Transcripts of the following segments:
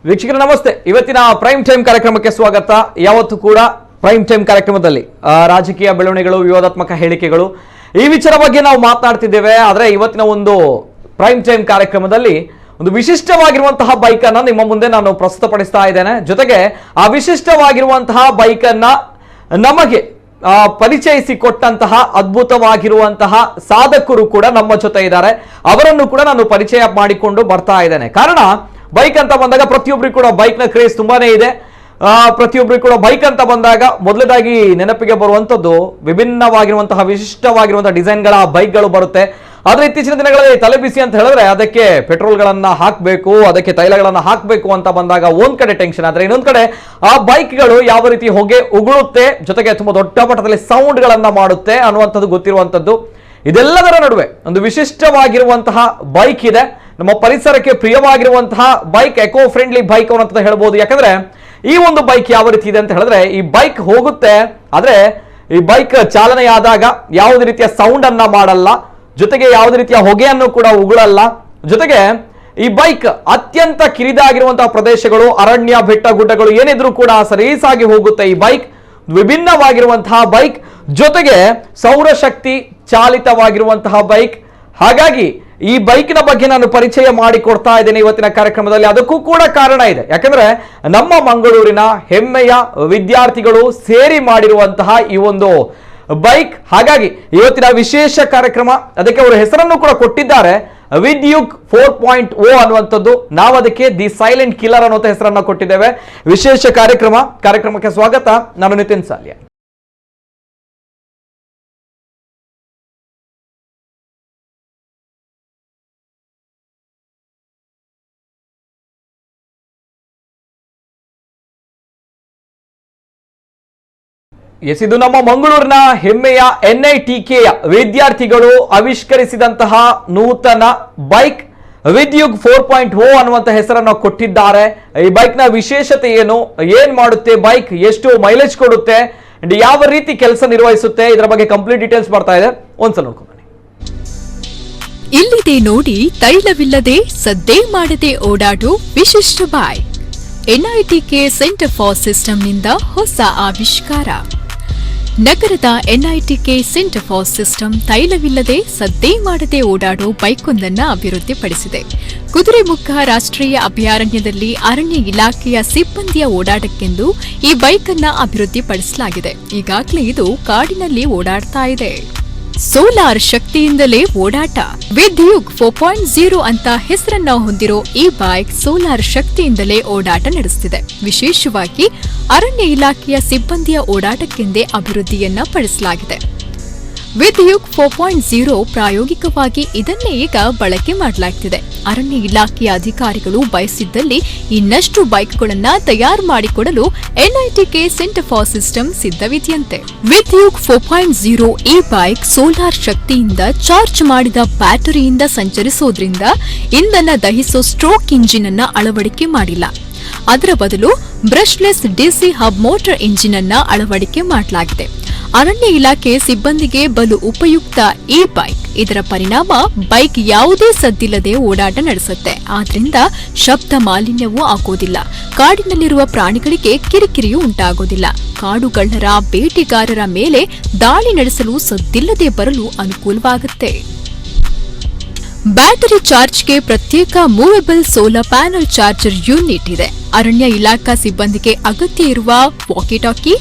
ವೀಕ್ಷಕರೇ ನಮಸ್ತೆ. ಇವತ್ತಿನ ಪ್ರೈಮ್ ಟೈಮ್ ಕಾರ್ಯಕ್ರಮಕ್ಕೆ ಸ್ವಾಗತ. ಯಾವತ್ತೂ ಕೂಡ ಪ್ರೈಮ್ ಟೈಮ್ ಕಾರ್ಯಕ್ರಮದಲ್ಲಿ ರಾಜಕೀಯ ಬೆಳವಣಿಗೆಗಳು, ವಿವಾದಾತ್ಮಕ ಹೇಳಿಕೆಗಳು ಈ ವಿಚಾರ ಬಗ್ಗೆ ನಾವು ಮಾತನಾಡ್ತಿದ್ದೇವೆ. ಆದರೆ ಇವತ್ತಿನ ಒಂದು ಪ್ರೈಮ್ ಟೈಮ್ ಕಾರ್ಯಕ್ರಮದಲ್ಲಿ ಒಂದು ವಿಶಿಷ್ಟವಾಗಿರುವಂತಹ ಬೈಕ್ ಅನ್ನ ನಿಮ್ಮ ಮುಂದೆ ನಾನು ಪ್ರಸ್ತುತಪಡಿಸ್ತಾ ಇದ್ದೇನೆ. ಜೊತೆಗೆ ಆ ವಿಶಿಷ್ಟವಾಗಿರುವಂತಹ ಬೈಕ್ ಅನ್ನ ನಮಗೆ ಪರಿಚಯಿಸಿಕೊಟ್ಟಂತಹ ಅದ್ಭುತವಾಗಿರುವಂತಹ ಸಾಧಕರು ಕೂಡ ನಮ್ಮ ಜೊತೆ ಇದ್ದಾರೆ. ಅವರನ್ನು ಕೂಡ ನಾನು ಪರಿಚಯ ಮಾಡಿಕೊಂಡು ಬರ್ತಾ ಇದ್ದೇನೆ. ಕಾರಣ ಬೈಕ್ ಅಂತ ಬಂದಾಗ ಪ್ರತಿಯೊಬ್ಬರಿಗೂ ಕೂಡ ಬೈಕ್ ನ ಕ್ರೇಜ್ ತುಂಬಾನೇ ಇದೆ. ಪ್ರತಿಯೊಬ್ಬರಿಗೂ ಕೂಡ ಬೈಕ್ ಅಂತ ಬಂದಾಗ ಮೊದಲದಾಗಿ ನೆನಪಿಗೆ ಬರುವಂತದ್ದು ವಿಭಿನ್ನವಾಗಿರುವಂತಹ ವಿಶಿಷ್ಟವಾಗಿರುವಂತಹ ಡಿಸೈನ್ಗಳ ಬೈಕ್ಗಳು ಬರುತ್ತೆ. ಆದ್ರೆ ಇತ್ತೀಚಿನ ದಿನಗಳಲ್ಲಿ ತಲೆ ಬಿಸಿ ಅಂತ ಹೇಳಿದ್ರೆ ಅದಕ್ಕೆ ಪೆಟ್ರೋಲ್ಗಳನ್ನ ಹಾಕಬೇಕು, ಅದಕ್ಕೆ ತೈಲಗಳನ್ನ ಹಾಕಬೇಕು ಅಂತ ಬಂದಾಗ ಒಂದ್ ಕಡೆ ಟೆನ್ಷನ್, ಆದ್ರೆ ಇನ್ನೊಂದ್ ಕಡೆ ಆ ಬೈಕ್ಗಳು ಯಾವ ರೀತಿ ಹೊಗೆ ಉಗುಳುತ್ತೆ, ಜೊತೆಗೆ ತುಂಬಾ ದೊಡ್ಡ ಮಟ್ಟದಲ್ಲಿ ಸೌಂಡ್ ಗಳನ್ನ ಮಾಡುತ್ತೆ ಅನ್ನುವಂಥದ್ದು ಗೊತ್ತಿರುವಂತದ್ದು. ಇದೆಲ್ಲದರ ನಡುವೆ ಒಂದು ವಿಶಿಷ್ಟವಾಗಿರುವಂತಹ ಬೈಕ್ ಇದೆ. ನಮ್ಮ ಪರಿಸರಕ್ಕೆ ಪ್ರಿಯವಾಗಿರುವಂತಹ ಬೈಕ್, ಎಕೋ ಫ್ರೆಂಡ್ಲಿ ಬೈಕ್ ಅಂತ ಹೇಳ್ಬೋದು. ಯಾಕಂದ್ರೆ ಈ ಒಂದು ಬೈಕ್ ಯಾವ ರೀತಿ ಇದೆ ಅಂತ ಹೇಳಿದ್ರೆ, ಈ ಬೈಕ್ ಹೋಗುತ್ತೆ, ಆದ್ರೆ ಈ ಬೈಕ್ ಚಾಲನೆಯಾದಾಗ ಯಾವುದೇ ರೀತಿಯ ಸೌಂಡ್ ಅನ್ನ ಮಾಡಲ್ಲ, ಜೊತೆಗೆ ಯಾವುದೇ ರೀತಿಯ ಹೊಗೆಯನ್ನು ಕೂಡ ಉಗುಳಲ್ಲ. ಜೊತೆಗೆ ಈ ಬೈಕ್ ಅತ್ಯಂತ ಕಿರಿದಾಗಿರುವಂತಹ ಪ್ರದೇಶಗಳು, ಅರಣ್ಯ, ಬೆಟ್ಟ ಗುಡ್ಡಗಳು ಏನಿದ್ರು ಕೂಡ ಸರೀಸಾಗಿ ಹೋಗುತ್ತೆ. ಈ ಬೈಕ್ ವಿಭಿನ್ನವಾಗಿರುವಂತಹ ಬೈಕ್, ಜೊತೆಗೆ ಸೌರಶಕ್ತಿ ಚಾಲಿತವಾಗಿರುವಂತಹ ಬೈಕ್. ಹಾಗಾಗಿ ಈ ಬೈಕ್ನ ಬಗ್ಗೆ ನಾನು ಪರಿಚಯ ಮಾಡಿಕೊಡ್ತಾ ಇದ್ದೇನೆ ಇವತ್ತಿನ ಕಾರ್ಯಕ್ರಮದಲ್ಲಿ. ಅದಕ್ಕೂ ಕೂಡ ಕಾರಣ ಇದೆ. ಯಾಕಂದ್ರೆ ನಮ್ಮ ಮಂಗಳೂರಿನ ಹೆಮ್ಮೆಯ ವಿದ್ಯಾರ್ಥಿಗಳು ಸೇರಿ ಮಾಡಿರುವಂತಹ ಈ ಒಂದು ಬೈಕ್. ಹಾಗಾಗಿ ಇವತ್ತಿನ ವಿಶೇಷ ಕಾರ್ಯಕ್ರಮ, ಅದಕ್ಕೆ ಅವರು ಹೆಸರನ್ನು ಕೂಡ ಕೊಟ್ಟಿದ್ದಾರೆ, ವಿದ್ಯುಕ್ 4.0 ಅನ್ನುವಂಥದ್ದು. ನಾವು ಅದಕ್ಕೆ ದಿ ಸೈಲೆಂಟ್ ಕಿಲ್ಲರ್ ಅನ್ನುವಂಥ ಹೆಸರನ್ನ ಕೊಟ್ಟಿದ್ದೇವೆ. ವಿಶೇಷ ಕಾರ್ಯಕ್ರಮಕ್ಕೆ ಸ್ವಾಗತ. ನಾನು ನಿತಿನ್ ಸಾಲ್ಯ. ಇದು ನಮ್ಮ ಮಂಗಳೂರಿನ ಹೆಮ್ಮೆಯ NITK ವಿದ್ಯಾರ್ಥಿಗಳು ಆವಿಷ್ಕರಿಸಿದಂತಹ ನೂತನ ಬೈಕ್ ವಿದ್ಯುಕ್ 4.0 ಅನ್ನುವಂತ ಹೆಸರನ್ನು ಕೊಟ್ಟಿದ್ದಾರೆ. ಈ ಬೈಕ್ ನ ವಿಶೇಷತೆ ಏನು, ಏನ್ ಮಾಡುತ್ತೆ ಬೈಕ್, ಎಷ್ಟು ಮೈಲೇಜ್ ಕೊಡುತ್ತೆ, ಯಾವ ರೀತಿ ಕೆಲಸ ನಿರ್ವಹಿಸುತ್ತೆ, ಇದರ ಬಗ್ಗೆ ಕಂಪ್ಲೀಟ್ ಡೀಟೇಲ್ಸ್ ಬರ್ತಾ ಇದೆ. ಒಂದ್ಸಲ ನೋಡ್ಕೊಂಡು ಬನ್ನಿ. ಇಲ್ಲಿದೆ ನೋಡಿ, ತೈಲವಿಲ್ಲದೆ ಸದ್ದೇ ಮಾಡದೆ ಓಡಾಡು ವಿಶಿಷ್ಟ ಬೈಕ್. NITK ಸೆಂಟರ್ ಫಾರ್ ಸಿಸ್ಟಮ್ನಿಂದ ಹೊಸ ಆವಿಷ್ಕಾರ. ನಗರದ NITK ಸೆಂಟರ್ ಫಾರ್ ಸಿಸ್ಟಮ್ ತೈಲವಿಲ್ಲದೆ ಸದ್ದೇ ಮಾಡದೆ ಓಡಾಡೋ ಬೈಕ್ವೊಂದನ್ನ ಅಭಿವೃದ್ಧಿಪಡಿಸಿದೆ. ಕುದುರೆಮುಖ ರಾಷ್ಟ್ರೀಯ ಅಭಯಾರಣ್ಯದಲ್ಲಿ ಅರಣ್ಯ ಇಲಾಖೆಯ ಸಿಬ್ಬಂದಿಯ ಓಡಾಟಕ್ಕೆಂದು ಈ ಬೈಕ್ ಅನ್ನ ಅಭಿವೃದ್ಧಿಪಡಿಸಲಾಗಿದೆ. ಈಗಾಗಲೇ ಇದು ಕಾಡಿನಲ್ಲಿ ಓಡಾಡ್ತಾ ಇದೆ. ಸೋಲಾರ್ ಶಕ್ತಿಯಿಂದಲೇ ಓಡಾಟ. ವಿದ್ಯುಕ್ 4.0 ಅಂತ ಹೆಸರನ್ನ ಹೊಂದಿರೋ ಈ ಬೈಕ್ ಸೋಲಾರ್ ಶಕ್ತಿಯಿಂದಲೇ ಓಡಾಟ ನಡೆಸುತ್ತಿದೆ. ವಿಶೇಷವಾಗಿ ಅರಣ್ಯ ಇಲಾಖೆಯ ಸಿಬ್ಬಂದಿಯ ಓಡಾಟಕ್ಕೆಂದೇ ಅಭಿವೃದ್ಧಿಯನ್ನ ಪಡಿಸಲಾಗಿದೆ. ವಿದ್ಯುಕ್ 4.0 ಪ್ರಾಯೋಗಿಕವಾಗಿ ಇದನ್ನೇ ಈಗ ಬಳಕೆ ಮಾಡಲಾಗುತ್ತಿದೆ. ಅರಣ್ಯ ಇಲಾಖೆಯ ಅಧಿಕಾರಿಗಳು ಬಯಸಿದ್ದಲ್ಲಿ ಇನ್ನಷ್ಟು ಬೈಕ್ಗಳನ್ನ ತಯಾರು ಮಾಡಿಕೊಡಲು NITK ಸೆಂಟರ್ ಫಾರ್ ಸಿಸ್ಟಮ್ ಸಿದ್ಧವಿದೆಯಂತೆ. ವಿದ್ಯುಕ್ 4.0 ಈ ಬೈಕ್ ಸೋಲಾರ್ ಶಕ್ತಿಯಿಂದ ಚಾರ್ಜ್ ಮಾಡಿದ ಬ್ಯಾಟರಿಯಿಂದ ಸಂಚರಿಸೋದ್ರಿಂದ ಇಂಧನ ದಹಿಸೋ ಸ್ಟ್ರೋಕ್ ಇಂಜಿನ್ ಅನ್ನ ಅಳವಡಿಕೆ ಮಾಡಿಲ್ಲ. ಅದರ ಬದಲು brushless DC hub motor engine ಅನ್ನ ಅಳವಡಿಕೆ ಮಾಡಲಾಗಿದೆ. ಅರಣ್ಯ ಇಲಾಖೆ ಸಿಬ್ಬಂದಿಗೆ ಬಲು ಉಪಯುಕ್ತ ಈ ಬೈಕ್. ಇದರ ಪರಿಣಾಮ ಬೈಕ್ ಯಾವುದೇ ಸದ್ದಿಲ್ಲದೆ ಓಡಾಟ ನಡೆಸುತ್ತೆ. ಆದ್ರಿಂದ ಶಬ್ದ ಮಾಲಿನ್ಯವೂ ಆಗೋದಿಲ್ಲ. ಕಾಡಿನಲ್ಲಿರುವ ಪ್ರಾಣಿಗಳಿಗೆ ಕಿರಿಕಿರಿಯೂ ಉಂಟಾಗೋದಿಲ್ಲ. ಕಾಡುಗಳ್ಳರ, ಬೇಟೆಗಾರರ ಮೇಲೆ ದಾಳಿ ನಡೆಸಲು ಸದ್ದಿಲ್ಲದೆ ಬರಲು ಅನುಕೂಲವಾಗುತ್ತೆ. ಬ್ಯಾಟರಿ ಚಾರ್ಜ್ಗೆ ಪ್ರತ್ಯೇಕ movable solar panel charger unit ಇದೆ. ಅರಣ್ಯ ಇಲಾಖಾ ಸಿಬ್ಬಂದಿಗೆ ಅಗತ್ಯ ಇರುವ ವಾಕಿಟಾಕಿ,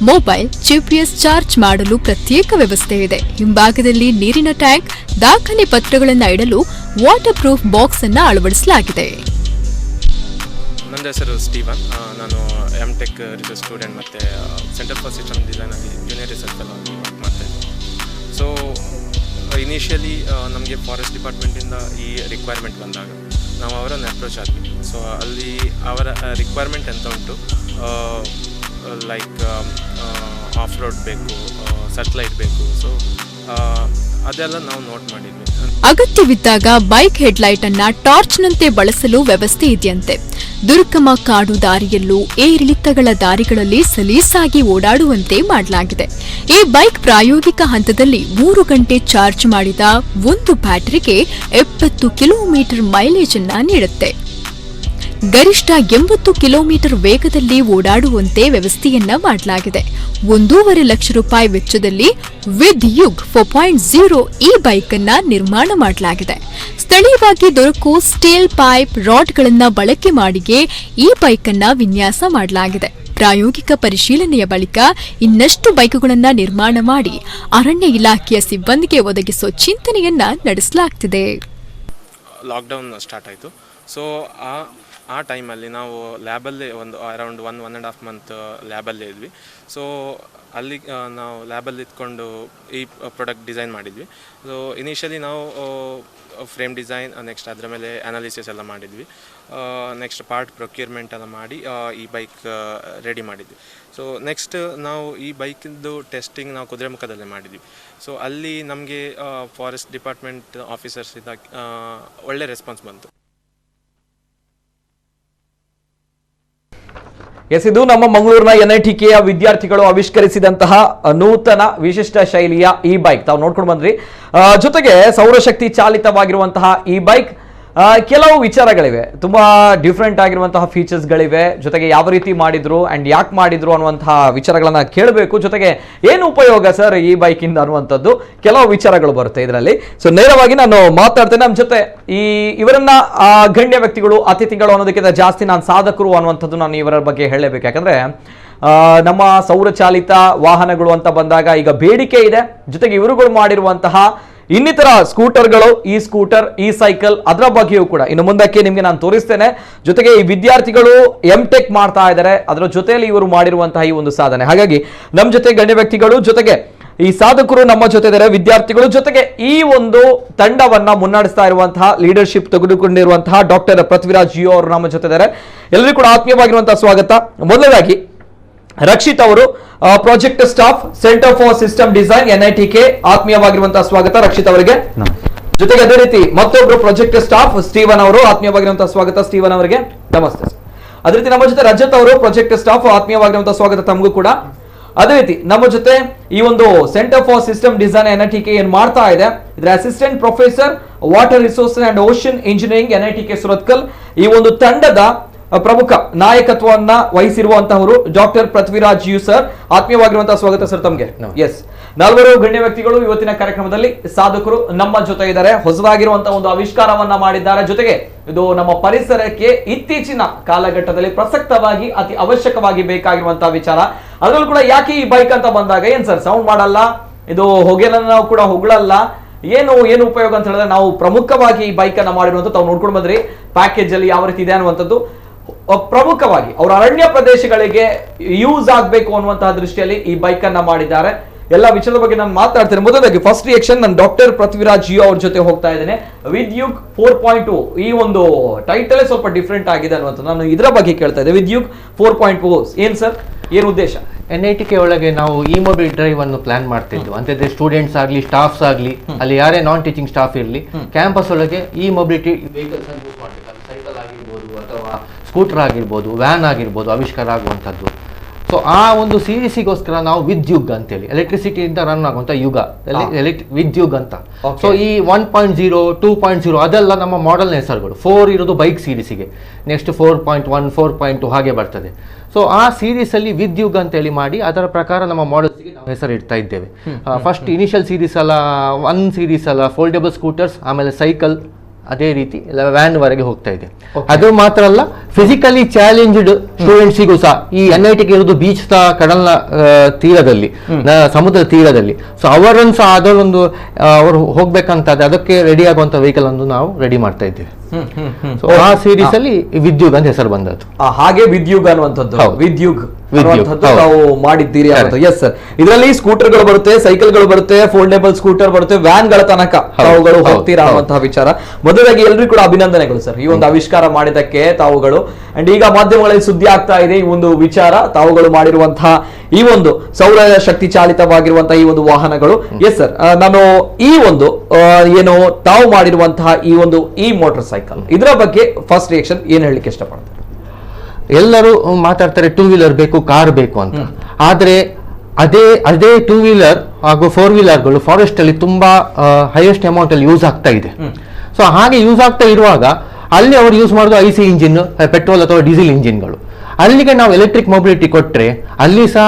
ಮೊಬೈಲ್, GPS ಚಾರ್ಜ್ ಮಾಡಲು ಪ್ರತ್ಯೇಕ ವ್ಯವಸ್ಥೆ ಇದೆ. ಹಿಂಭಾಗದಲ್ಲಿ ನೀರಿನ ಟ್ಯಾಂಕ್, ದಾಖಲೆ ಪತ್ರಗಳನ್ನು ಇಡಲು ವಾಟರ್ ಪ್ರೂಫ್ ಬಾಕ್ಸ್ ಅನ್ನು ಅಳವಡಿಸಲಾಗಿದೆ. ನನ್ನ ಹೆಸರು ಸ್ಟೀವನ್. ನಾನು MTech ರಿಸರ್ಚ್ ಸ್ಟೂಡೆಂಟ್ ಮತ್ತು ಸೆಂಟರ್ ಫಾರ್ ಸಿಸ್ಟಮ್ ಡಿಸೈನಲ್ಲಿ ಜೂನಿಯರ್ ರಿಸರ್ಚ್ ಫೆಲೋ ಆಗಿ ವರ್ಕ್ ಮಾಡ್ತಾಯಿದ್ದೆ. ಸೊ ಇನಿಷಿಯಲಿ ನಮಗೆ ಫಾರೆಸ್ಟ್ ಡಿಪಾರ್ಟ್ಮೆಂಟಿಂದ ಈ ರಿಕ್ವೈರ್ಮೆಂಟ್ ಬಂದಾಗ ನಾವು ಅವರನ್ನು ಅಪ್ರೋಚ್ ಆದ್ವಿ. ಸೊ ಅಲ್ಲಿ ಅವರ ರಿಕ್ವೈರ್ಮೆಂಟ್ ಎಂತ ಉಂಟು, ಲೈಕ್ ಆಫ್ ರೋಡ್ ಬೇಕು, ಸ್ಯಾಟಲೈಟ್ ಬೇಕು. ಸೊ ಅದೆಲ್ಲ ನಾವು ನೋಟ್ ಮಾಡಿದ್ವಿ. ಅಗತ್ಯವಿದ್ದಾಗ ಬೈಕ್ ಹೆಡ್ಲೈಟ್ ಅನ್ನ ಟಾರ್ಚ್ನಂತೆ ಬಳಸಲು ವ್ಯವಸ್ಥೆ ಇದೆಯಂತೆ. ದುರ್ಗಮ ಕಾಡು ದಾರಿಯಲ್ಲೂ ಏರಿಳಿತಗಳ ದಾರಿಗಳಲ್ಲಿ ಸಲೀಸಾಗಿ ಓಡಾಡುವಂತೆ ಮಾಡಲಾಗಿದೆ. ಈ ಬೈಕ್ ಪ್ರಾಯೋಗಿಕ ಹಂತದಲ್ಲಿ 3 ಗಂಟೆ ಚಾರ್ಜ್ ಮಾಡಿದ ಒಂದು ಬ್ಯಾಟರಿಗೆ 70 ಕಿಲೋಮೀಟರ್ ಮೈಲೇಜ್ ಅನ್ನ ನೀಡುತ್ತೆ. ಗರಿಷ್ಠ 80 ಕಿಲೋಮೀಟರ್ ವೇಗದಲ್ಲಿ ಓಡಾಡುವಂತೆ ವ್ಯವಸ್ಥೆಯನ್ನ ಮಾಡಲಾಗಿದೆ. 1.5 ಲಕ್ಷ ರೂಪಾಯಿ ವೆಚ್ಚದಲ್ಲಿ ವಿದ್ ಯುಗ್ 4.0 ಈ ಬೈಕ್ ಅನ್ನ ನಿರ್ಮಾಣ ಮಾಡಲಾಗಿದೆ. ಸ್ಥಳೀಯವಾಗಿ ದೊರಕುವ ಸ್ಟೀಲ್ ಪೈಪ್ ರಾಡ್ಗಳನ್ನ ಬಳಕೆ ಮಾಡಿಯೇ ಈ ಬೈಕ್ ಅನ್ನ ವಿನ್ಯಾಸ ಮಾಡಲಾಗಿದೆ. ಪ್ರಾಯೋಗಿಕ ಪರಿಶೀಲನೆಯ ಬಳಿಕ ಇನ್ನಷ್ಟು ಬೈಕುಗಳನ್ನು ನಿರ್ಮಾಣ ಮಾಡಿ ಅರಣ್ಯ ಇಲಾಖೆಯ ಸಿಬ್ಬಂದಿಗೆ ಒದಗಿಸುವ ಚಿಂತನೆಯನ್ನ ನಡೆಸಲಾಗುತ್ತಿದೆ. ಲಾಕ್ಡೌನ್ ಸ್ಟಾರ್ಟ್ ಆಯಿತು. ಸೊ ಆ ಟೈಮಲ್ಲಿ ನಾವು ಲ್ಯಾಬಲ್ಲೇ ಒಂದು ಅರೌಂಡ್ 1.5 ಮಂತ್ ಲ್ಯಾಬಲ್ಲೇ ಇದ್ವಿ. ಸೊ ಅಲ್ಲಿ ನಾವು ಲ್ಯಾಬಲ್ಲಿ ಇದ್ಕೊಂಡು ಈ ಪ್ರಾಡಕ್ಟ್ ಡಿಸೈನ್ ಮಾಡಿದ್ವಿ. ಸೊ ಇನಿಷಿಯಲಿ ನಾವು ಫ್ರೇಮ್ ಡಿಸೈನ್, ನೆಕ್ಸ್ಟ್ ಅದರ ಮೇಲೆ ಅನಾಲಿಸಿಸ್ ಎಲ್ಲ ಮಾಡಿದ್ವಿ. ನೆಕ್ಸ್ಟ್ ಪಾರ್ಟ್ ಪ್ರೊಕ್ಯೂರ್ಮೆಂಟ್ ಎಲ್ಲ ಮಾಡಿ ಈ ಬೈಕ್ ರೆಡಿ ಮಾಡಿದ್ವಿ. ಸೊ ನೆಕ್ಸ್ಟ್ ನಾವು ಈ ಬೈಕಿಂದು ಟೆಸ್ಟಿಂಗ್ ನಾವು ಕುದುರೆಮುಖದಲ್ಲೇ ಮಾಡಿದ್ವಿ. ಸೊ ಅಲ್ಲಿ ನಮಗೆ ಫಾರೆಸ್ಟ್ ಡಿಪಾರ್ಟ್ಮೆಂಟ್ ಆಫೀಸರ್ಸಿಂದ ಒಳ್ಳೆ ರೆಸ್ಪಾನ್ಸ್ ಬಂತು. ಎಸ್, ಇದು ನಮ್ಮ ಮಂಗಳೂರಿನ NITKಯ ವಿದ್ಯಾರ್ಥಿಗಳು ಆವಿಷ್ಕರಿಸಿದಂತಹ ನೂತನ ವಿಶಿಷ್ಟ ಶೈಲಿಯ ಈ ಬೈಕ್ ತಾವು ನೋಡ್ಕೊಂಡು ಬಂದ್ರಿ. ಜೊತೆಗೆ ಸೌರಶಕ್ತಿ ಚಾಲಿತವಾಗಿರುವಂತಹ ಈ ಬೈಕ್ ಕೆಲವು ವಿಚಾರಗಳಿವೆ, ತುಂಬಾ ಡಿಫ್ರೆಂಟ್ ಆಗಿರುವಂತಹ ಫೀಚರ್ಸ್ಗಳಿವೆ. ಜೊತೆಗೆ ಯಾವ ರೀತಿ ಮಾಡಿದ್ರು ಅಂಡ್ ಯಾಕೆ ಮಾಡಿದ್ರು ಅನ್ನುವಂತಹ ವಿಚಾರಗಳನ್ನ ಕೇಳಬೇಕು. ಜೊತೆಗೆ ಏನು ಉಪಯೋಗ ಸರ್ ಈ ಬೈಕಿಂದ ಅನ್ನುವಂಥದ್ದು ಕೆಲವು ವಿಚಾರಗಳು ಬರುತ್ತೆ ಇದರಲ್ಲಿ. ಸೊ ನೇರವಾಗಿ ನಾನು ಮಾತಾಡ್ತೇನೆ. ನಮ್ಮ ಜೊತೆ ಇವರನ್ನ ಗಣ್ಯ ವ್ಯಕ್ತಿಗಳು, ಅತಿಥಿಗಳು ಅನ್ನೋದಕ್ಕಿಂತ ಜಾಸ್ತಿ ನಾನು ಸಾಧಕರು ಅನ್ನುವಂಥದ್ದು ನಾನು ಇವರ ಬಗ್ಗೆ ಹೇಳಲೇಬೇಕು. ಯಾಕಂದ್ರೆ ನಮ್ಮ ಸೌರಚಾಲಿತ ವಾಹನಗಳು ಅಂತ ಬಂದಾಗ ಈಗ ಬೇಡಿಕೆ ಇದೆ. ಜೊತೆಗೆ ಇವರುಗಳು ಮಾಡಿರುವಂತಹ ಇನ್ನಿತರ ಸ್ಕೂಟರ್ಗಳು, ಈ ಸ್ಕೂಟರ್, ಈ ಸೈಕಲ್, ಅದರ ಬಗ್ಗೆಯೂ ಕೂಡ ಇನ್ನು ಮುಂದಕ್ಕೆ ನಿಮಗೆ ನಾನು ತೋರಿಸ್ತೇನೆ. ಜೊತೆಗೆ ಈ ವಿದ್ಯಾರ್ಥಿಗಳು MTech ಮಾಡ್ತಾ ಇದ್ದಾರೆ, ಅದರ ಜೊತೆಯಲ್ಲಿ ಇವರು ಮಾಡಿರುವಂತಹ ಈ ಒಂದು ಸಾಧನೆ. ಹಾಗಾಗಿ ನಮ್ಮ ಜೊತೆ ಗಣ್ಯ ವ್ಯಕ್ತಿಗಳು, ಜೊತೆಗೆ ಈ ಸಾಧಕರು ನಮ್ಮ ಜೊತೆ ಇದ್ದಾರೆ, ವಿದ್ಯಾರ್ಥಿಗಳು, ಜೊತೆಗೆ ಈ ಒಂದು ತಂಡವನ್ನ ಮುನ್ನಡೆಸ್ತಾ ಇರುವಂತಹ ಲೀಡರ್ಶಿಪ್ ತೆಗೆದುಕೊಂಡಿರುವಂತಹ ಡಾಕ್ಟರ್ ಪೃಥ್ವಿರಾಜ್ ಜಿಯೋ ಅವರು ನಮ್ಮ ಜೊತೆ ಇದ್ದಾರೆ. ಎಲ್ಲರಿಗೂ ಕೂಡ ಆತ್ಮೀಯವಾಗಿರುವಂತಹ ಸ್ವಾಗತ. ಮೊದಲದಾಗಿ ರಕ್ಷಿತ್ ಅವರು, project staff, centre for system design, NITK, ಆತ್ಮೀಯವಾಗಿರುವಂತಹ ಸ್ವಾಗತ ರಕ್ಷಿತ್ ಅವರಿಗೆ. ಜೊತೆಗೆ ಅದೇ ರೀತಿ ಮತ್ತೊಬ್ರು ಪ್ರಾಜೆಕ್ಟ್ ಸ್ಟಾಫ್ ಸ್ಟೀವನ್ ಅವರು, ಆತ್ಮೀಯವಾಗಿರುವಂತಹ ಸ್ವಾಗತ ಸ್ಟೀವನ್ ಅವರಿಗೆ. ನಮಸ್ತೆ. ಅದೇ ರೀತಿ ನಮ್ಮ ಜೊತೆ ರಜತ್ ಅವರು, ಪ್ರಾಜೆಕ್ಟ್ ಸ್ಟಾಫ್, ಆತ್ಮೀಯವಾಗಿರುವಂತಹ ಸ್ವಾಗತ ತಮಗೂ ಕೂಡ. ಅದೇ ರೀತಿ ನಮ್ಮ ಜೊತೆ ಈ ಒಂದು centre for system design NITK ಏನ್ ಮಾಡ್ತಾ ಇದೆ, ಇದರ assistant professor water resources and ocean engineering, NITK Surathkal, ಈ ಒಂದು ತಂಡದ ಪ್ರಮುಖ ನಾಯಕತ್ವವನ್ನ ವಹಿಸಿರುವಂತಹವರು ಡಾಕ್ಟರ್ ಪೃಥ್ವಿರಾಜ್ ಯು ಸರ್, ಆತ್ಮೀಯವಾಗಿರುವಂತಹ ಸ್ವಾಗತ ಸರ್ ತಮಗೆ. ಎಸ್, ನಾಲ್ವರು ಗಣ್ಯ ವ್ಯಕ್ತಿಗಳು ಇವತ್ತಿನ ಕಾರ್ಯಕ್ರಮದಲ್ಲಿ ಸಾಧಕರು ನಮ್ಮ ಜೊತೆ ಇದ್ದಾರೆ. ಹೊಸದಾಗಿರುವಂತಹ ಒಂದು ಆವಿಷ್ಕಾರವನ್ನ ಮಾಡಿದ್ದಾರೆ. ಜೊತೆಗೆ ಇದು ನಮ್ಮ ಪರಿಸರಕ್ಕೆ ಇತ್ತೀಚಿನ ಕಾಲಘಟ್ಟದಲ್ಲಿ ಪ್ರಸಕ್ತವಾಗಿ ಅತಿ ಅವಶ್ಯಕವಾಗಿ ಬೇಕಾಗಿರುವಂತಹ ವಿಚಾರ. ಅದರಲ್ಲೂ ಕೂಡ ಯಾಕೆ ಈ ಬೈಕ್ ಅಂತ ಬಂದಾಗ ಏನ್ ಸರ್ ಸೌಂಡ್ ಮಾಡಲ್ಲ, ಇದು ಹೊಗೆನ ನಾವು ಕೂಡ ಹೊಗಳಲ್ಲ, ಏನು ಉಪಯೋಗ ಅಂತ ಹೇಳಿದ್ರೆ ನಾವು ಪ್ರಮುಖವಾಗಿ ಈ ಬೈಕ್ ಅನ್ನ ಮಾಡಿರುವಂತ ತಾವು ನೋಡ್ಕೊಂಡು ಬಂದ್ರಿ. ಪ್ಯಾಕೇಜ್ ಅಲ್ಲಿ ಯಾವ ರೀತಿ ಇದೆ ಅನ್ನುವಂಥದ್ದು ಪ್ರಮುಖವಾಗಿ ಅವರ ಅರಣ್ಯ ಪ್ರದೇಶಗಳಿಗೆ ಯೂಸ್ ಆಗಬೇಕು ಅನ್ನುವಂತಹ ದೃಷ್ಟಿಯಲ್ಲಿ ಈ ಬೈಕ್ ಅನ್ನ ಮಾಡಿದ್ದಾರೆ. ಎಲ್ಲ ವಿಚಾರದ ಬಗ್ಗೆ ನಾನು ಮಾತಾಡ್ತೇನೆ. ಮೊದಲಾಗಿ ಫಸ್ಟ್ ರಿಯಾಕ್ಷನ್, ನಾನು ಡಾಕ್ಟರ್ ಪೃಥ್ವಿರಾಜ್ ಜಿಯೋ ಅವ್ರ ಜೊತೆ ಹೋಗ್ತಾ ಇದ್ದೇನೆ. ವಿದ್ಯುಗ್ 4.2 ಈ ಒಂದು ಟೈಟಲ್ ಸ್ವಲ್ಪ ಡಿಫ್ರೆಂಟ್ ಆಗಿದೆ ಅನ್ನುವಂಥದ್ದು ನಾನು ಇದರ ಬಗ್ಗೆ ಕೇಳ್ತಾ ಇದ್ದೆ. ವಿದ್ಯುಗ್ 4.0 ಏನ್ ಸರ್, ಏನ್ ಉದ್ದೇಶ? NITK ಒಳಗೆ ನಾವು ಇ ಮೊಬೈಲ್ ಡ್ರೈವ್ ಅನ್ನು ಪ್ಲಾನ್ ಮಾಡ್ತಿದ್ವಿ. ಅಂತಂದ್ರೆ ಸ್ಟೂಡೆಂಟ್ಸ್ ಆಗಲಿ, ಸ್ಟಾಫ್ಸ್ ಆಗಲಿ, ಅಲ್ಲಿ ಯಾರೇ ನಾನ್ ಟೀಚಿಂಗ್ ಸ್ಟಾಫ್ ಇರಲಿ, ಕ್ಯಾಂಪಸ್ ಒಳಗೆ ಈ ಮೊಬಿಲಿಟಿ ವೆಹಿಕಲ್ಸ್ ಅನ್ನು ಯೂಸ್ ಮಾಡಬೇಕು. ಅದು ಸೈಕಲ್ ಆಗಿರ್ಬೋದು, ಅಥವಾ ಸ್ಕೂಟರ್ ಆಗಿರ್ಬೋದು, ವ್ಯಾನ್ ಆಗಿರ್ಬೋದು, ಆವಿಷ್ಕಾರ ಆಗುವಂಥದ್ದು. ಸೊ ಆ ಒಂದು ಸೀರೀಸಿಗೋಸ್ಕರ ನಾವು ವಿದ್ಯುಗ್ ಅಂತೇಳಿ, ಎಲೆಕ್ಟ್ರಿಸಿಟಿಯಿಂದ ರನ್ ಆಗುವಂಥ ಯುಗ, ವಿದ್ಯುಗ್ ಅಂತ. ಸೊ ಈ 1.0, 2.0 ಅದೆಲ್ಲ ನಮ್ಮ ಮಾಡೆಲ್ನ ಹೆಸರುಗಳು. 4 ಇರೋದು ಬೈಕ್ ಸೀರೀಸಿಗೆ, ನೆಕ್ಸ್ಟ್ 4.1, 4.2 ಹಾಗೆ ಬರ್ತದೆ. ಸೊ ಆ ಸೀರೀಸ್ ಅಲ್ಲಿ ವಿದ್ಯುಗ್ ಅಂತೇಳಿ ಮಾಡಿ ಅದರ ಪ್ರಕಾರ ನಮ್ಮ ಮಾಡೆಲ್ಸ್ಗೆ ನಾವು ಹೆಸರು ಇಡ್ತಾ ಇದ್ದೇವೆ. ಫಸ್ಟ್ ಇನಿಷಿಯಲ್ ಸೀರೀಸ್ ಅಲ್ಲ, 1 ಸೀರೀಸ್ ಅಲ್ಲ, ಫೋಲ್ಡೇಬಲ್ ಸ್ಕೂಟರ್ಸ್, ಆಮೇಲೆ ಸೈಕಲ್, ಅದೇ ರೀತಿ ವ್ಯಾನ್ ವರೆಗೆ ಹೋಗ್ತಾ ಇದೆ. ಅದು ಮಾತ್ರ ಅಲ್ಲ, ಫಿಸಿಕಲಿ ಚಾಲೆಂಜ್ಡ್ ಸ್ಟೂಡೆಂಟ್ಸಿಗೂ ಸಹ ಈ NITK ಇರೋದು ಬೀಚ್ ಕಡಲ ತೀರದಲ್ಲಿ, ಸಮುದ್ರ ತೀರದಲ್ಲಿ. ಸೊ ಅವರನ್ನು ಸಹ ಅದರೊಂದು ಅವರು ಹೋಗ್ಬೇಕಂತ ಅದಕ್ಕೆ ರೆಡಿ ಆಗುವಂತ ವೆಹಿಕಲ್ ಅನ್ನು ನಾವು ರೆಡಿ ಮಾಡ್ತಾ ಇದ್ದೇವೆ. ಆ ಸೀರೀಸ್ ಅಲ್ಲಿ ವಿದ್ಯುಗ್ ಅಂತ ಹೆಸರು ಬಂದದ್ದು. ಹಾಗೆ ವಿದ್ಯುಗ್ ಅನ್ನುವಂಥದ್ದು ವಿದ್ಯುಗ್ ನಾವು ಮಾಡಿದ್ದೀರಿ. ಎಸ್ ಸರ್, ಇದರಲ್ಲಿ ಸ್ಕೂಟರ್ಗಳು ಬರುತ್ತೆ, ಸೈಕಲ್ಗಳು ಬರುತ್ತೆ, ಫೋಲ್ಡೇಬಲ್ ಸ್ಕೂಟರ್ ಬರುತ್ತೆ, ವ್ಯಾನ್ ಗಳ ತನಕ ತಾವುಗಳು ಹೋಗ್ತೀರಾ ಅನ್ನುವಂತಹ ವಿಚಾರ. ಮೊದಲಾಗಿ ಎಲ್ರಿಗೂ ಕೂಡ ಅಭಿನಂದನೆಗಳು ಸರ್ ಈ ಒಂದು ಆವಿಷ್ಕಾರ ಮಾಡಿದ್ದಕ್ಕೆ ತಾವುಗಳು. ಅಂಡ್ ಈಗ ಮಾಧ್ಯಮಗಳಲ್ಲಿ ಸುದ್ದಿ ಆಗ್ತಾ ಇದೆ ಈ ಒಂದು ವಿಚಾರ, ತಾವುಗಳು ಮಾಡಿರುವಂತಹ ಈ ಒಂದು ಸೌರ ಶಕ್ತಿ ಚಾಲಿತವಾಗಿರುವಂತಹ ಈ ಒಂದು ವಾಹನಗಳು. ಎಸ್ ಸರ್, ನಾನು ಈ ಒಂದು ಏನು ತಾವು ಮಾಡಿರುವಂತಹ ಈ ಒಂದು ಈ ಮೋಟಾರ್ ಸೈಕಲ್ ಇದರ ಬಗ್ಗೆ ಫಸ್ಟ್ ರಿಯಾಕ್ಷನ್ ಏನ್ ಹೇಳಲಿಕ್ಕೆ ಇಷ್ಟಪಡ್ತಾರೆ? ಎಲ್ಲರೂ ಮಾತಾಡ್ತಾರೆ 2 ವೀಲರ್ ಬೇಕು, ಕಾರ್ ಬೇಕು ಅಂತ. ಆದ್ರೆ ಅದೇ 2 ವೀಲರ್ ಹಾಗೂ 4 ವೀಲರ್ಗಳು ಫಾರೆಸ್ಟ್ ಅಲ್ಲಿ ತುಂಬಾ ಹೈಯೆಸ್ಟ್ ಅಮೌಂಟ್ ಅಲ್ಲಿ ಯೂಸ್ ಆಗ್ತಾ ಇದೆ. ಸೊ ಹಾಗೆ ಯೂಸ್ ಆಗ್ತಾ ಇರುವಾಗ ಅಲ್ಲಿ ಅವರು ಯೂಸ್ ಮಾಡೋದು IC ಇಂಜಿನ್, ಪೆಟ್ರೋಲ್ ಅಥವಾ ಡೀಸೆಲ್ ಇಂಜಿನ್ಗಳು. ಅಲ್ಲಿಗೆ ನಾವು ಎಲೆಕ್ಟ್ರಿಕ್ ಮೊಬಿಲಿಟಿ ಕೊಟ್ಟರೆ ಅಲ್ಲಿ ಸಹ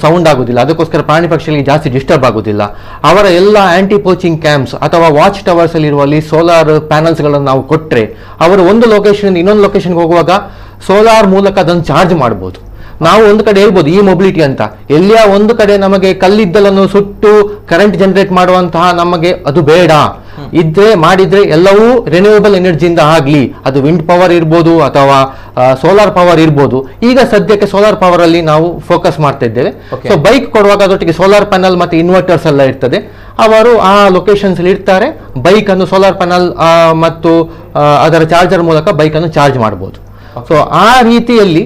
ಸೌಂಡ್ ಆಗುದಿಲ್ಲ, ಅದಕ್ಕೋಸ್ಕರ ಪ್ರಾಣಿ ಪಕ್ಷಿಗಳಿಗೆ ಜಾಸ್ತಿ ಡಿಸ್ಟರ್ಬ್ ಆಗುದಿಲ್ಲ. ಅವರ ಎಲ್ಲ ಆಂಟಿ ಪೋಚಿಂಗ್ ಕ್ಯಾಂಪ್ಸ್ ಅಥವಾ ವಾಚ್ ಟವರ್ಸ್ ಅಲ್ಲಿ ಇರುವಲ್ಲಿ ಸೋಲಾರ್ ಪ್ಯಾನಲ್ಸ್ ಗಳನ್ನು ನಾವು ಕೊಟ್ಟರೆ ಅವರು ಒಂದು ಲೊಕೇಶನ್ ಇನ್ನೊಂದು ಲೊಕೇಶನ್ಗೆ ಹೋಗುವಾಗ ಸೋಲಾರ್ ಮೂಲಕ ಅದನ್ನು ಚಾರ್ಜ್ ಮಾಡಬಹುದು. ನಾವು ಒಂದು ಕಡೆ ಹೇಳ್ಬೋದು ಈ ಮೊಬಿಲಿಟಿ ಅಂತ, ಎಲ್ಲಿಯ ಒಂದು ಕಡೆ ನಮಗೆ ಕಲ್ಲಿದ್ದಲನ್ನು ಸುಟ್ಟು ಕರೆಂಟ್ ಜನರೇಟ್ ಮಾಡುವಂತಹ ನಮಗೆ ಅದು ಬೇಡ. ಮಾಡಿದ್ರೆ ಎಲ್ಲವೂ ರಿನ್ಯೂವಬಲ್ ಎನರ್ಜಿಯಿಂದ ಆಗ್ಲಿ, ಅದು ವಿಂಡ್ ಪವರ್ ಇರ್ಬೋದು ಅಥವಾ ಸೋಲಾರ್ ಪವರ್ ಇರ್ಬೋದು. ಈಗ ಸದ್ಯಕ್ಕೆ ಸೋಲಾರ್ ಪವರ್ ಅಲ್ಲಿ ನಾವು ಫೋಕಸ್ ಮಾಡ್ತಾ ಇದ್ದೇವೆ. ಸೊ ಬೈಕ್ ಕೊಡುವಾಗ ಅದರೊಟ್ಟಿಗೆ ಸೋಲಾರ್ ಪ್ಯಾನಲ್ ಮತ್ತೆ ಇನ್ವರ್ಟರ್ಸ್ ಎಲ್ಲ ಇರ್ತದೆ. ಅವರು ಆ ಲೊಕೇಶನ್ಸ್ ಅಲ್ಲಿ ಇರ್ತಾರೆ, ಬೈಕ್ ಅನ್ನು ಸೋಲಾರ್ ಪ್ಯಾನಲ್ ಮತ್ತು ಅದರ ಚಾರ್ಜರ್ ಮೂಲಕ ಬೈಕ್ ಅನ್ನು ಚಾರ್ಜ್ ಮಾಡಬಹುದು. ಸೊ ಆ ರೀತಿಯಲ್ಲಿ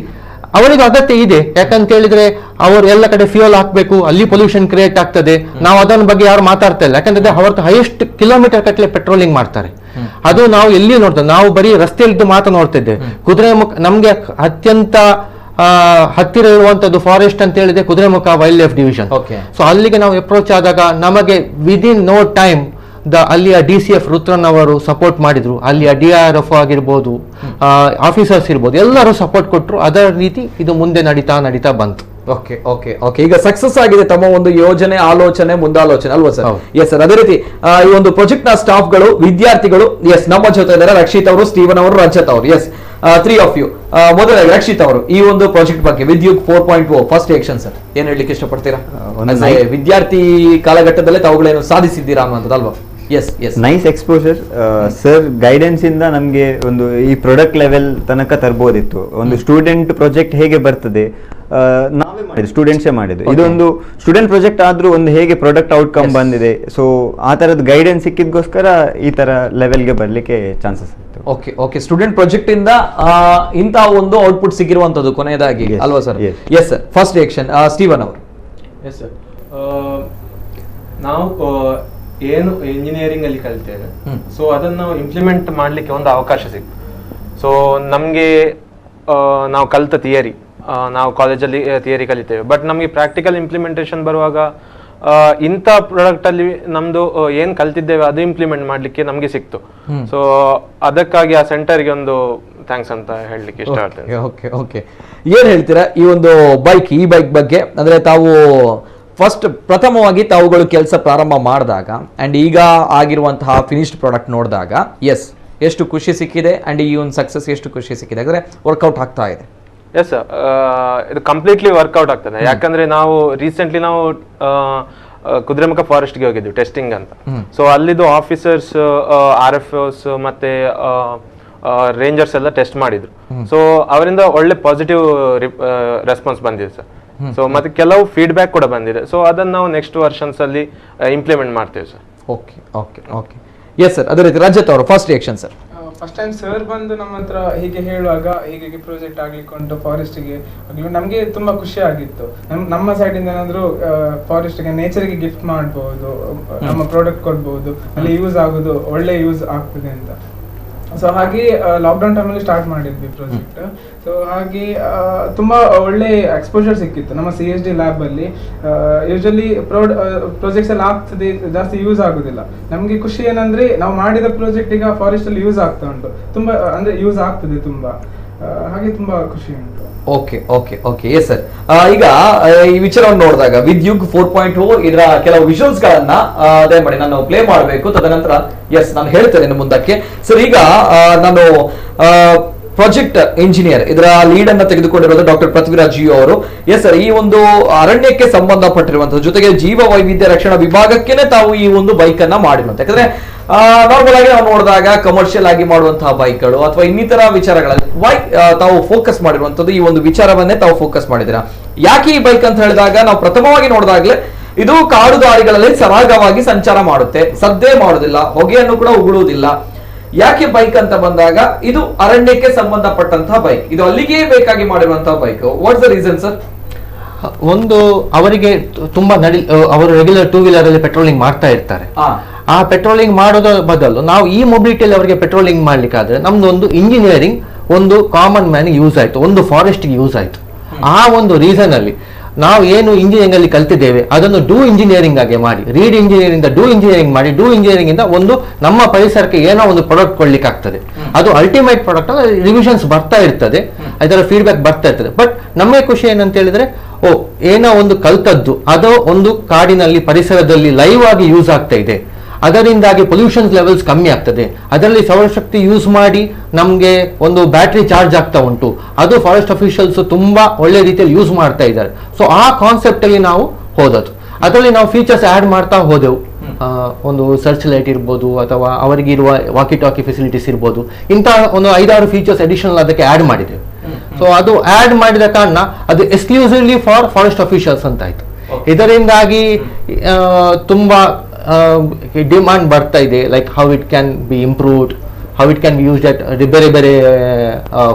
ಅವರಿಗೆ ಅಗತ್ಯ ಇದೆ. ಯಾಕಂತ ಹೇಳಿದ್ರೆ ಅವರು ಎಲ್ಲ ಕಡೆ ಫ್ಯೂಯಲ್ ಹಾಕ್ಬೇಕು, ಅಲ್ಲಿ ಪೊಲ್ಯೂಷನ್ ಕ್ರಿಯೇಟ್ ಆಗ್ತದೆ. ನಾವು ಅದನ್ನ ಬಗ್ಗೆ ಯಾರು ಮಾತಾಡ್ತಾ ಇಲ್ಲ, ಯಾಕಂದ್ರೆ ಅವತ್ತು ಹೈಯೆಸ್ಟ್ ಕಿಲೋಮೀಟರ್ ಕಟ್ಟಲೆ ಪೆಟ್ರೋಲಿಂಗ್ ಮಾಡ್ತಾರೆ. ಅದು ನಾವು ಎಲ್ಲಿ ನೋಡ್ತೇವೆ, ನಾವು ಬರೀ ರಸ್ತೆಯಲ್ಲಿದ್ದು ಮಾತ್ರ ನೋಡ್ತಾ ಇದ್ದೇವೆ. ಕುದುರೆಮುಖ ನಮ್ಗೆ ಅತ್ಯಂತ ಹತ್ತಿರ ಇರುವಂತದ್ದು ಫಾರೆಸ್ಟ್ ಅಂತ ಹೇಳಿದ್ರೆ Kudremukh wild life division. So ಅಲ್ಲಿಗೆ ನಾವು ಅಪ್ರೋಚ್ ಆದಾಗ ನಮಗೆ ವಿದಿನ್ ನೋ ಟೈಮ್ ಅಲ್ಲಿಯ DCF ರುದ್ರನ್ ಅವರು ಸಪೋರ್ಟ್ ಮಾಡಿದ್ರು, ಅಲ್ಲಿಯ DRF ಆಗಿರ್ಬೋದು, ಆಫೀಸರ್ಸ್ ಇರ್ಬೋದು, ಎಲ್ಲರೂ ಸಪೋರ್ಟ್ ಕೊಟ್ಟರು. ಅದರ ರೀತಿ ಇದು ಮುಂದೆ ನಡೀತಾ ಬಂತು. ಓಕೆ ಓಕೆ ಓಕೆ ಈಗ ಸಕ್ಸಸ್ ಆಗಿದೆ ತಮ್ಮ ಒಂದು ಯೋಜನೆ, ಆಲೋಚನೆ, ಮುಂದಾಲೋಚನೆ ಅಲ್ವಾ ಸರ್? Yes sir. ಅದೇ ರೀತಿ ಈ ಒಂದು ಪ್ರಾಜೆಕ್ಟ್ ನ ಸ್ಟಾಫ್ಗಳು, ವಿದ್ಯಾರ್ಥಿಗಳು ಎಸ್ ನಮ್ಮ ಜೊತೆ ಇದ್ದಾರೆ. ರಕ್ಷಿತ್ ಅವರು, ಸ್ಟೀವನ್ ಅವರು, ರಜತ್ ಅವರು. Yes 3 of you. ಮೊದಲಾಗಿ ರಕ್ಷಿತ್ ಅವರು ಈ ಒಂದು ಪ್ರಾಜೆಕ್ಟ್ ಬಗ್ಗೆ ವಿದ್ಯುತ್ 4.0 ಫಸ್ಟ್ ಆಕ್ಷನ್ ಸರ್ ಏನ್ ಹೇಳಲಿಕ್ಕೆ ಇಷ್ಟಪಡ್ತೀರಾ? ವಿದ್ಯಾರ್ಥಿ ಕಾಲಘಟ್ಟದಲ್ಲೇ ತಾವುಗಳೇನು ಸಾಧಿಸಿದ್ದೀರಾ ಅನ್ನೋದಲ್ವಾ? Nice exposure sir. ಗೈಡೆನ್ಸ್ ಇಂದ ನಮ್ಗೆ ಒಂದು ಈ ಪ್ರಾಡಕ್ಟ್ ಲೆವೆಲ್ ತನಕ ತರಬಹುದಿತ್ತು. ಒಂದು ಸ್ಟೂಡೆಂಟ್ ಪ್ರಾಜೆಕ್ಟ್ ಹೇಗೆ ಬರ್ತದೆ ನಾವೇ ಮಾಡಿದ್ದು, ಸ್ಟೂಡೆಂಟ್ಸೇ ಮಾಡಿದ್ದು. ಇದೊಂದು ಸ್ಟೂಡೆಂಟ್ ಪ್ರಾಜೆಕ್ಟ್ ಆದ್ರೂ ಒಂದು ಹೇಗೆ ಪ್ರಾಡಕ್ಟ್ ಔಟ್ಕಮ್ ಬಂದಿದೆ. ಸೊ ಆ ತರದ ಗೈಡೆನ್ಸ್ ಸಿಕ್ಕಿದ್ಗೋಸ್ಕರ ಈ ತರ ಲೆವೆಲ್ಗೆ ಬರ್ಲಿಕ್ಕೆ ಚಾನ್ಸಸ್ ಇತ್ತು. ಓಕೆ ಓಕೆ ಸ್ಟೂಡೆಂಟ್ ಪ್ರಾಜೆಕ್ಟ್ ಇಂದ ಇಂತ ಒಂದು ಔಟ್ಪುಟ್ ಸಿಕ್ಕಿರುವಂತದ್ದು ಕೊನೆಯದಾಗಿ ಅಲ್ವಾ sir? Yes sir. First action Steven ಅವರು. Yes sir. ನಾವು ಏನು ಇಂಜಿನಿಯರಿಂಗ್ ಅಲ್ಲಿ ಕಲಿತೇವೆ, ಸೊ ಅದನ್ನು ನಾವು ಇಂಪ್ಲಿಮೆಂಟ್ ಮಾಡ್ಲಿಕ್ಕೆ ಒಂದು ಅವಕಾಶ ಸಿಕ್ತು. ಸೊ ನಮಗೆ ನಾವು ಕಲಿತ ಥಿಯರಿ, ನಾವು ಕಾಲೇಜಲ್ಲಿ ಥಿಯರಿ ಕಲಿತೇವೆ, ಬಟ್ ನಮಗೆ ಪ್ರಾಕ್ಟಿಕಲ್ ಇಂಪ್ಲಿಮೆಂಟೇಷನ್ ಬರುವಾಗ ಇಂಥ ಪ್ರಾಡಕ್ಟ್ ಅಲ್ಲಿ ನಮ್ದು ಏನ್ ಕಲ್ತಿದ್ದೇವೆ ಅದು ಇಂಪ್ಲಿಮೆಂಟ್ ಮಾಡ್ಲಿಕ್ಕೆ ನಮ್ಗೆ ಸಿಕ್ತು. ಸೊ ಅದಕ್ಕಾಗಿ ಆ ಸೆಂಟರ್ಗೆ ಒಂದು ಥ್ಯಾಂಕ್ಸ್ ಅಂತ ಹೇಳಲಿಕ್ಕೆ ಇಷ್ಟಪಡ್ತೇನೆ. ಓಕೆ ಓಕೆ ಏನ್ ಹೇಳ್ತೀರಾ ಈ ಒಂದು ಈ ಬೈಕ್ ಬಗ್ಗೆ? ಅಂದ್ರೆ ತಾವು ಪ್ರಥಮವಾಗಿ ತಾವುಗಳು ಕೆಲಸ ಪ್ರಾರಂಭ ಮಾಡಿದಾಗ ಅಂಡ್ ಈಗ ಆಗಿರುವಂತಹ ಫಿನಿಶ್ಡ್ ಪ್ರಾಡಕ್ಟ್ ನೋಡಿದಾಗ ಎಸ್ ಎಷ್ಟು ಖುಷಿ ಸಿಕ್ಕಿದೆ ಅಂಡ್ ಈ ಒಂದು ಸಕ್ಸಸ್ ಎಷ್ಟು ಖುಷಿ ಸಿಕ್ಕಿದೆ? ಅಂದ್ರೆ ವರ್ಕೌಟ್ ಆಗ್ತಾ ಇದೆ. ಎಸ್ ಸರ್, ಇದು ಕಂಪ್ಲೀಟ್ಲಿ ವರ್ಕೌಟ್ ಆಗ್ತದೆ. ಯಾಕಂದ್ರೆ ನಾವು ರೀಸೆಂಟ್ಲಿ ನಾವು ಕುದುರೆಮುಖ ಫಾರೆಸ್ಟ್ಗೆ ಹೋಗಿದ್ವಿ ಟೆಸ್ಟಿಂಗ್ ಅಂತ. ಸೊ ಅಲ್ಲಿದ್ದು ಆಫೀಸರ್ಸ್, RFOs ಮತ್ತೆ ರೇಂಜರ್ಸ್ ಎಲ್ಲ ಟೆಸ್ಟ್ ಮಾಡಿದ್ರು. ಸೊ ಅವರಿಂದ ಒಳ್ಳೆ ಪಾಸಿಟಿವ್ ರೆಸ್ಪಾನ್ಸ್ ಬಂದಿದೆ ಸರ್. ಸೊ ಮತ್ತೆ ಕೆಲವು ಫೀಡ್ಬ್ಯಾಕ್ ಕೂಡ ಬಂದಿದೆ. ಸೊ ಅದನ್ನ ನಾವು ನೆಕ್ಸ್ಟ್ ವರ್ಷನ್ಸ್ ಅಲ್ಲಿ ಇಂಪ್ಲಿಮೆಂಟ್ ಮಾಡ್ತೇವೆ sir. Okay okay okay yes sir. ಅದೇ ರೀತಿ ರಜತ್ ಅವರು first reaction sir. First time sir ಬಂದು ನಮ್ಮ ಹತ್ರ ಹೀಗೆ ಹೇಳುವಾಗ ಹೀಗೆ ಪ್ರಾಜೆಕ್ಟ್ ಆಗ್ಲಿಕ್ಕೆ ಉಂಟು ಫಾರೆಸ್ಟ್ಗೆ ಆಗ್ಲಿ ನಮಗೆ ತುಂಬಾ ಖುಷಿ ಆಗಿತ್ತು. ನಮ್ಮ ಸೈಡ್ ಇಂದ ಏನಾದ್ರು ಫಾರೆಸ್ಟ್ಗೆ ನೇಚರ್ಗೆ ಗಿಫ್ಟ್ ಮಾಡಬಹುದು, ನಮ್ಮ ಪ್ರಾಡಕ್ಟ್ ಕೊಡ್ಬಹುದು, ಅಲ್ಲಿ ಯೂಸ್ ಆಗೋದು ಒಳ್ಳೆ ಯೂಸ್ ಆಗ್ತದೆ ಅಂತ. ಸೊ ಹಾಗೆ ಲಾಕ್ಡೌನ್ ಟೈಮಲ್ಲಿ ಸ್ಟಾರ್ಟ್ ಮಾಡಿದ್ವಿ ಪ್ರಾಜೆಕ್ಟ್. ಸೊ ಹಾಗೆ ತುಂಬಾ ಒಳ್ಳೆ ಎಕ್ಸ್ಪೋಜರ್ ಸಿಕ್ಕಿತ್ತು ನಮ್ಮ CSD ಲ್ಯಾಬ್ ಅಲ್ಲಿ. ಯೂಶಲಿ ಪ್ರಾಜೆಕ್ಟ್ಸ್ ಎಲ್ಲ ಆಗ್ತದೆ, ಜಾಸ್ತಿ ಯೂಸ್ ಆಗುದಿಲ್ಲ. ನಮ್ಗೆ ಖುಷಿ ಏನಂದ್ರೆ ನಾವು ಮಾಡಿದ ಪ್ರಾಜೆಕ್ಟ್ ಈಗ ಫಾರೆಸ್ಟ್ ಅಲ್ಲಿ ಯೂಸ್ ಆಗ್ತಾ ಉಂಟು, ತುಂಬಾ ಅಂದ್ರೆ ಯೂಸ್ ಆಗ್ತದೆ ತುಂಬಾ. ಹಾಗೆ ತುಂಬಾ ಖುಷಿ ಉಂಟು. Okay okay okay yes sir. ಈಗ ಈ ವಿಚಾರವನ್ನು ನೋಡಿದಾಗ ವಿದ್ಯುತ್ 4.0 ಇದರ ಕೆಲವು ವಿಜುವಲ್ಸ್ ಗಳನ್ನ ದಯಮಾಡಿ ನಾನು ಪ್ಲೇ ಮಾಡಬೇಕು. ತದನಂತರ ಎಸ್ ನಾನು ಹೇಳ್ತೇನೆ ಮುಂದಕ್ಕೆ. ಸರ್ ಈಗ ನಾನು ಪ್ರಾಜೆಕ್ಟ್ ಇಂಜಿನಿಯರ್ ಇದರ ಲೀಡ್ ಅನ್ನ ತೆಗೆದುಕೊಂಡಿರೋದು ಡಾಕ್ಟರ್ ಪೃಥ್ವಿರಾಜ್ ಜಿ ಅವರು. ಎಸ್ ಸರ್, ಈ ಒಂದು ಅರಣ್ಯಕ್ಕೆ ಸಂಬಂಧಪಟ್ಟಿರುವಂತಹ ಜೊತೆಗೆ ಜೀವ ವೈವಿಧ್ಯ ರಕ್ಷಣಾ ವಿಭಾಗಕ್ಕೆ ತಾವು ಈ ಒಂದು ಬೈಕ್ ಅನ್ನ ಮಾಡಿರುವಂತ. ಯಾಕಂದ್ರೆ ನಾರ್ಮಲ್ ಆಗಿ ನಾವು ನೋಡಿದಾಗ ಕಮರ್ಷಿಯಲ್ ಆಗಿ ಮಾಡುವಂತಹ ಬೈಕ್ಗಳು ಅಥವಾ ಇನ್ನಿತರ ವಿಚಾರಗಳಲ್ಲಿ ತಾವು ಫೋಕಸ್ ಮಾಡಿರುವಂತದ್ದು ಈ ಒಂದು ವಿಚಾರವನ್ನೇ ತಾವು ಫೋಕಸ್ ಮಾಡಿದಿರಾ. ಯಾಕೆ ಈ ಬೈಕ್ ಅಂತ ಹೇಳಿದಾಗ ನಾವು ಪ್ರಥಮವಾಗಿ ನೋಡಿದಾಗಲೇ ಇದು ಕಾಡು ದಾರಿಗಳಲ್ಲಿ ಸರಾಗವಾಗಿ ಸಂಚಾರ ಮಾಡುತ್ತೆ, ಸದ್ದೇ ಮಾಡುವುದಿಲ್ಲ, ಹೊಗೆಯನ್ನು ಕೂಡ ಉಗುಳುವುದಿಲ್ಲ. ಯಾಕೆ ಬೈಕ್ ಅಂತ ಬಂದಾಗ ಇದು ಅರಣ್ಯಕ್ಕೆ ಸಂಬಂಧಪಟ್ಟಂತಹ ಬೈಕ್, ಇದು ಅಲ್ಲಿಗೆ ಬೇಕಾಗಿ ಮಾಡಿರುವಂತಹ bike. What's the reason sir? ಒಂದು ಅವರಿಗೆ ತುಂಬಾ ಅವರು ರೆಗ್ಯುಲರ್ 2 ವೀಲರ್ ಅಲ್ಲಿ ಪೆಟ್ರೋಲಿಂಗ್ ಮಾಡ್ತಾ ಇರ್ತಾರೆ. ಆ ಪೆಟ್ರೋಲಿಂಗ್ ಮಾಡೋದ್ರ ಬದಲು ನಾವು ಈ ಮೊಬಿಲಿಟಿಯಲ್ಲಿ ಅವರಿಗೆ ಪೆಟ್ರೋಲಿಂಗ್ ಮಾಡ್ಲಿಕ್ಕಾದ್ರೆ ನಮ್ದು ಒಂದು ಇಂಜಿನಿಯರಿಂಗ್ ಒಂದು ಕಾಮನ್ ಮ್ಯಾನ್ ಯೂಸ್ ಆಯ್ತು, ಒಂದು ಫಾರೆಸ್ಟ್ ಯೂಸ್ ಆಯ್ತು. ಆ ಒಂದು ರೀಸನ್ ಅಲ್ಲಿ ನಾವು ಏನು ಇಂಜಿನಿಯರಿಂಗ್ ಅಲ್ಲಿ ಕಲ್ತಿದ್ದೇವೆ ಅದನ್ನು ಡೂ ಇಂಜಿನಿಯರಿಂಗ್ ಆಗಿ ಮಾಡಿ, ರೀಡ್ ಇಂಜಿನಿಯರಿಂಗ್ ಡೂ ಇಂಜಿನಿಯರಿಂಗ್ ಮಾಡಿ, ಡೂ ಇಂಜಿನಿಯರಿಂಗ್ ಇಂದ ಒಂದು ನಮ್ಮ ಪರಿಸರಕ್ಕೆ ಏನೋ ಒಂದು ಪ್ರಾಡಕ್ಟ್ ಕೊಡ್ಲಿಕ್ಕೆ ಆಗ್ತದೆ. ಅದು ಅಲ್ಟಿಮೇಟ್ ಪ್ರಾಡಕ್ಟ್ ರಿವಿಷನ್ಸ್ ಬರ್ತಾ ಇರ್ತದೆ, ಅದರ ಫೀಡ್ಬ್ಯಾಕ್ ಬರ್ತಾ ಇರ್ತದೆ. ಬಟ್ ನಮಗೆ ಖುಷಿ ಏನಂತ ಹೇಳಿದ್ರೆ, ಏನೋ ಒಂದು ಕಲ್ತದ್ದು ಅದು ಒಂದು ಕಾಡಿನಲ್ಲಿ ಪರಿಸರದಲ್ಲಿ ಲೈವ್ ಆಗಿ ಯೂಸ್ ಆಗ್ತಾ ಇದೆ, ಅದರಿಂದಾಗಿ ಪೊಲ್ಯೂಷನ್ ಲೆವೆಲ್ಸ್ ಕಮ್ಮಿ ಆಗ್ತದೆ, ಅದರಲ್ಲಿ ಸೌರಶಕ್ತಿ ಯೂಸ್ ಮಾಡಿ ನಮಗೆ ಒಂದು ಬ್ಯಾಟ್ರಿ ಚಾರ್ಜ್ ಆಗ್ತಾ ಉಂಟು, ಅದು ಫಾರೆಸ್ಟ್ ಅಫಿಷಿಯಲ್ಸ್ ತುಂಬಾ ಒಳ್ಳೆ ರೀತಿಯಲ್ಲಿ ಯೂಸ್ ಮಾಡ್ತಾ ಇದ್ದಾರೆ. ಸೊ ಆ ಕಾನ್ಸೆಪ್ಟ್ ಅಲ್ಲಿ ನಾವು ಹೋದದ್ದು, ಅದರಲ್ಲಿ ನಾವು ಫೀಚರ್ಸ್ ಆಡ್ ಮಾಡ್ತಾ ಹೋದೆವು. ಒಂದು ಸರ್ಚ್ ಲೈಟ್ ಇರ್ಬೋದು ಅಥವಾ ಅವರಿಗಿರುವ ವಾಕಿ ಟಾಕಿ ಫೆಸಿಲಿಟೀಸ್ ಇರ್ಬೋದು, ಇಂತಹ ಒಂದು 5-6 ಫೀಚರ್ಸ್ ಅಡಿಷನಲ್ ಅದಕ್ಕೆ ಆಡ್ ಮಾಡಿದ್ದೇವೆ. ಸೊ ಅದು ಆಡ್ ಮಾಡಿದ ಕಾರಣ ಅದು ಎಕ್ಸ್ಕ್ಲೂಸಿವ್ಲಿ ಫಾರ್ ಫಾರೆಸ್ಟ್ ಅಫಿಷಿಯಲ್ಸ್ ಅಂತ ಆಯ್ತು. ಇದರಿಂದಾಗಿ ತುಂಬಾ ಡಿಮಾಂಡ್ ಬರ್ತಾ ಇದೆ, like how it can be improved, how it can be used at ಬೇರೆ ಬೇರೆ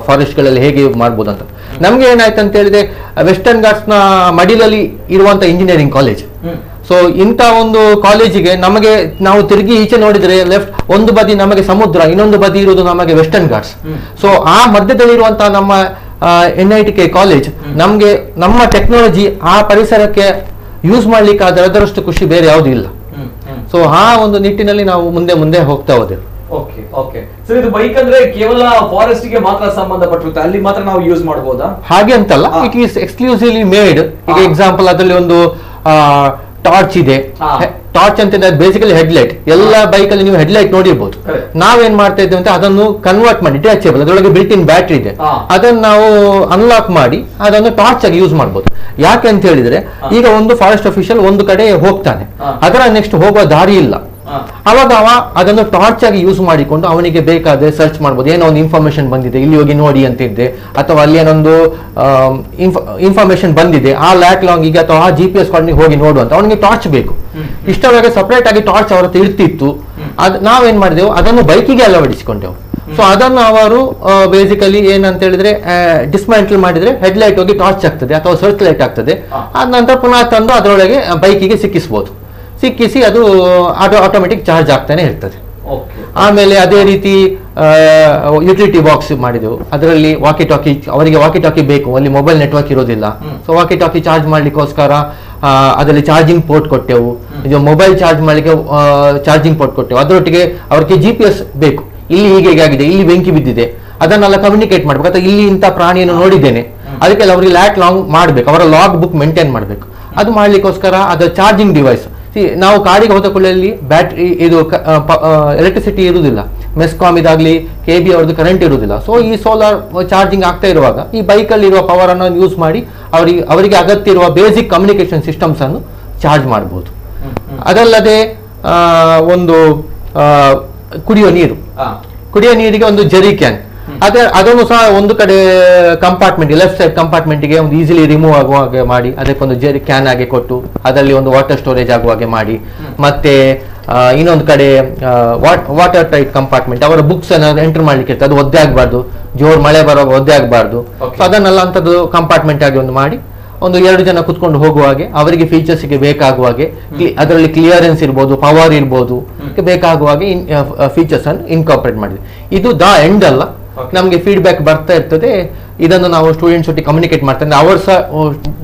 ಫಾರೆಸ್ಟ್ಗಳಲ್ಲಿ ಹೇಗೆ ಮಾಡ್ಬೋದು ಅಂತ. ನಮ್ಗೆ ಏನಾಯ್ತು ಅಂತ ಹೇಳಿದ್ರೆ, ವೆಸ್ಟರ್ನ್ ಘಾಟ್ಸ್ ನ ಮಡಿಲಲ್ಲಿ ಇರುವಂತ ಇಂಜಿನಿಯರಿಂಗ್ ಕಾಲೇಜ್. ಸೊ ಇಂಥ ಒಂದು ಕಾಲೇಜಿಗೆ ನಮಗೆ ನಾವು ತಿರುಗಿ ಈಚೆ ನೋಡಿದ್ರೆ ಲೆಫ್ಟ್ ಒಂದು ಬದಿ ನಮಗೆ ಸಮುದ್ರ, ಇನ್ನೊಂದು ಬದಿ ಇರುವುದು ನಮಗೆ ವೆಸ್ಟರ್ನ್ ಘಾಟ್ಸ್. ಸೊ ಆ ಮಧ್ಯದಲ್ಲಿರುವಂತಹ ನಮ್ಮ NITK ಕಾಲೇಜ್ ನಮ್ಗೆ ನಮ್ಮ ಟೆಕ್ನಾಲಜಿ ಆ ಪರಿಸರಕ್ಕೆ ಯೂಸ್ ಮಾಡ್ಲಿಕ್ಕೆ ಅದರಷ್ಟು ಖುಷಿ ಬೇರೆ ಯಾವುದೂ ಇಲ್ಲ. ಸೊ ಆ ಒಂದು ನಿಟ್ಟಿನಲ್ಲಿ ನಾವು ಮುಂದೆ ಮುಂದೆ ಹೋಗ್ತಾ ಹೋದೆವು. ಓಕೆ ಓಕೆ ಸರ್, ಇದು ಬೈಕ್ ಅಂದ್ರೆ ಕೇವಲ ಫಾರೆಸ್ಟ್ ಗೆ ಮಾತ್ರ ಸಂಬಂಧಪಟ್ಟಿರುತ್ತೆ, ಅಲ್ಲಿ ಮಾತ್ರ ನಾವು ಯೂಸ್ ಮಾಡಬಹುದಾ? ಹಾಗೆ ಅಂತಲ್ಲ, ಇಟ್ ಈಸ್ ಎಕ್ಸ್ಕ್ಲೂಸಿವ್ಲಿ ಮೇಡ್. ಈಗ ಎಕ್ಸಾಂಪಲ್ ಅದರಲ್ಲಿ ಒಂದು ಟಾರ್ಚ್ ಇದೆ. ಟಾರ್ಚ್ ಅಂತ ಬೇಸಿಕಲಿ ಹೆಡ್ಲೈಟ್, ಎಲ್ಲ ಬೈಕ್ ಅಲ್ಲಿ ನೀವು ಹೆಡ್ಲೈಟ್ ನೋಡಿರ್ಬೋದು. ನಾವೇನ್ ಮಾಡ್ತಾ ಇದ್ದೇವೆ ಅಂತ ಅದನ್ನು ಕನ್ವರ್ಟ್ ಮಾಡಿ ಡಿಟ್ಯಾಚೇಬಲ್, ಅದರೊಳಗೆ ಬಿಲ್ಟ್ ಇನ್ ಬ್ಯಾಟ್ರಿ ಇದೆ, ಅದನ್ನು ನಾವು ಅನ್ಲಾಕ್ ಮಾಡಿ ಅದನ್ನು ಟಾರ್ಚ್ ಆಗಿ ಯೂಸ್ ಮಾಡಬಹುದು. ಯಾಕೆ ಅಂತ ಹೇಳಿದ್ರೆ, ಈಗ ಒಂದು ಫಾರೆಸ್ಟ್ ಅಫಿಷಿಯಲ್ ಒಂದು ಕಡೆ ಹೋಗ್ತಾನೆ, ಅದರ ನೆಕ್ಸ್ಟ್ ಹೋಗುವ ದಾರಿ ಇಲ್ಲ, ಅವಾಗ ಅವ ಅದನ್ನು ಟಾರ್ಚ್ ಆಗಿ ಯೂಸ್ ಮಾಡಿಕೊಂಡು ಅವನಿಗೆ ಬೇಕಾದ್ರೆ ಸರ್ಚ್ ಮಾಡ್ಬೋದು. ಏನೋ ಒಂದು ಇನ್ಫಾರ್ಮೇಶನ್ ಬಂದಿದೆ, ಇಲ್ಲಿ ಹೋಗಿ ನೋಡಿ ಅಂತಿದ್ದೆ, ಅಥವಾ ಅಲ್ಲಿ ಏನೊಂದು ಇನ್ಫಾರ್ಮೇಶನ್ ಬಂದಿದೆ ಆ ಲ್ಯಾಟ್ ಲಾಂಗಿಗೆ ಅಥವಾ ಆ GPS ಕಾರ್ಡ್ನಿಗೆ ಹೋಗಿ ನೋಡುವಂತ ಅವನಿಗೆ ಟಾರ್ಚ್ ಬೇಕು. ಇಷ್ಟರವರೆಗೆ ಸಪರೇಟ್ ಆಗಿ ಟಾರ್ಚ್ ಅವರ ಹತ್ರ ಇರ್ತಿತ್ತು, ನಾವೇನ್ ಮಾಡಿದೆವು, ಅದನ್ನು ಬೈಕಿಗೆ ಅಳವಡಿಸಿಕೊಂಡೆವು. ಸೊ ಅದನ್ನು ಅವರು ಬೇಸಿಕಲಿ ಏನಂತ ಹೇಳಿದ್ರೆ ಡಿಸ್ಮ್ಯಾಂಟಲ್ ಮಾಡಿದ್ರೆ ಹೆಡ್ಲೈಟ್ ಹೋಗಿ ಟಾರ್ಚ್ ಆಗ್ತದೆ ಅಥವಾ ಸರ್ಚ್ ಲೈಟ್ ಆಗ್ತದೆ. ಅದ ನಂತರ ಪುನಃ ತಂದು ಅದರೊಳಗೆ ಬೈಕಿಗೆ ಸಿಕ್ಕಿಸಿ ಅದು ಆಟೋಮೆಟಿಕ್ ಚಾರ್ಜ್ ಆಗ್ತಾನೆ ಇರ್ತದೆ. ಆಮೇಲೆ ಅದೇ ರೀತಿ ಯುಟಿಲಿಟಿ ಬಾಕ್ಸ್ ಮಾಡಿದೆವು, ಅದರಲ್ಲಿ ವಾಕಿ ಟಾಕಿ, ಅವರಿಗೆ ವಾಕಿ ಟಾಕಿ ಬೇಕು, ಅಲ್ಲಿ ಮೊಬೈಲ್ ನೆಟ್ವರ್ಕ್ ಇರೋದಿಲ್ಲ. ಸೊ ವಾಕಿ ಟಾಕಿ ಚಾರ್ಜ್ ಮಾಡ್ಲಿಕ್ಕೋಸ್ಕರ ಅದರಲ್ಲಿ ಚಾರ್ಜಿಂಗ್ ಪೋರ್ಟ್ ಕೊಟ್ಟೆವು. ಇದು ಮೊಬೈಲ್ ಚಾರ್ಜ್ ಮಾಡ್ಲಿಕ್ಕೆ ಚಾರ್ಜಿಂಗ್ ಪೋರ್ಟ್ ಕೊಟ್ಟೆವು. ಅದರೊಟ್ಟಿಗೆ ಅವರಿಗೆ GPS ಬೇಕು, ಇಲ್ಲಿ ಹೀಗೆ ಆಗಿದೆ, ಇಲ್ಲಿ ಬೆಂಕಿ ಬಿದ್ದಿದೆ, ಅದನ್ನೆಲ್ಲ ಕಮ್ಯುನಿಕೇಟ್ ಮಾಡ್ಬೇಕು. ಅಥವಾ ಇಲ್ಲಿ ಇಂಥ ಪ್ರಾಣಿಯನ್ನು ನೋಡಿದ್ದೇನೆ, ಅದಕ್ಕೆಲ್ಲ ಅವರಿಗೆ ಲ್ಯಾಟ್ ಲಾಂಗ್ ಮಾಡ್ಬೇಕು, ಅವರ ಲಾಗ್ ಬುಕ್ ಮೇಂಟೈನ್ ಮಾಡಬೇಕು. ಅದು ಮಾಡ್ಲಿಕ್ಕೋಸ್ಕರ ಅದು ಚಾರ್ಜಿಂಗ್ ಡಿವೈಸ್. ನಾವು ಕಾಡಿಗೆ ಹೋದ ಕೂಡಲೇ ಬ್ಯಾಟ್ರಿ ಇದು ಎಲೆಕ್ಟ್ರಿಸಿಟಿ ಇರುವುದಿಲ್ಲ, ಮೆಸ್ಕಾಮ್ ಇದಾಗ್ಲಿ KB ಅವ್ರದ್ದು ಕರೆಂಟ್ ಇರುವುದಿಲ್ಲ. ಸೊ ಈ ಸೋಲಾರ್ ಚಾರ್ಜಿಂಗ್ ಆಗ್ತಾ ಇರುವಾಗ ಈ ಬೈಕಲ್ಲಿ ಇರುವ ಪವರ್ ಅನ್ನು ಯೂಸ್ ಮಾಡಿ ಅವರಿಗೆ ಅಗತ್ಯ ಇರುವ ಬೇಸಿಕ್ ಕಮ್ಯುನಿಕೇಶನ್ ಸಿಸ್ಟಮ್ಸ್ ಅನ್ನು ಚಾರ್ಜ್ ಮಾಡಬಹುದು. ಅದಲ್ಲದೆ ಒಂದು ಕುಡಿಯೋ ನೀರಿಗೆ ಒಂದು ಜೆರಿ ಕ್ಯಾನ್, ಅದನ್ನು ಸಹ ಒಂದು ಕಡೆ ಕಂಪಾರ್ಟ್ಮೆಂಟ್, ಲೆಫ್ಟ್ ಸೈಡ್ ಕಂಪಾರ್ಟ್ಮೆಂಟ್ಗೆ ಒಂದು ಈಸಿಲಿ ರಿಮೂವ್ ಆಗುವ ಹಾಗೆ ಮಾಡಿ ಅದಕ್ಕೊಂದು ಜೆರಿ ಕ್ಯಾನ್ ಆಗಿ ಕೊಟ್ಟು ಅದರಲ್ಲಿ ಒಂದು ವಾಟರ್ ಸ್ಟೋರೇಜ್ ಆಗುವ ಹಾಗೆ ಮಾಡಿ, ಮತ್ತೆ ಇನ್ನೊಂದು ಕಡೆ ವಾಟರ್ ಟೈಟ್ ಕಂಪಾರ್ಟ್ಮೆಂಟ್, ಅವರ ಬುಕ್ಸ್ ಅನ್ನು ಎಂಟರ್ ಮಾಡ್ಲಿಕ್ಕೆ ಇರ್ತದೆ, ಅದು ಒದ್ದೆ ಆಗಬಾರ್ದು, ಜೋರ್ ಮಳೆ ಬರುವಾಗ ಒದ್ದೆ ಆಗಬಾರ್ದು. ಸೊ ಅದನ್ನೆಲ್ಲ ಅಂತದ್ದು ಕಂಪಾರ್ಟ್ಮೆಂಟ್ ಆಗಿ ಒಂದು ಮಾಡಿ ಒಂದು 2 ಜನ ಕುತ್ಕೊಂಡು ಹೋಗುವ ಹಾಗೆ ಅವರಿಗೆ ಫೀಚರ್ಸ್ಗೆ ಬೇಕಾಗುವ ಹಾಗೆ, ಅದರಲ್ಲಿ ಕ್ಲಿಯರೆನ್ಸ್ ಇರ್ಬೋದು, ಪವರ್ ಇರ್ಬೋದು, ಬೇಕಾಗುವ ಹಾಗೆ ಫೀಚರ್ಸ್ ಅನ್ನು ಇನ್ಕಾರ್ಪೊರೇಟ್ ಮಾಡಿದ್ವಿ. ಇದು ಎಂಡ್ ಅಲ್ಲ, ನಮಗೆ ಫೀಡ್ಬ್ಯಾಕ್ ಬರ್ತಾ ಇರ್ತದೆ. ಇದನ್ನು ನಾವು ಸ್ಟೂಡೆಂಟ್ಸ್ ಒಟ್ಟಿಗೆ ಕಮ್ಯುನಿಕೇಟ್ ಮಾಡ್ತಾರೆ. ಅವರು ಸಹ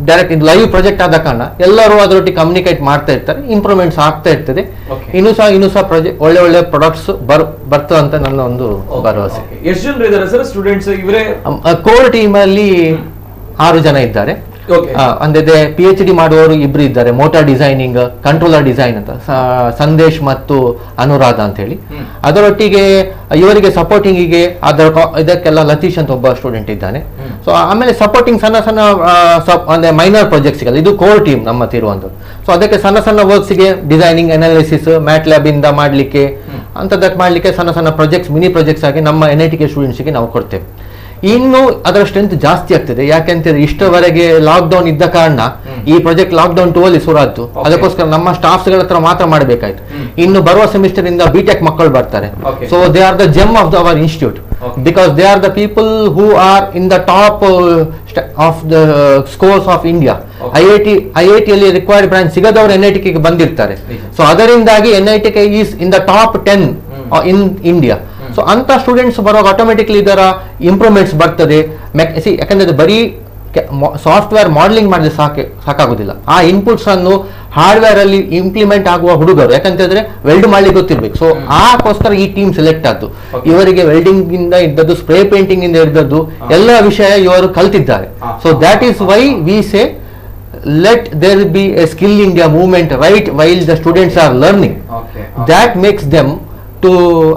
ಡೈರೆಕ್ಟ್ ಲೈವ್ ಪ್ರಾಜೆಕ್ಟ್ ಆದ ಕಾರಣ ಎಲ್ಲರೂ ಅದರೊಟ್ಟಿಗೆ ಕಮ್ಯುನಿಕೇಟ್ ಮಾಡ್ತಾ ಇರ್ತಾರೆ, ಇಂಪ್ರೂವ್ಮೆಂಟ್ಸ್ ಆಗ್ತಾ ಇರ್ತದೆ. ಇನ್ನೂ ಸಹ ಪ್ರಾಜೆಕ್ಟ್ ಒಳ್ಳೆ ಪ್ರಾಡಕ್ಟ್ಸ್ ಬರ್ತದೆ ಅಂತ ನನ್ನ ಒಂದು ಭರವಸೆ. ಎಷ್ಟು ಜನ ಇದ್ದಾರೆ ಸರ್ ಸ್ಟೂಡೆಂಟ್ಸ್? ಇವರೇ ಕೋರ್ ಟೀಮ್ ಅಲ್ಲಿ 6 ಜನ ಇದ್ದಾರೆ. ಅಂದ್ರೆ PhD ಮಾಡುವವರು 2 ಇದ್ದಾರೆ, ಮೋಟಾರ್ ಡಿಸೈನಿಂಗ್, ಕಂಟ್ರೋಲರ್ ಡಿಸೈನ್ ಅಂತ, ಸಂದೇಶ್ ಮತ್ತು ಅನುರಾಧ ಅಂತ ಹೇಳಿ. ಅದರೊಟ್ಟಿಗೆ ಇವರಿಗೆ ಸಪೋರ್ಟಿಂಗಿಗೆ ಇದಕ್ಕೆಲ್ಲ ಲತೀಶ್ ಅಂತ ಒಬ್ಬ ಸ್ಟೂಡೆಂಟ್ ಇದ್ದಾನೆ. ಸೊ ಆಮೇಲೆ ಸಪೋರ್ಟಿಂಗ್ ಸಣ್ಣ ಅಂದ್ರೆ ಮೈನರ್ ಪ್ರಾಜೆಕ್ಟ್ಸ್, ಇದು ಕೋರ್ ಟೀಮ್ ನಮ್ಮ ಇರುವಂಥದ್ದು. ಸೊ ಅದಕ್ಕೆ ಸಣ್ಣ ವರ್ಕ್ಸ್ಗೆ ಡಿಸೈನಿಂಗ್, ಅನಾಲಿಸಿಸ್, MATLAB ಇಂದ ಮಾಡ್ಲಿಕ್ಕೆ ಅಂತದಕ್ಕೆ ಮಾಡ್ಲಿಕ್ಕೆ ಸಣ್ಣ ಪ್ರಾಜೆಕ್ಟ್ಸ್, ಮಿನಿ ಪ್ರಾಜೆಕ್ಟ್ಸ್ ಆಗಿ ನಮ್ಮ NITK ಸ್ಟೂಡೆಂಟ್ಸ್ಗೆ ನಾವು ಕೊಡ್ತೇವೆ. ಇನ್ನು ಅದರ ಸ್ಟ್ರೆಂತ್ ಜಾಸ್ತಿ ಆಗ್ತದೆ. ಯಾಕೆಂತಂದ್ರೆ ಇಷ್ಟವರೆಗೆ ಲಾಕ್ಡೌನ್ ಇದ್ದ ಕಾರಣ ಈ ಪ್ರಾಜೆಕ್ಟ್ ಲಾಕ್ಡೌನ್ 2 ಅಲ್ಲಿ ಶುರುವಾಯ್ತು. ಅದಕ್ಕೋಸ್ಕರ ನಮ್ಮ ಸ್ಟಾಫ್ಸ್ ಗಳ ಹತ್ರ ಮಾತ್ರ ಮಾಡಬೇಕಾಯ್ತು. ಇನ್ನು ಬರುವ ಸೆಮಿಸ್ಟರ್ ಇಂದ BTech ಮಕ್ಕಳು ಬರ್ತಾರೆ. So they are the GeM of our institute, because they are the people who are in the top of the scores of India. IIT ಅಲ್ಲಿ ರಿಕ್ವೈರ್ಡ್ ಬ್ರಾಂಚ್ ಸಿಗದವರು NITK ಗೆ ಬಂದಿರ್ತಾರೆ. ಸೊ ಅದರಿಂದಾಗಿ NITK is in the top 10 in India. So ಅಂತ students ಬರುವಾಗ automatically ಇದರ improvements ಬರ್ತದೆ. ಯಾಕಂದ್ರೆ ಬರೀ ಸಾಫ್ಟ್ವೇರ್ ಮಾಡೆಲಿಂಗ್ ಮಾಡಿದ್ರೆ ಸಾಕಾಗುದಿಲ್ಲ. ಆ ಇನ್ಪುಟ್ಸ್ ಅನ್ನು ಹಾರ್ಡ್ವೇರ್ ಅಲ್ಲಿ ಇಂಪ್ಲಿಮೆಂಟ್ ಆಗುವ ಹುಡುಗರು, ಯಾಕಂತಂದ್ರೆ ವೆಲ್ಡ್ ಮಾಡ್ಲಿಕ್ಕೆ ಗೊತ್ತಿರ್ಬೇಕು. ಸೊ ಆಕೋಸ್ಕರ ಈ ಟೀಮ್ ಸೆಲೆಕ್ಟ್ ಆದ್ದು. ಇವರಿಗೆ ವೆಲ್ಡಿಂಗ್ ಇಂದ ಇದ್ದದ್ದು, ಸ್ಪ್ರೇ ಪೇಂಟಿಂಗ್ ಇಂದ ಇದ್ದದ್ದು ಎಲ್ಲ ವಿಷಯ ಇವರು ಕಲ್ತಿದ್ದಾರೆ. So that is why we say let there be a skill India movement right while the students are learning. That makes them to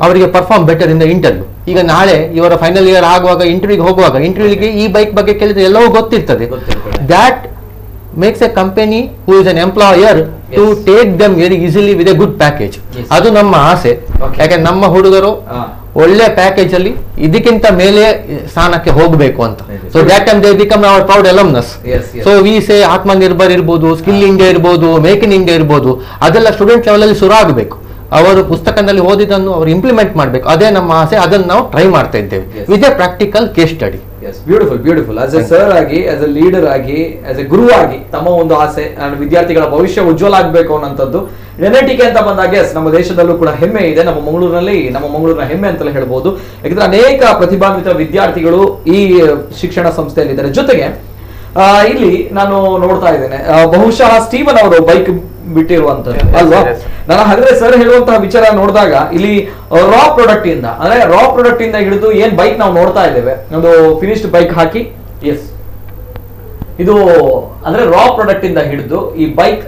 ಅವರಿಗೆ perform better in the interview. ಈಗ ನಾಳೆ ಇವರ ಫೈನಲ್ ಇಯರ್ ಆಗುವಾಗ ಇಂಟರ್ವ್ಯೂಗೆ ಹೋಗುವಾಗ ಇಂಟರ್ವ್ಯೂಗೆ ಈ ಬೈಕ್ ಬಗ್ಗೆ ಕೇಳಿದ್ರೆ ಎಲ್ಲವೂ ಗೊತ್ತಿರ್ತದೆ. That makes a company who is an employer to take them very easily with a good package. ಅದು ನಮ್ಮ ಆಸೆ. ಯಾಕಂದ್ರೆ ನಮ್ಮ ಹುಡುಗರು ಒಳ್ಳೆ ಪ್ಯಾಕೇಜ್ ಅಲ್ಲಿ ಇದಕ್ಕಿಂತ ಮೇಲೆ ಸ್ಥಾನಕ್ಕೆ ಹೋಗಬೇಕು ಅಂತ. So that time they become our proud alumnus. So we say Atmanirbhar ಇರ್ಬೋದು, ಸ್ಕಿಲ್ ಇಂಡಿಯಾ ಇರ್ಬೋದು, ಮೇಕ್ ಇನ್ ಇಂಡಿಯಾ ಇರ್ಬೋದು, ಅದೆಲ್ಲ ಸ್ಟೂಡೆಂಟ್ ಲೆವೆಲ್ ಅಲ್ಲಿ ಶುರು ಆಗಬೇಕು. ಅವರು ಪುಸ್ತಕದಲ್ಲಿ ಓದಿದ್ದನ್ನು ಅವರು ಇಂಪ್ಲಿಮೆಂಟ್ ಮಾಡಬೇಕು. ಅದೇ ನಮ್ಮ ಆಸೆ. ಅದನ್ನು ನಾವು ಟ್ರೈ ಮಾಡ್ತಾ ಇದ್ದೇವೆ with A practical case study. Beautiful. As A sir ಆಗಿ, ಆಸ್ ಎ ಲೀಡರ್ ಆಗಿ, ಆಸ್ ಎ ಗುರು ಆಗಿ ತಮ್ಮ ಒಂದು ಆಸೆ ವಿದ್ಯಾರ್ಥಿಗಳ ಭವಿಷ್ಯ ಉಜ್ವಲ ಆಗಬೇಕು ಅನ್ನೋಂಥದ್ದು NITK ಅಂತ ಬಂದಾಗ ನಮ್ಮ ದೇಶದಲ್ಲೂ ಕೂಡ ಹೆಮ್ಮೆ ಇದೆ. ನಮ್ಮ ಮಂಗಳೂರಿನ ಹೆಮ್ಮೆ ಅಂತಲೇ ಹೇಳ್ಬೋದು. ಯಾಕಂದ್ರೆ ಅನೇಕ ಪ್ರತಿಭಾನ್ವಿತ ವಿದ್ಯಾರ್ಥಿಗಳು ಈ ಶಿಕ್ಷಣ ಸಂಸ್ಥೆಯಲ್ಲಿದ್ದಾರೆ. ಜೊತೆಗೆ ಇಲ್ಲಿ ನಾನು ನೋಡ್ತಾ ಇದ್ದೇನೆ, ಬಹುಶಃ ಸ್ಟೀವನ್ ಅವರು ಬೈಕ್ ಬಿಟ್ಟಿರುವಂತದ್ದು ಅಲ್ವಾ? ನಾನು ಹಾಗಾದ್ರೆ ಸರ್ ಹೇಳುವಂತಹ ವಿಚಾರ ನೋಡಿದಾಗ ಇಲ್ಲಿ ರಾ ಪ್ರಾಡಕ್ಟ್ ಇಂದ ಹಿಡಿದು ಏನ್ ಬೈಕ್ ನಾವು ನೋಡ್ತಾ ಇದ್ದೇವೆ, ಒಂದು ಫಿನಿಶ್ಡ್ ಬೈಕ್ ಹಾಕಿ, ಎಸ್ ಇದು ಅಂದ್ರೆ ರಾ ಪ್ರಾಡಕ್ಟ್ ಇಂದ ಹಿಡಿದು ಈ ಬೈಕ್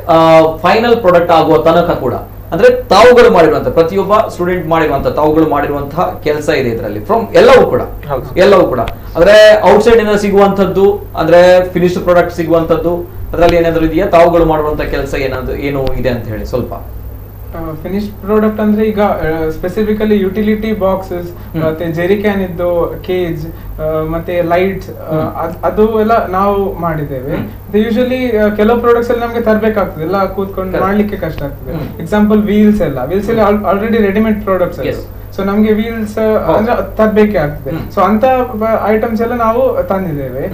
ಫೈನಲ್ ಪ್ರಾಡಕ್ಟ್ ಆಗುವ ತನಕ ಕೂಡ ಅಂದ್ರೆ ತಾವುಗಳು ಮಾಡಿರುವಂತಹ ಪ್ರತಿಯೊಬ್ಬ ಸ್ಟೂಡೆಂಟ್ ಮಾಡಿರುವಂತಹ ತಾವುಗಳು ಮಾಡಿರುವಂತಹ ಕೆಲಸ ಇದೆ ಇದರಲ್ಲಿ. ಫ್ರಮ್ ಎಲ್ಲವೂ ಕೂಡ ಅಂದ್ರೆ ಔಟ್ಸೈಡ್ ಇಂದ ಸಿಗುವಂತದ್ದು, ಅಂದ್ರೆ ಫಿನಿಶ್ಡ್ ಪ್ರಾಡಕ್ಟ್ ಸಿಗುವಂತದ್ದು, ಅದರಲ್ಲಿ ಏನಾದ್ರು ಇದೆಯಾ ತಾವುಗಳು ಮಾಡುವಂತ ಕೆಲಸ ಏನು ಇದೆ ಅಂತ ಹೇಳಿ ಸ್ವಲ್ಪ. ಫಿನಿಶ್ ಪ್ರಾಡಕ್ಟ್ ಅಂದ್ರೆ ಈಗ ಸ್ಪೆಸಿಫಿಕಲಿ ಯುಟಿಲಿಟಿ ಬಾಕ್ಸಸ್, ಮತ್ತೆ ಜೆರಿಕ್ಯಾನ್ ಇದ್ದು ಕೇಜ್, ಮತ್ತೆ ಲೈಟ್ಸ್, ಅದು ಎಲ್ಲ ನಾವು ಮಾಡಿದ್ದೇವೆ. ಯೂಶಲಿ ಕೆಲವು ಪ್ರಾಡಕ್ಟ್ಸ್ ಎಲ್ಲ ನಮ್ಗೆ ತರಬೇಕಾಗ್ತದೆ, ಎಲ್ಲ ಕೂತ್ಕೊಂಡು ಮಾಡ್ಲಿಕ್ಕೆ ಕಷ್ಟ ಆಗ್ತದೆ. ಎಕ್ಸಾಂಪಲ್ ವೀಲ್ಸ್ ಎಲ್ಲ ಆಲ್ರೆಡಿ ರೆಡಿಮೇಡ್ ಪ್ರಾಡಕ್ಟ್ಸ್. ಸೊ ನಮ್ಗೆ ವೀಲ್ಸ್ ಅಂದ್ರೆ ತರಬೇಕೇ ಆಗ್ತದೆ. ಸೊ ಅಂತ ಐಟಮ್ಸ್ ಎಲ್ಲ ನಾವು ತಂದಿದ್ದೇವೆ.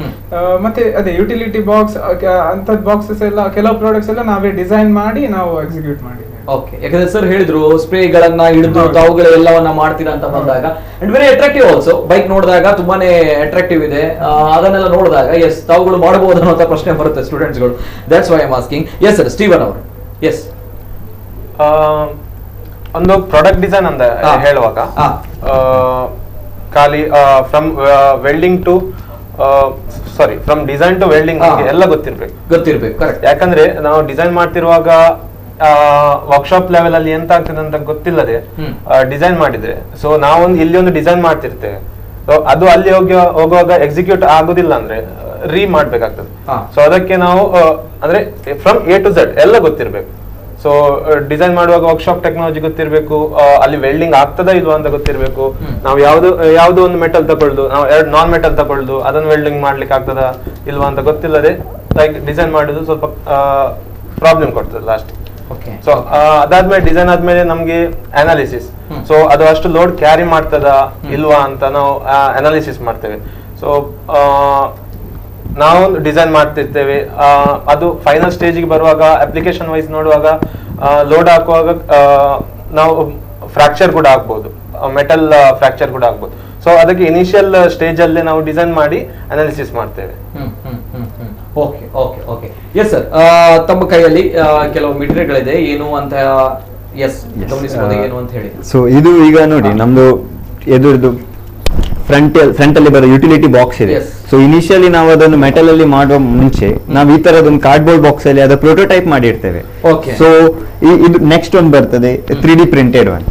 ಮತ್ತೆ ಅದೇ ಯುಟಿಲಿಟಿ ಬಾಕ್ಸ್ ಅಂತದ್ ಬಾಕ್ಸಸ್ ಎಲ್ಲ ಕೆಲವು ಪ್ರಾಡಕ್ಟ್ಸ್ ಎಲ್ಲ ನಾವೇ ಡಿಸೈನ್ ಮಾಡಿ ನಾವು ಎಕ್ಸಿಕ್ಯೂಟ್ ಮಾಡಿದ್ದೇವೆ. ಓಕೆ, ಯಾಕಂದ್ರೆ ಸರ್ ಹೇಳಿದ್ರು ಸ್ಪ್ರೇಗಳನ್ನ ಹಿಡಿದು ತಾವುಗಳು ಎಲ್ಲವನ್ನ ಮಾಡ್ತೀರಾ ಅಂತ ಬಂದಾಗ, and very attractive also. Bike ನೋಡಿದಾಗ ತುಂಬಾನೇ ಅಟ್ರಾಕ್ಟಿವ್ ಇದೆ. ಅದನ್ನೆಲ್ಲ ನೋಡಿದಾಗ ಎಸ್ ತಾವುಗಳು ಮಾಡಬಹುದು ಅನ್ನೋ ಪ್ರಶ್ನೆ ಬರುತ್ತೆ ಸ್ಟೂಡೆಂಟ್ಸ್ಗಳು. That's why I am asking. Yes sir, Steven ಅವರು. ಎಸ್, ಒಂದು ಪ್ರಾಡಕ್ಟ್ ಡಿಸೈನ್ ಅಂತ ಹೇಳುವಾಗ ಖಾಲಿ from welding to from design to welding ಎಲ್ಲ ಗೊತ್ತಿರ್ಬೇಕು. ಕರೆಕ್ಟ್. ಯಾಕಂದ್ರೆ ನಾವು ಡಿಸೈನ್ ಮಾಡ್ತಿರುವಾಗ ವರ್ಕ್ಶಾಪ್ ಲೆವೆಲ್ ಅಲ್ಲಿ ಎಂತ ಆಗ್ತದೆ ಅಂತ ಗೊತ್ತಿಲ್ಲದೆ ಡಿಸೈನ್ ಮಾಡಿದ್ರೆ, ಸೊ ನಾವೊಂದು ಇಲ್ಲಿ ಒಂದು ಡಿಸೈನ್ ಮಾಡ್ತಿರ್ತೇವೆ, ಸೊ ಅದು ಅಲ್ಲಿ ಹೋಗುವಾಗ ಎಕ್ಸಿಕ್ಯೂಟ್ ಆಗುದಿಲ್ಲ ಅಂದ್ರೆ ಮಾಡ್ಬೇಕಾಗ್ತದೆ. ಸೊ ಅದಕ್ಕೆ ನಾವು ಅಂದ್ರೆ ಫ್ರಮ್ A to Z ಎಲ್ಲ ಗೊತ್ತಿರ್ಬೇಕು. ಸೊ ಡಿಸೈನ್ ಮಾಡುವಾಗ ವರ್ಕ್ಶಾಪ್ ಟೆಕ್ನಾಲಜಿ ಗೊತ್ತಿರ್ಬೇಕು, ಅಲ್ಲಿ ವೆಲ್ಡಿಂಗ್ ಆಗ್ತದಾ ಇಲ್ವಾ ಅಂತ ಗೊತ್ತಿರ್ಬೇಕು. ನಾವು ಯಾವ್ದು ಒಂದು ಮೆಟಲ್ ತಗೊಳ್ದು, ನಾವು ಎರಡು ನಾನ್ ಮೆಟಲ್ ತಗೊಳ್ದು, ಅದನ್ನ ವೆಲ್ಡಿಂಗ್ ಮಾಡ್ಲಿಕ್ಕೆ ಆಗ್ತದಾ ಇಲ್ವಾ ಅಂತ ಗೊತ್ತಿಲ್ಲದೆ ಲೈಕ್ ಡಿಸೈನ್ ಮಾಡುದು ಸ್ವಲ್ಪ ಪ್ರಾಬ್ಲಮ್ ಕೊಡ್ತದೆ ಲಾಸ್ಟ್. ಸೊ ಅದಾದ್ಮೇಲೆ ಡಿಸೈನ್ ಆದ್ಮೇಲೆ ನಮ್ಗೆ ಅನಾಲಿಸಿಸ್. ಸೊ ಅದು ಅಷ್ಟು ಲೋಡ್ ಕ್ಯಾರಿ ಮಾಡ್ತದಾ ಇಲ್ವಾ ಅಂತ ನಾವು ಅನಾಲಿಸಿಸ್ ಮಾಡ್ತೇವೆ. ಸೊ ನಾವು ಡಿಸೈನ್ ಮಾಡ್ತಿರ್ತೇವೆ, ಅದು ಫೈನಲ್ ಸ್ಟೇಜಿಗೆ ಬರುವಾಗ ಅಪ್ಲಿಕೇಶನ್ ವೈಸ್ ನೋಡುವಾಗ ಲೋಡ್ ಹಾಕುವಾಗ ನಾವು ಫ್ರಾಕ್ಚರ್ ಕೂಡ ಆಗ್ಬೋದು, ಮೆಟಲ್ ಫ್ರಾಕ್ಚರ್ ಕೂಡ ಆಗ್ಬೋದು. ಸೊ ಅದಕ್ಕೆ ಇನಿಷಿಯಲ್ ಸ್ಟೇಜ್ ಅಲ್ಲೇ ನಾವು ಡಿಸೈನ್ ಮಾಡಿ ಅನಾಲಿಸಿಸ್ ಮಾಡ್ತೇವೆ. Okay okay okay. Yes sir, ತಮ್ಮ ಕೈಯಲ್ಲಿ ಕೆಲವು ಮೆಟೀರಿಯಲ್ಗಳಿದೆ, ಏನು ಅಂತ ಗಮನಿಸಬಹುದು, ಏನು ಅಂತ ಹೇಳಿ. ಸೊ ಇದು ಈಗ ನೋಡಿ ನಮ್ದು ಎದುರ್ದು ಫ್ರಂಟ್ ಅಲ್ಲಿ ಬರೋ ಯುಟಿಲಿಟಿ ಬಾಕ್ಸ್ ಇದೆ. ಸೊ ಇನಿಷಿಯಲಿ ನಾವು ಅದನ್ನು ಮೆಟಲ್ ಅಲ್ಲಿ ಮಾಡುವ ಮುಂಚೆ ನಾವು ಈ ತರದೊಂದು ಕಾರ್ಡ್ಬೋರ್ಡ್ ಬಾಕ್ಸ್ ಅಲ್ಲಿ ಅದರ ಪ್ರೋಟೋಟೈಪ್ ಮಾಡಿರ್ತೇವೆ. ಸೊ ಇದು ನೆಕ್ಸ್ಟ್ ಒಂದು ಬರ್ತದೆ 3D ಪ್ರಿಂಟೆಡ್ ಒನ್.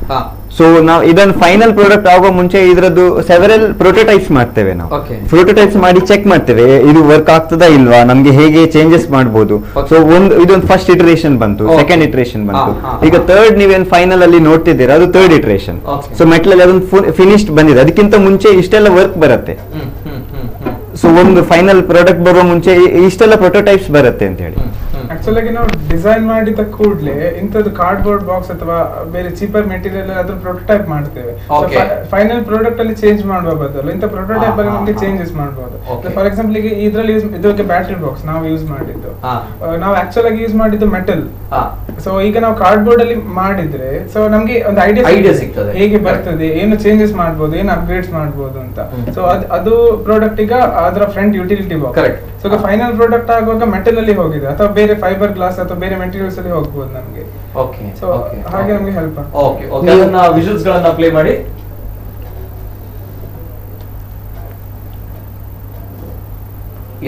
ಸೊ ನಾವು ಇದನ್ನು ಫೈನಲ್ ಪ್ರಾಡಕ್ಟ್ ಆಗುವ ಮುಂಚೆ ಇದರದ್ದು ಸೆವೆರಲ್ ಪ್ರೋಟೋಟೈಪ್ಸ್ ಮಾಡ್ತೇವೆ. ನಾವು ಪ್ರೋಟೋಟೈಪ್ಸ್ ಮಾಡಿ ಚೆಕ್ ಮಾಡ್ತೇವೆ ಇದು ವರ್ಕ್ ಆಗ್ತದಾ ಇಲ್ವಾ, ನಮ್ಗೆ ಹೇಗೆ ಚೇಂಜಸ್ ಮಾಡಬಹುದು. ಸೊ ಇದೊಂದು ಫಸ್ಟ್ ಇಟರೇಷನ್ ಬಂತು, ಸೆಕೆಂಡ್ ಇಟರೇಷನ್ ಬಂತು, ಈಗ ಥರ್ಡ್ ನೀವೇನು ಫೈನಲ್ ಅಲ್ಲಿ ನೋಡ್ತಿದ್ದೀರಾ ಅದು ಥರ್ಡ್ ಇಟರೇಷನ್. ಸೊ ಮೆಟಲ್ ಅಲ್ಲಿ ಅದೊಂದು ಫಿನಿಶ್ಡ್ ಬಂದಿದೆ, ಅದಕ್ಕಿಂತ ಮುಂಚೆ ಇಷ್ಟೆಲ್ಲ ವರ್ಕ್ ಬರುತ್ತೆ. ಸೊ ಒಂದು ಫೈನಲ್ ಪ್ರಾಡಕ್ಟ್ ಬರುವ ಮುಂಚೆ ಇಷ್ಟೆಲ್ಲ ಪ್ರೋಟೋಟೈಪ್ಸ್ ಬರುತ್ತೆ ಅಂತ ಹೇಳಿ. ಆಕ್ಚುಲಿ ನಾವು ಡಿಸೈನ್ ಮಾಡಿದ ಕೂಡಲೇ ಇಂಥದ್ದು ಕಾರ್ಡ್ಬೋರ್ಡ್ ಬಾಕ್ಸ್ ಅಥವಾ ಬೇರೆ ಚೀಪರ್ ಮೆಟೀರಿಯಲ್ ಅದ್ರ ಪ್ರೋಟೋಟೈಪ್ ಮಾಡ್ತೇವೆ. ಫೈನಲ್ ಪ್ರಾಡಕ್ಟ್ ಅಲ್ಲಿ ಚೇಂಜ್ ಮಾಡುವ ಬದಲು ಇಂಥ ಪ್ರೋಟೋಟೈಪ್ ಅಲ್ಲಿ ನಮಗೆ ಚೇಂಜಸ್ ಮಾಡಬಹುದು. ಫಾರ್ ಎಕ್ಸಾಂಪಲ್ ಈಗ ಇದರಲ್ಲಿ ಇದಕ್ಕೆ ಬ್ಯಾಟರಿ ಬಾಕ್ಸ್ ನಾವು ಯೂಸ್ ಮಾಡಿದ್ದು, ನಾವು ಆಕ್ಚುಲ್ ಆಗಿ ಯೂಸ್ ಮಾಡಿದ್ದು ಮೆಟಲ್. ಸೊ ಈಗ ನಾವು ಕಾರ್ಡ್ಬೋರ್ಡ್ ಅಲ್ಲಿ ಮಾಡಿದ್ರೆ ಸೊ ನಮ್ಗೆ ಒಂದು ಐಡಿಯಾ ಸಿಗ್ತದೆ ಹೇಗೆ ಬರ್ತದೆ, ಏನು ಚೇಂಜಸ್ ಮಾಡಬಹುದು, ಏನು ಅಪ್ಗ್ರೇಡ್ಸ್ ಮಾಡಬಹುದು ಅಂತ. ಸೊ ಅದು ಪ್ರಾಡಕ್ಟ್ ಈಗ ಅದರ ಫ್ರಂಟ್ ಯುಟಿಲಿಟಿ ಬಾಕ್ಸ್. ಸೊ ಈಗ ಫೈನಲ್ ಪ್ರಾಡಕ್ಟ್ ಆಗುವಾಗ ಮೆಟಲ್ ಅಲ್ಲಿ ಹೋಗಿದೆ ಅಥವಾ ಬೇರೆ ಫೈಬರ್ ಗ್ಲಾಸ್ ಅಥವಾ ಬೇರೆ ಮೆಟೀರಿಯಲ್ಸ್ ಅಲ್ಲಿ ಹೋಗ್ಬೋದು ನಮಗೆ. ಓಕೆ ಸೊ ಹಾಗೆ ನಮಗೆ ಹೆಲ್ಪ್ ಆಗ್ತದೆ. ಓಕೆ ಓಕೆ, ಅದನ್ನ ವಿಜುವಲ್ಸ್ ಗಳನ್ನ ಪ್ಲೇ ಮಾಡಿ.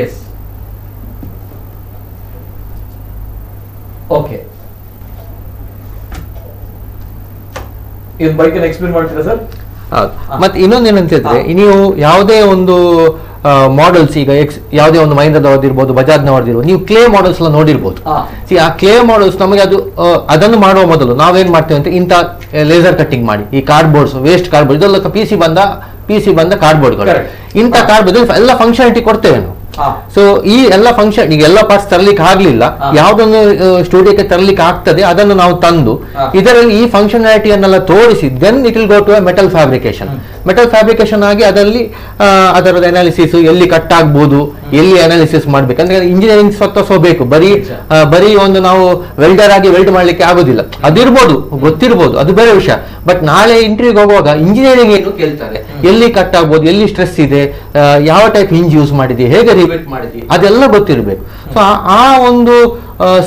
ಎಸ್, ಓಕೆ, ಇದು ಬೈಕ್ ಅನ್ನು ಎಕ್ಸ್ಪ್ಲೇನ್ ಮಾಡ್ತೀರಾ ಸರ್? ಹೌದು. ಮತ್ತೆ ಇನ್ನೊಂದೇನಂತ ಹೇಳಿದ್ರೆ, ನೀವು ಯಾವುದೇ ಒಂದು ಮಾಡೆಲ್ಸ್, ಈಗ ಯಾವುದೇ ಒಂದು ಮಹೀಂದ್ರದವ್ರದಿರ್ಬೋದು, ಬಜಾಜ್ನವ್ರದಿರ್ಬೋದು, ನೀವು ಕ್ಲೇ ಮಾಡೆಲ್ಸ್ ಎಲ್ಲ ನೋಡಿರ್ಬೋದು. ಆ ಕ್ಲೇ ಮಾಡೆಲ್ಸ್ ನಮಗೆ ಅದನ್ನು ಮಾಡುವ ಮೊದಲು ನಾವೇನ್ ಮಾಡ್ತೇವೆ ಅಂತ, ಇಂಥ ಲೇಸರ್ ಕಟ್ಟಿಂಗ್ ಮಾಡಿ ಈ ಕಾರ್ಡ್ಬೋರ್ಡ್ಸ್, ವೇಸ್ಟ್ ಕಾರ್ಡ್ಬೋರ್ಡ್, ಇದೆಲ್ಲ ಪಿ ಸಿ ಬಂದ ಕಾರ್ಡ್ಬೋರ್ಡ್ಗಳು, ಇಂಥ ಕಾರ್ಡ್ಬೋರ್ಡ್ ಎಲ್ಲ ಫಂಕ್ಷನಾಲಿಟಿ ಕೊಡ್ತೇವೆ ನಾವು. ಸೊ ಈ ಎಲ್ಲ ಫಂಕ್ಷನ್, ಈಗ ಎಲ್ಲ ಪಾರ್ಟ್ಸ್ ತರಲಿಕ್ಕೆ ಆಗ್ಲಿಲ್ಲ, ಯಾವ್ದೊಂದು ಸ್ಟುಡಿಯೋಕ್ಕೆ ತರಲಿಕ್ಕೆ ಆಗ್ತದೆ ಅದನ್ನು ನಾವು ತಂದು ಇದರಲ್ಲಿ ಈ ಫಂಕ್ಷನಾಲಿಟಿಯನ್ನೆಲ್ಲ ತೋರಿಸಿ, then it will go to metal fabrication. Metal fabrication ಆಗಿ ಅದರಲ್ಲಿ ಅದರದ ಅನಾಲಿಸಿಸ್, ಎಲ್ಲಿ ಕಟ್ ಆಗ್ಬೋದು, ಎಲ್ಲಿ ಅನಾಲಿಸಿಸ್ ಮಾಡ್ಬೇಕಂದ್ರೆ ಇಂಜಿನಿಯರಿಂಗ್ ಸ್ವತಃ ಬೇಕು. ಬರೀ ಒಂದು ನಾವು ವೆಲ್ಡರ್ ಆಗಿ ವೆಲ್ಡ್ ಮಾಡ್ಲಿಕ್ಕೆ ಆಗೋದಿಲ್ಲ. ಅದಿರ್ಬೋದು, ಗೊತ್ತಿರ್ಬೋದು, ಅದು ಬೇರೆ ವಿಷಯ. ಬಟ್ ನಾಳೆ ಇಂಟರ್ವ್ಯೂಗೆ ಹೋಗುವಾಗ ಇಂಜಿನಿಯರಿಂಗ್ ಏನು ಕೇಳ್ತಾರೆ, ಎಲ್ಲಿ ಕಟ್ ಆಗ್ಬೋದು, ಎಲ್ಲಿ ಸ್ಟ್ರೆಸ್ ಇದೆ, ಯಾವ ಟೈಪ್ ಹಿಂಜ್ ಯೂಸ್ ಮಾಡಿದೆ, ಹೇಗೆ ರಿವೇಟ್ ಮಾಡಿದೆ, ಅದೆಲ್ಲ ಗೊತ್ತಿರಬೇಕು. ಸೊ ಆ ಒಂದು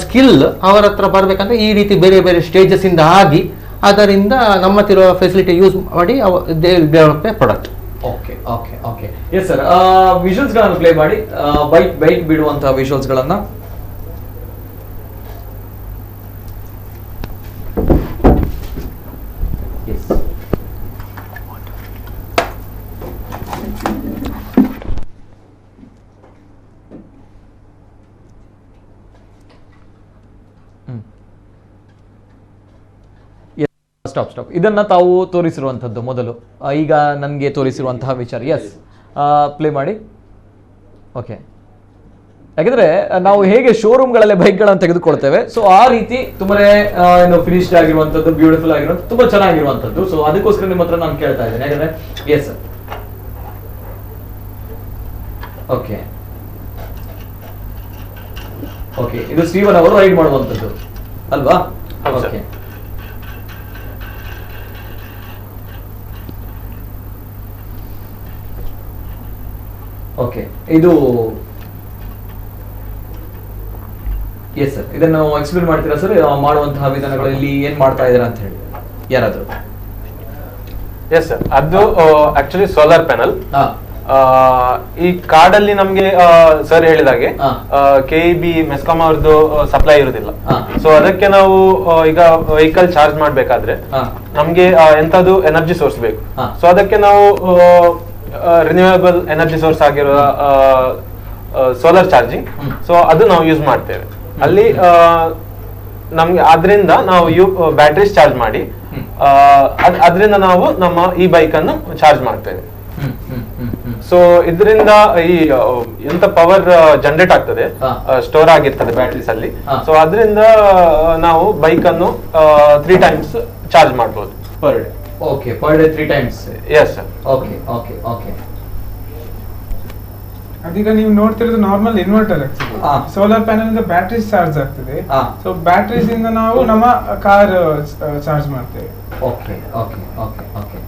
ಸ್ಕಿಲ್ ಅವರ ಹತ್ರ ಬರ್ಬೇಕಂದ್ರೆ ಈ ರೀತಿ ಬೇರೆ ಬೇರೆ ಸ್ಟೇಜಸ್ ಇಂದ ಆಗಿ ಅದರಿಂದ ನಮ್ಮ ಹತ್ತಿರುವ ಫೆಸಿಲಿಟಿ ಯೂಸ್ ಮಾಡಿ they will develop A product. Okay okay okay, yes sir. Visuals ಗಳನ್ನ ಪ್ಲೇ ಮಾಡಿ, ಬೈಕ್ ಬಿಡುವಂತಹ ವಿಜುವಲ್ಸ್ ಗಳನ್ನ. ಸ್ಟಾಪ್. ಇದನ್ನ ತಾವು ತೋರಿಸಿರುವಂತದ್ದು ಮೊದಲು, ಈಗ ನನಗೆ ತೋರಿಸಿರುವಂತಹ ವಿಚಾರ. ಎಸ್, ಪ್ಲೇ ಮಾಡಿ. ಓಕೆ, ಯಾಕಂದ್ರೆ ನಾವು ಹೇಗೆ ಶೋರೂಮ್ಗಳಲ್ಲೇ ಬೈಕ್ಗಳನ್ನು ತೆಗೆದುಕೊಳ್ತೇವೆ, ಸೊ ಆ ರೀತಿ ತುಂಬಾನೇ ಏನು ಫಿನಿಶ್ಡ್ ಆಗಿರುವಂತದ್ದು, ಬ್ಯೂಟಿಫುಲ್ ಆಗಿರುವಂಥದ್ದು, ತುಂಬಾ ಚೆನ್ನಾಗಿರುವಂತದ್ದು. ಸೊ ಅದಕ್ಕೋಸ್ಕರ ನಿಮ್ಮ ಹತ್ರ ನಾನು ಕೇಳ್ತಾ ಇದ್ದೇನೆ. ಯಾಕಂದ್ರೆ ಎಸ್, ಓಕೆ ಓಕೆ, ಇದು ಸ್ಟೀವನ್ ಅವರು ರೈಡ್ ಮಾಡುವಂತದ್ದು ಅಲ್ವಾ? ಓಕೆ, ಓಕೆ, ಇದು ಎಸ್ ಸರ್, ಇದನ್ನು ಎಕ್ಸ್ಪ್ಲೇನ್ ಮಾಡ್ತೀರಾ ಸರ್? ಮಾಡುವಂತಹ ವಿಧಾನಗಳಲ್ಲಿ ಏನ್ ಮಾಡ್ತಾ ಇದ್ದೀರಾ ಅಂತ ಹೇಳಿ ಯಾರಾದ್ರೂ? ಎಸ್ ಸರ್, ಅದು ಆಕ್ಚುಲಿ ಸೋಲಾರ್ ಪ್ಯಾನಲ್. ಈ ಕಾರ್ಡ್ ಅಲ್ಲಿ ನಮ್ಗೆ ಸರ್ ಹೇಳಿದಾಗೆ ಕೆಇಬಿ ಮೆಸ್ಕಾಂ ಅವ್ರದ್ದು ಸಪ್ಲೈ ಇರುದಿಲ್ಲ. ಸೊ ಅದಕ್ಕೆ ನಾವು ಈಗ ವೆಹಿಕಲ್ ಚಾರ್ಜ್ ಮಾಡ್ಬೇಕಾದ್ರೆ ನಮ್ಗೆ ಎಂತದ್ದು ಎನರ್ಜಿ ಸೋರ್ಸ್ ಬೇಕು. ಸೊ ಅದಕ್ಕೆ ನಾವು ರಿನ್ಯೂವೇಬಲ್ ಎನರ್ಜಿ ಸೋರ್ಸ್ ಆಗಿರುವ ಸೋಲಾರ್ ಚಾರ್ಜಿಂಗ್, ಸೊ ಅದು ನಾವು ಯೂಸ್ ಮಾಡ್ತೇವೆ. ಅಲ್ಲಿ ನಮ್ಗೆ ಅದರಿಂದ ನಾವು ಬ್ಯಾಟ್ರೀಸ್ ಚಾರ್ಜ್ ಮಾಡಿ ಅದರಿಂದ ನಾವು ನಮ್ಮ ಈ ಬೈಕ್ ಅನ್ನು ಚಾರ್ಜ್ ಮಾಡ್ತೇವೆ. ಸೊ ಇದರಿಂದ ಈ ಎಂತ ಪವರ್ ಜನರೇಟ್ ಆಗ್ತದೆ, ಸ್ಟೋರ್ ಆಗಿರ್ತದೆ ಬ್ಯಾಟ್ರೀಸ್ ಅಲ್ಲಿ. ಸೊ ಅದರಿಂದ ನಾವು ಬೈಕ್ ಅನ್ನು 3 times ಚಾರ್ಜ್ ಮಾಡಬಹುದು per day. Okay, per day 3 times. Yes sir. Okay okay okay. ಅದೀಗ ನೀವು ನೋಡ್ತಿರೋದು normal inverter. Actually solar panel ಇಂದ ಬ್ಯಾಟ್ರೀಸ್ ಚಾರ್ಜ್ ಆಗ್ತದೆ. ಸೊ ಬ್ಯಾಟ್ರೀಸ್ ಇಂದ ನಾವು ನಮ್ಮ ಕಾರ್ ಚಾರ್ಜ್ ಮಾಡ್ತೇವೆ. Okay okay okay okay.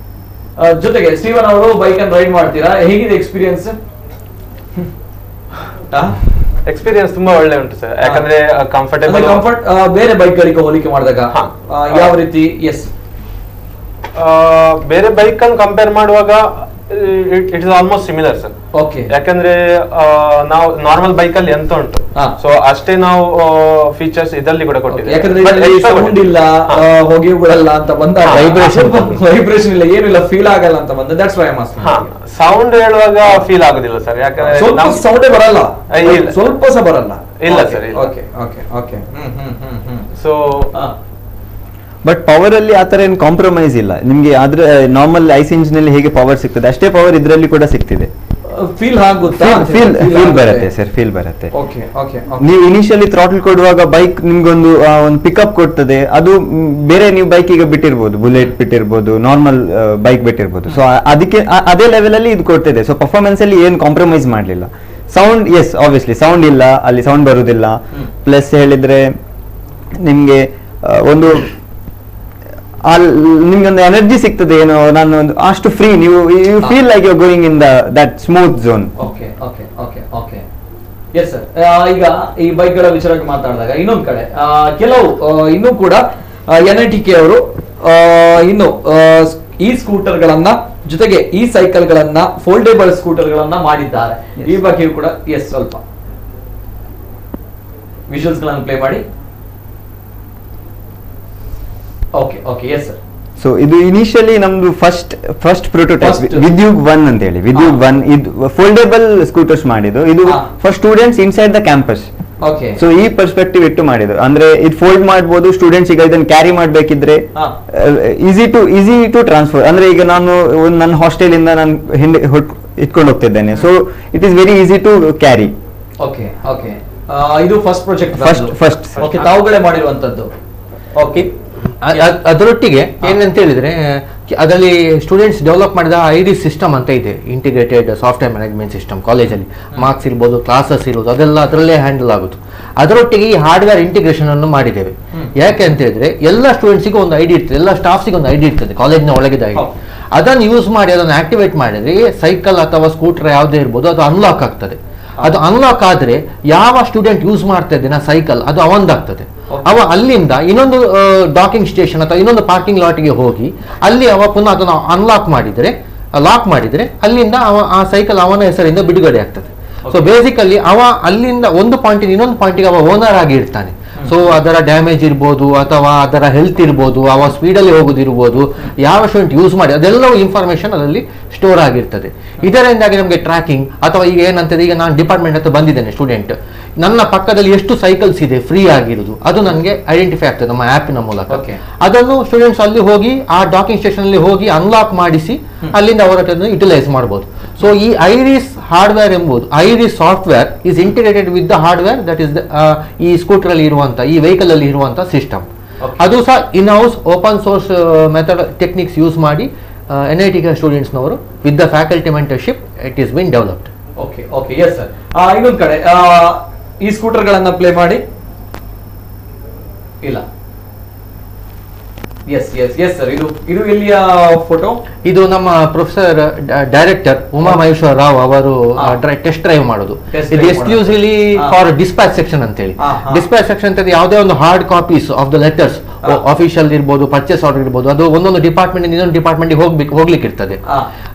ಜೊತೆಗೆ ಸ್ಟೀವನ್ ಅವರು ಬೈಕ್ ಅನ್ನು ರೈಡ್ ಮಾಡ್ತೀರಾ, ಹೇಗಿದೆ ಎಕ್ಸ್ಪೀರಿಯನ್ಸ್? ಎಕ್ಸ್ಪೀರಿಯನ್ಸ್ ತುಂಬಾ ಒಳ್ಳೆ ಉಂಟು ಸರ್, ಯಾಕಂದ್ರೆ ಕಂಫರ್ಟೇಬಲ್. ಕಂಫರ್ಟ್ ಬೇರೆ ಬೈಕ್ ಗಳಿಗೆ ಹೋಲಿಕೆ ಮಾಡಿದಾಗ ಯಾವ ರೀತಿ? ಎಸ್, ಬೇರೆ ಬೈಕ್ ಅನ್ನು ಕಂಪೇರ್ ಮಾಡುವಾಗ it is almost similar sir. Okay, ಯಾಕಂದ್ರೆ ನಾವು ನಾರ್ಮಲ್ ಬೈಕ್ ಅಲ್ಲಿ ಎಂತ ಉಂಟು, ಸೊ ಅಷ್ಟೇ ನಾವು ಫೀಚರ್ಸ್ ಇದರಲ್ಲಿ ಕೂಡ ಕೊಟ್ಟಿದ್ದೀವಿ. ಯಾಕಂದ್ರೆ ಸೌಂಡ್ ಇಲ್ಲ, ಹೊಗೆ ಬಿಡಲ್ಲ ಅಂತ ಬಂದ, ವೈಬ್ರೇಷನ್ ಇಲ್ಲ, ಏನಿಲ್ಲ, ಫೀಲ್ ಆಗಲ್ಲ ಅಂತ ಬಂದ. That's why I am asking. Sound ಹೇಳುವಾಗ ಫೀಲ್ ಆಗುದಿಲ್ಲ ಸರ್, ಯಾಕಂದ್ರೆ ಸ್ವಲ್ಪ ಸೌಂಡೇ ಬರಲ್ಲ, ಸ್ವಲ್ಪ ಸಹ ಬರಲ್ಲ. ಇಲ್ಲ sir. Okay okay okay. So but power ಅಲ್ಲಿ ಆತರ ಏನು ಕಾಂಪ್ರಮೈಸ್ ಇಲ್ಲ ನಿಮ್ಗೆ. ಆದ್ರೆ ನಾರ್ಮಲ್ ಐಸ್ ಇಂಜಿನ್ ಅಲ್ಲಿ ಹೇಗೆ ಪವರ್ ಸಿಗ್ತದೆ ಅಷ್ಟೇ ಪವರ್ ಇದರಲ್ಲಿ ಕೂಡ ಸಿಗ್ತಿದೆ. ಫೀಲ್ ಆಗುತ್ತಾ? ಫೀಲ್ ಬರುತ್ತೆ ಸರ್, ಫೀಲ್ ಬರುತ್ತೆ. Okay okay. ನೀವು ಇನಿಷಿಯಲಿ ಥ್ರಾಟಲ್ ಕೊಡುವಾಗ ಬೈಕ್ ನಿಮ್ಗೊಂದು ಒಂದು ಪಿಕಪ್ ಕೊಡ್ತದೆ. ಅದು ಬೇರೆ ನೀವು ಬೈಕ್ ಈಗ ಬಿಟ್ಟಿರ್ಬೋದು, ಬುಲೆಟ್ ಬಿಟ್ಟಿರ್ಬೋದು, ನಾರ್ಮಲ್ ಬೈಕ್ ಬಿಟ್ಟಿರ್ಬೋದು. ಸೊ ಅದಕ್ಕೆ ಅದೇ ಲೆವೆಲ್ ಅಲ್ಲಿ ಇದು ಕೊಡ್ತಿದೆ. ಸೊ ಪರ್ಫಾರ್ಮೆನ್ಸ್ ಅಲ್ಲಿ ಏನು ಕಾಂಪ್ರಮೈಸ್ ಮಾಡಲಿಲ್ಲ. ಸೌಂಡ್, ಎಸ್ ಆಬ್ವಿಯಸ್ಲಿ ಸೌಂಡ್ ಇಲ್ಲ, ಅಲ್ಲಿ ಸೌಂಡ್ ಬರುವುದಿಲ್ಲ. ಪ್ಲಸ್ ಹೇಳಿದ್ರೆ ನಿಮ್ಗೆ ಒಂದು ನಿಮ್ಗೆ ಒಂದು ಎನರ್ಜಿ ಸಿಗ್ತದೆ. ಏನೋ ನಾನು ಒಂದು ಅಷ್ಟು ಫ್ರೀ, ನೀವು feel like you going in that smooth zone. Okay okay okay okay. Yes sir. ಈಗ ಈ ಬೈಕ್ಗಳ ವಿಚಾರಕ್ಕೆ ಮಾತಾಡಿದಾಗ ಇನ್ನೊಂದು ಕಡೆ ಕೆಲವು ಇನ್ನೂ ಕೂಡ NITK ಅವರು ಇನ್ನು ಈ ಸ್ಕೂಟರ್ಗಳನ್ನ ಜೊತೆಗೆ ಈ ಸೈಕಲ್ಗಳನ್ನ ಫೋಲ್ಡೇಬಲ್ ಸ್ಕೂಟರ್ಗಳನ್ನ ಮಾಡಿದ್ದಾರೆ. ಈ ಬಗ್ಗೆಯೂ ಕೂಡ ಸ್ವಲ್ಪ ವಿಜುವಲ್ಸ್ ಗಳನ್ನು ಪ್ಲೇ ಮಾಡಿ. Okay yes sir. ಸೊ ಇದು ಇನಿಷಿಯಲಿ ನಮ್ದು ಫಸ್ಟ್ ಪ್ರೋಟೋಟೈಪ್ ವಿದ್ಯುಗ್ 1 ಅಂತ ಹೇಳಿ, ವಿದ್ಯುಗ್ 1 ಇದು ಫೋಲ್ಡೇಬಲ್ ಸ್ಕೂಟರ್ಸ್ ಮಾಡಿದ್ದು. ಇದು for students inside the campus. So ಈ ಪರ್ಸ್ಪೆಕ್ಟಿವ್ ಇಟ್ಟು ಮಾಡಿದ್ದು, ಅಂದ್ರೆ ಇದು ಫೋಲ್ಡ್ ಮಾಡಬಹುದು ಸ್ಟೂಡೆಂಟ್ಸ್. ಈಗ ಇದನ್ನ ಕ್ಯಾರಿ ಮಾಡ್ಬೇಕಿದ್ರೆ ಈಸಿ ಟು ಟ್ರಾನ್ಸ್ಫರ್. ಅಂದ್ರೆ ಈಗ ನಾನು ನನ್ನ ಹಾಸ್ಟೆಲ್ ಇಂದ ನಾನು ಹಿಂದೆ ಇಟ್ಕೊಂಡು ಹೋಗ್ತಿದ್ದೇನೆ, so it is very easy to carry. Okay ಇದು ಫಸ್ಟ್ ಪ್ರಾಜೆಕ್ಟ್, ಫಸ್ಟ್ ತಾವುಗಳೇ ಮಾಡಿರುವಂತದ್ದು. ಓಕೆ, ಅದರೊಟ್ಟಿಗೆ ಏನಂತ ಹೇಳಿದ್ರೆ ಅದರಲ್ಲಿ ಸ್ಟೂಡೆಂಟ್ಸ್ ಡೆವಲಪ್ ಮಾಡಿದ ಐರಿಸ್ ಸಿಸ್ಟಮ್ ಅಂತ ಇದೆ, ಇಂಟಿಗ್ರೇಟೆಡ್ ಸಾಫ್ಟ್ವೇರ್ ಮ್ಯಾನೇಜ್ಮೆಂಟ್ ಸಿಸ್ಟಮ್. ಕಾಲೇಜಲ್ಲಿ ಮಾರ್ಕ್ಸ್ ಇರ್ಬೋದು, ಕ್ಲಾಸಸ್ ಇರ್ಬೋದು, ಅದೆಲ್ಲ ಅದರಲ್ಲೇ ಹ್ಯಾಂಡಲ್ ಆಗುತ್ತೆ. ಅದರೊಟ್ಟಿಗೆ ಈ ಹಾರ್ಡ್ವೇರ್ ಇಂಟಿಗ್ರೇಷನ್ ಅನ್ನು ಮಾಡಿದ್ದೇವೆ. ಯಾಕೆ ಅಂತ ಹೇಳಿದ್ರೆ ಎಲ್ಲ ಸ್ಟೂಡೆಂಟ್ಸಿಗೂ ಒಂದು ಐಡಿ ಇರ್ತದೆ, ಎಲ್ಲ ಸ್ಟಾಫ್ಸಿಗೆ ಒಂದು ಐಡಿ ಇರ್ತದೆ, ಕಾಲೇಜ್ನ ಒಳಗಿದ ಐಡಿ. ಅದನ್ನು ಯೂಸ್ ಮಾಡಿ ಅದನ್ನು ಆಕ್ಟಿವೇಟ್ ಮಾಡಿದ್ರೆ ಸೈಕಲ್ ಅಥವಾ ಸ್ಕೂಟರ್ ಯಾವುದೇ ಇರ್ಬೋದು ಅದು ಅನ್ಲಾಕ್ ಆಗ್ತದೆ. ಅದು ಅನ್ಲಾಕ್ ಆದ್ರೆ ಯಾವ ಸ್ಟೂಡೆಂಟ್ ಯೂಸ್ ಮಾಡ್ತಾ ಇದ್ದೇನೆ ಸೈಕಲ್ ಅದು ಅವಂದಾಗ್ತದೆ. ಅವ ಅಲ್ಲಿಂದ ಇನ್ನೊಂದು ಡಾಕಿಂಗ್ ಸ್ಟೇಷನ್ ಅಥವಾ ಇನ್ನೊಂದು ಪಾರ್ಕಿಂಗ್ ಲಾಟ್ಗೆ ಹೋಗಿ ಅಲ್ಲಿ ಅವ ಪುನಃ ಅದನ್ನು ಲಾಕ್ ಮಾಡಿದ್ರೆ ಅಲ್ಲಿಂದ ಆ ಸೈಕಲ್ ಅವನ ಹೆಸರಿಂದ ಬಿಡುಗಡೆ ಆಗ್ತದೆ. ಸೊ ಬೇಸಿಕಲಿ ಅವ ಅಲ್ಲಿಂದ ಒಂದು ಪಾಯಿಂಟ್ ಇನ್ನೊಂದು ಪಾಯಿಂಟ್ಗೆ ಅವ ಓನರ್ ಆಗಿ ಇರ್ತಾನೆ. ಸೊ ಅದರ ಡ್ಯಾಮೇಜ್ ಇರ್ಬೋದು ಅಥವಾ ಅದರ ಹೆಲ್ತ್ ಇರ್ಬೋದು, ಅವ ಸ್ಪೀಡಲ್ಲಿ ಹೋಗೋದಿರ್ಬೋದು, ಯಾವ ಸ್ಟೂಡೆಂಟ್ ಯೂಸ್ ಮಾಡಿ ಅದೆಲ್ಲವೂ ಇನ್ಫಾರ್ಮೇಶನ್ ಅದರಲ್ಲಿ ಸ್ಟೋರ್ ಆಗಿರ್ತದೆ. ಇದರಿಂದಾಗಿ ನಮಗೆ ಟ್ರ್ಯಾಕಿಂಗ್ ಅಥವಾ ಈಗ ಏನಂತಂದ್ರೆ ಈಗ ನಾನು ಡಿಪಾರ್ಟ್ಮೆಂಟ್ ಹತ್ರ ಬಂದಿದ್ದೇನೆ ಸ್ಟೂಡೆಂಟ್, ನನ್ನ ಪಕ್ಕದಲ್ಲಿ ಎಷ್ಟು ಸೈಕಲ್ಸ್ ಇದೆ ಫ್ರೀ ಆಗಿರೋದು ಅದು ನನಗೆ ಐಡೆಂಟಿಫೈ ಆಗ್ತದೆ ನಮ್ಮ ಆ್ಯಪಿನ ಮೂಲಕ. ಅದನ್ನು ಸ್ಟೂಡೆಂಟ್ಸ್ ಅಲ್ಲಿ ಹೋಗಿ ಆ ಡಾಕಿಂಗ್ ಸ್ಟೇಷನ್ ಅಲ್ಲಿ ಹೋಗಿ ಅನ್ಲಾಕ್ ಮಾಡಿಸಿ ಅಲ್ಲಿಂದ ಅವರನ್ನು ಯುಟಿಲೈಸ್ ಮಾಡಬಹುದು. ಸೊ ಈ ಐರಿಸ್ ಹಾರ್ಡ್ವೇರ್ ಎಂಬುದು, Iris software is integrated with the hardware that is ಈ ಸ್ಕೂಟರ್ ಅಲ್ಲಿ ಇರುವಂತಹ ಈ ವೆಹಿಕಲ್ ಅಲ್ಲಿ ಇರುವಂತಹ ಸಿಸ್ಟಮ್. ಅದು ಸಹ in house open source method techniques use ಮಾಡಿ NITK ಸ್ಟೂಡೆಂಟ್ಸ್ನವರು with the faculty mentorship it is been developed. Okay yes sir. ಇನ್ನೊಂದು ಕಡೆ ಈ ಸ್ಕೂಟರ್ಗಳನ್ನ ಪ್ಲೇ ಮಾಡಿ. ಇಲ್ಲ, ಎಸ್ ಸರ್. ಇದು ಎಲ್ಲಿಯ ಫೋಟೋ? ಇದು ನಮ್ಮ ಪ್ರೊಫೆಸರ್ ಡೈರೆಕ್ಟರ್ ಉಮಾ ಮಹೇಶ್ವರ ರಾವ್ ಅವರು ಟೆಸ್ಟ್ ಡ್ರೈವ್ ಮಾಡೋದು. ಇದು ಎಕ್ಸ್ಕ್ಲೂಸಿವ್ಲಿ ಫಾರ್ ಡಿಸ್ಪ್ಯಾಚ್ ಸೆಕ್ಷನ್ ಅಂತ ಹೇಳಿ. ಡಿಸ್ಪ್ಯಾಚ್ ಸೆಕ್ಷನ್ ಅಂತ ಯಾವುದೇ ಒಂದು hard copies of the letters, official ಇರ್ಬೋದು, ಪರ್ಚೇಸ್ ಆರ್ಡರ್ ಇರ್ಬೋದು, ಅದು ಒಂದೊಂದು ಡಿಪಾರ್ಟ್ಮೆಂಟ್ ಇನ್ನೊಂದು ಡಿಪಾರ್ಟ್ಮೆಂಟ್ ಹೋಗ್ಲಿಕ್ಕೆ ಇರ್ತದೆ.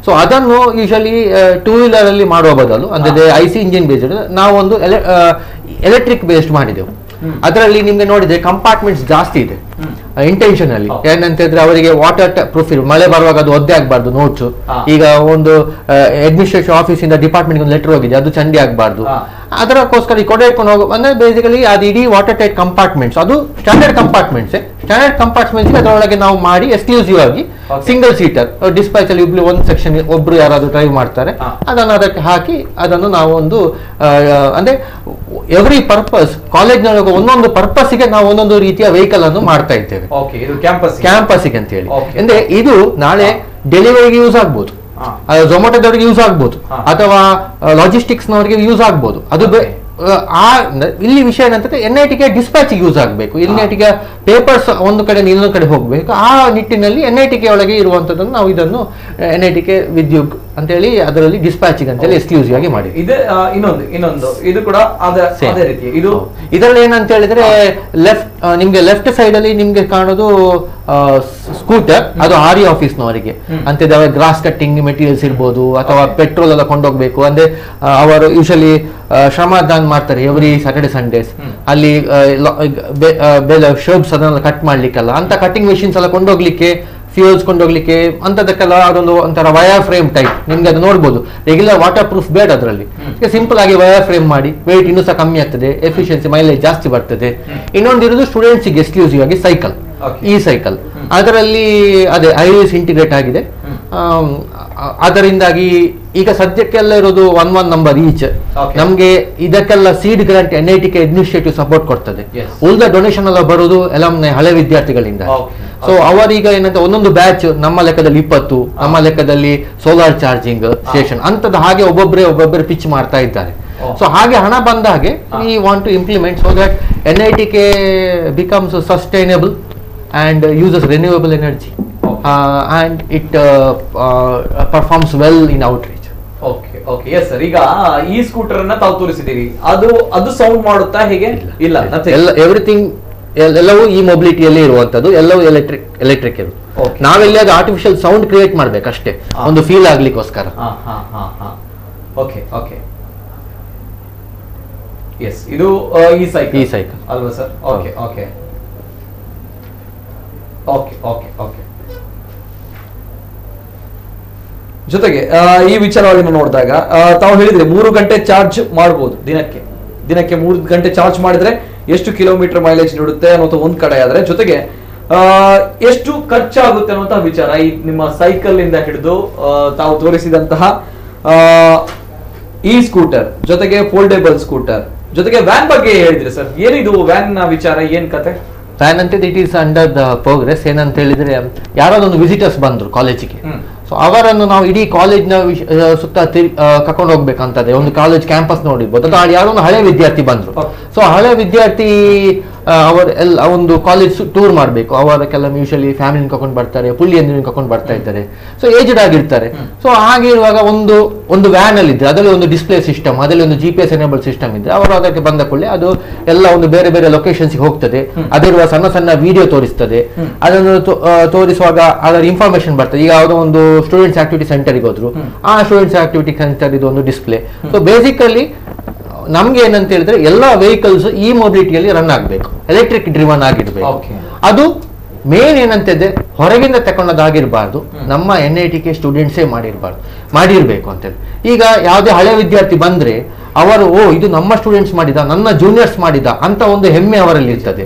ಸೊ ಅದನ್ನು ಯೂಶಲಿ 2 ವೀಲರ್ ಅಲ್ಲಿ ಮಾಡುವ ಬದಲು ಅಂದ್ರೆ IC ಇಂಜಿನ್ ಬೇಸ್ಡ್ ನಾವು ಒಂದು ಎಲೆಕ್ಟ್ರಿಕ್ ಬೇಸ್ಡ್ ಮಾಡಿದೆವು. ಅದರಲ್ಲಿ ನಿಮ್ಗೆ ನೋಡಿದ್ರೆ ಕಂಪಾರ್ಟ್ಮೆಂಟ್ಸ್ ಜಾಸ್ತಿ ಇದೆ ಇಂಟೆನ್ಷನಲಿ. ಏನಂತ ಹೇಳಿದ್ರೆ ಅವರಿಗೆ ವಾಟರ್ ಪ್ರೂಫ್ ಮಳೆ ಬರುವಾಗ ಅದು ಒದ್ದೆ ಆಗಬಾರ್ದು ನೋಟ್ಸ್. ಈಗ ಒಂದು ಅಡ್ಮಿನಿಸ್ಟ್ರೇಷನ್ ಆಫೀಸ್ ಇಂದ ಡಿಪಾರ್ಟ್ಮೆಂಟ್ ಒಂದು ಲೆಟರ್ ಹೋಗಿದೆ, ಅದು ಚಂಡಿ ಆಗಬಾರ್ದು. ಅದಕ್ಕೋಸ್ಕರ ಈ ಕೊಡೆ ಇಟ್ಕೊಂಡು ಹೋಗೋ ಅಂದ್ರೆ ಬೇಸಿಕಲಿ ಅದು ಇಡೀ ವಾಟರ್ ಟೈಟ್ ಕಂಪಾರ್ಟ್ಮೆಂಟ್ಸ್, ಅದು ಸ್ಟ್ಯಾಂಡರ್ಡ್ ಕಂಪಾರ್ಟ್ಮೆಂಟ್ಸ್ ಅದರೊಳಗೆ ನಾವು ಮಾಡಿ ಎಕ್ಸ್ಕ್ಲೂಸಿವ್ ಆಗಿ ಸಿಂಗಲ್ ಸೀಟರ್ ಡಿಸ್ಪ್ಯಾಚ್ ಅಲ್ಲಿ ಒಂದು ಸೆಕ್ಷನ್ ಒಬ್ರು ಯಾರಾದ್ರೂ ಡ್ರೈವ್ ಮಾಡ್ತಾರೆ ಅದನ್ನು ಅದಕ್ಕೆ ಹಾಕಿ ಅದನ್ನು ನಾವು ಒಂದು ಅಂದ್ರೆ ಎವ್ರಿ ಪರ್ಪಸ್ ಕಾಲೇಜ್ನೊಳಗೆ ಒಂದೊಂದು ಪರ್ಪಸ್ಗೆ ನಾವು ಒಂದೊಂದು ರೀತಿಯ ವೆಹಿಕಲ್ ಅನ್ನು ಮಾಡ್ತಾ ಇದ್ದೇವೆ ಕ್ಯಾಂಪಸ್ಗೆ ಅಂತ ಹೇಳಿ. ಅಂದ್ರೆ ಇದು ನಾಳೆ ಡೆಲಿವರಿಗೆ ಯೂಸ್ ಆಗ್ಬೋದು, ಝೊಮ್ಯಾಟೋದವರಿಗೆ ಯೂಸ್ ಆಗ್ಬೋದು, ಅಥವಾ ಲಾಜಿಸ್ಟಿಕ್ಸ್ ನವರಿಗೆ ಯೂಸ್ ಆಗ್ಬೋದು. ಅದು ಇಲ್ಲಿ ವಿಷಯ ಏನಂತಂದ್ರೆ NITK ಡಿಸ್ಪ್ಯಾಚ್ ಯೂಸ್ ಆಗಬೇಕು, NITK ಪೇಪರ್ಸ್ ಒಂದು ಕಡೆ ಇನ್ನೊಂದು ಕಡೆ ಹೋಗ್ಬೇಕು. ಆ ನಿಟ್ಟಿನಲ್ಲಿ NITK ಒಳಗೆ ಇರುವಂತದ್ದನ್ನು ನಾವು ಇದನ್ನು NITK ವಿದ್ಯುಗ್ ಅಂತ ಹೇಳಿ ಅದರಲ್ಲಿ ಡಿಸ್ಪ್ಯಾಚಿಂಗ್ ಅಂತ ಹೇಳಿ ಎಕ್ಸ್ಕ್ಲೂಸಿವ್ ಆಗಿ ಮಾಡಿ. ಇನ್ನೊಂದು ಇದು ಕೂಡ ಅದೇ ರೀತಿ. ಇದು ಇದರಲ್ಲಿ ಏನಂತ ಹೇಳಿದ್ರೆ ನಿಮ್ಗೆ ಲೆಫ್ಟ್ ಸೈಡ್ ಅಲ್ಲಿ ನಿಮ್ಗೆ ಕಾಣೋದು ಸ್ಕೂಟರ್, ಅದು RE ಆಫೀಸ್ನವರಿಗೆ ಅಂತಿದೆ. ಗ್ರಾಸ್ ಕಟ್ಟಿಂಗ್ ಮೆಟೀರಿಯಲ್ಸ್ ಇರ್ಬೋದು ಅಥವಾ ಪೆಟ್ರೋಲ್ ಎಲ್ಲ ಕೊಂಡೋಗ್ಬೇಕು ಅಂದ್ರೆ ಅವರು ಯೂಶಲಿ ಶ್ರಮದಾನ್ ಮಾಡ್ತಾರೆ ಎವ್ರಿ ಸ್ಯಾಟರ್ಡೆ ಸಂಡೇಸ್. ಅಲ್ಲಿ ಶರ್ಬ್ಸ್ ಅದನ್ನೆಲ್ಲ ಕಟ್ ಮಾಡ್ಲಿಕ್ಕೆಲ್ಲ ಅಂತ ಕಟ್ಟಿಂಗ್ ಮೆಷಿನ್ಸ್ ಎಲ್ಲ ಕೊಂಡೋಗ್ಲಿಕ್ಕೆ, ಫ್ಯೂಲ್ಸ್ ಕೊಂಡೋಗ್ಲಿಕ್ಕೆ ಅಂತದಕ್ಕೆಲ್ಲ ಅದೊಂದು ಒಂಥರ ವಯರ್ ಫ್ರೇಮ್ ಟೈಪ್ ನಿಮ್ಗೆ ಅದು ನೋಡ್ಬೋದು. ರೆಗ್ಯುಲರ್ ವಾಟರ್ ಪ್ರೂಫ್ ಬೇಡ ಅದರಲ್ಲಿ, ಸಿಂಪಲ್ ಆಗಿ ವಯರ್ ಫ್ರೇಮ್ ಮಾಡಿ ವೆಯ್ಟ್ ಇನ್ನೂ ಸಹ ಕಮ್ಮಿ ಆಗ್ತದೆ, ಎಫಿಷಿಯನ್ಸಿ ಮೈಲೇಜ್ ಜಾಸ್ತಿ ಬರ್ತದೆ. ಇನ್ನೊಂದಿರೋದು ಸ್ಟೂಡೆಂಟ್ಸ್ಗೆ ಎಕ್ಸ್ಕ್ಲೂಸಿವ್ ಆಗಿ ಸೈಕಲ್, ಈ ಸೈಕಲ್ ಅದರಲ್ಲಿ ಅದೇ ಐರಿಸ್ ಇಂಟಿಗ್ರೇಟ್ ಆಗಿದೆ. ಅದರಿಂದಾಗಿ ಈಗ ಸದ್ಯಕ್ಕೆಲ್ಲ ಇರೋದು 1 ನಂಬರ್ ಈಚ್. ನಮ್ಗೆ ಇದಕ್ಕೆಲ್ಲ seed grant NITK administrative support ಕೊಡ್ತದೆ. ಉಳಿದ ಡೊನೇಷನ್ ಎಲ್ಲ ಬರೋದು ಎಲ್ಲ ಹಳೆ ವಿದ್ಯಾರ್ಥಿಗಳಿಂದ. ಸೊ ಅವರೀಗ ಏನಂತ ಒಂದೊಂದು ಬ್ಯಾಚ್ ನಮ್ಮ ಲೆಕ್ಕದಲ್ಲಿ 20, ನಮ್ಮ ಲೆಕ್ಕದಲ್ಲಿ ಸೋಲಾರ್ ಚಾರ್ಜಿಂಗ್ ಸ್ಟೇಷನ್ ಅಂತದ್ದು ಹಾಗೆ ಒಬ್ಬೊಬ್ಬರೇ ಪಿಚ್ ಮಾಡ್ತಾ ಇದ್ದಾರೆ. ಸೊ ಹಾಗೆ ಹಣ ಬಂದ ಹಾಗೆ we want to implement so that NITK becomes sustainable and uses renewable energy and it performs well in outreach. Okay. Okay yes sir. ಈಗ ಈ ಸ್ಕೂಟರ್ ಅನ್ನ ತಾವು ತೋರಿಸಿದೀವಿ, ಅದು ಸೌಂಡ್ ಮಾಡುತ್ತಾ ಹೇಗೆ? ಇಲ್ಲ, ಎವ್ರಿಥಿಂಗ್ ಎಲ್ಲವೂ ಈ ಮೊಬಿಲಿಟಿಯಲ್ಲಿ ಇರುವಂತದ್ದು, ಎಲ್ಲವೂ ಎಲೆಕ್ಟ್ರಿಕ್ ಇರುತ್ತೆ. ನಾವೆಲ್ಲಿ ಅದು ಆರ್ಟಿಫಿಷಿಯಲ್ ಸೌಂಡ್ ಕ್ರಿಯೇಟ್ ಮಾಡ್ಬೇಕಷ್ಟೇ, ಒಂದು ಫೀಲ್ ಆಗ್ಲಿಕ್ಕೋಸ್ಕರ. ಓಕೆ ಓಕೆ ಎಸ್, ಇದು ಈ ಸೈಕಲ್ ಅಲ್ವಾ sir? Okay okay okay okay okay. ಜೊತೆಗೆ ಈ ವಿಚಾರವಾಗಿ ನೋಡಿದಾಗ ತಾವು ಹೇಳಿದ್ರೆ 3 ಗಂಟೆ ಚಾರ್ಜ್ ಮಾಡಬಹುದು ದಿನಕ್ಕೆ 3 ಗಂಟೆ ಚಾರ್ಜ್ ಮಾಡಿದ್ರೆ ಎಷ್ಟು ಕಿಲೋಮೀಟರ್ ಮೈಲೇಜ್ ನೀಡುತ್ತೆ ಅನ್ನೋದು ಒಂದ್ ಕಡೆ ಆದ್ರೆ, ಜೊತೆಗೆ ಎಷ್ಟು ಖರ್ಚಾಗುತ್ತೆ ಅನ್ನುವಂತಹ ವಿಚಾರ ಈ ನಿಮ್ಮ ಸೈಕಲ್ ಇಂದ ಹಿಡಿದು ತಾವು ತೋರಿಸಿದಂತಹ ಈ ಸ್ಕೂಟರ್, ಜೊತೆಗೆ ಫೋಲ್ಡೇಬಲ್ ಸ್ಕೂಟರ್, ಜೊತೆಗೆ ವ್ಯಾನ್ ಬಗ್ಗೆ ಹೇಳಿದ್ರಿ ಸರ್. ಏನಿದು ವ್ಯಾನ್ ನ ವಿಚಾರ, ಏನ್ ಕತೆ? ವ್ಯಾನ್ ಅಂತ it is under the progress. ಏನಂತ ಹೇಳಿದ್ರೆ, ಯಾರಾದೊಂದು ವಿಸಿಟರ್ಸ್ ಬಂದ್ರು ಕಾಲೇಜಿಗೆ, ಸೊ ಅವರನ್ನು ನಾವು ಇಡೀ ಕಾಲೇಜ್ನ ಸುತ್ತ ಕರ್ಕೊಂಡು ಹೋಗ್ಬೇಕಂತದೆ. ಒಂದು ಕಾಲೇಜ್ ಕ್ಯಾಂಪಸ್ ನೋಡಿರ್ಬೋದು, ಅಥವಾ ಯಾರೋ ಒಂದು ಹಳೆ ವಿದ್ಯಾರ್ಥಿ ಬಂದ್ರು, ಸೊ ಹಳೆ ವಿದ್ಯಾರ್ಥಿ ಒಂದು ಕಾಲೇಜ್ ಟೂರ್ ಮಾಡಬೇಕು. ಅವರ ಕೆಲವು ಯೂಶಲಿ ಫ್ಯಾಮಿಲಿ ಕರ್ಕೊಂಡು ಬರ್ತಾರೆ, ಪುಳ್ಳಿಯನ್ನು ಕರ್ಕೊಂಡು ಬರ್ತಾ ಇದ್ದಾರೆ, ಸೊ ಏಜ್ಡ್ ಆಗಿರ್ತಾರೆ. ಸೊ ಹಾಗೆ ಇರುವಾಗ ಒಂದು ವ್ಯಾನ್ ಅಲ್ಲಿ ಇದ್ರೆ ಅದರಲ್ಲಿ ಒಂದು ಡಿಸ್ಪ್ಲೇ ಸಿಸ್ಟಮ್, ಅದರಲ್ಲಿ ಒಂದು GPS ಎನೇಬಲ್ ಸಿಸ್ಟಮ್ ಇದ್ರೆ ಅವರು ಅದಕ್ಕೆ ಬಂದ ಕೂಡಲೇ ಅದು ಎಲ್ಲ ಒಂದು ಬೇರೆ ಬೇರೆ ಲೊಕೇಶನ್ಸ್ ಹೋಗ್ತದೆ. ಅದಿರುವ ಸಣ್ಣ ಸಣ್ಣ ವಿಡಿಯೋ ತೋರಿಸ್ತದೆ. ಅದನ್ನು ತೋರಿಸುವಾಗ ಅದರ ಇನ್ಫಾರ್ಮೇಶನ್ ಬರ್ತದೆ. ಈಗ ಯಾವುದೋ ಒಂದು ಸ್ಟೂಡೆಂಟ್ಸ್ ಆಕ್ಟಿವಿಟಿ ಸೆಂಟರ್ಗೆ ಹೋದ್ರು, ಆ ಸ್ಟೂಡೆಂಟ್ಸ್ ಆಕ್ಟಿವಿಟಿ ಸೆಂಟರ್ ಇದು ಒಂದು ಡಿಸ್ಪ್ಲೇ. ಸೊ ಬೇಸಿಕಲಿ ನಮ್ಗೆ ಏನಂತ ಹೇಳಿದ್ರೆ, ಎಲ್ಲಾ ವೆಹಿಕಲ್ಸ್ ಈ ಮೊಬಿಲಿಟಿಯಲ್ಲಿ ರನ್ ಆಗ್ಬೇಕು, ಎಲೆಕ್ಟ್ರಿಕ್ ಡ್ರಿವನ್ ಆಗಿರ್ಬೇಕು. ಅದು ಮೇನ್ ಏನಂತಿದೆ, ಹೊರಗಿಂದ ತಕೊಂಡದಾಗಿರ್ಬಾರ್ದು, ನಮ್ಮ NITK ಸ್ಟೂಡೆಂಟ್ಸೇ ಮಾಡಿರ್ಬೇಕು ಅಂತೇಳಿ. ಈಗ ಯಾವುದೇ ಹಳೆ ವಿದ್ಯಾರ್ಥಿ ಬಂದ್ರೆ ಅವರು ಇದು ನಮ್ಮ ಸ್ಟೂಡೆಂಟ್ಸ್ ಮಾಡಿದ, ನನ್ನ ಜೂನಿಯರ್ಸ್ ಮಾಡಿದ ಅಂತ ಒಂದು ಹೆಮ್ಮೆ ಅವರಲ್ಲಿ ಇರ್ತದೆ.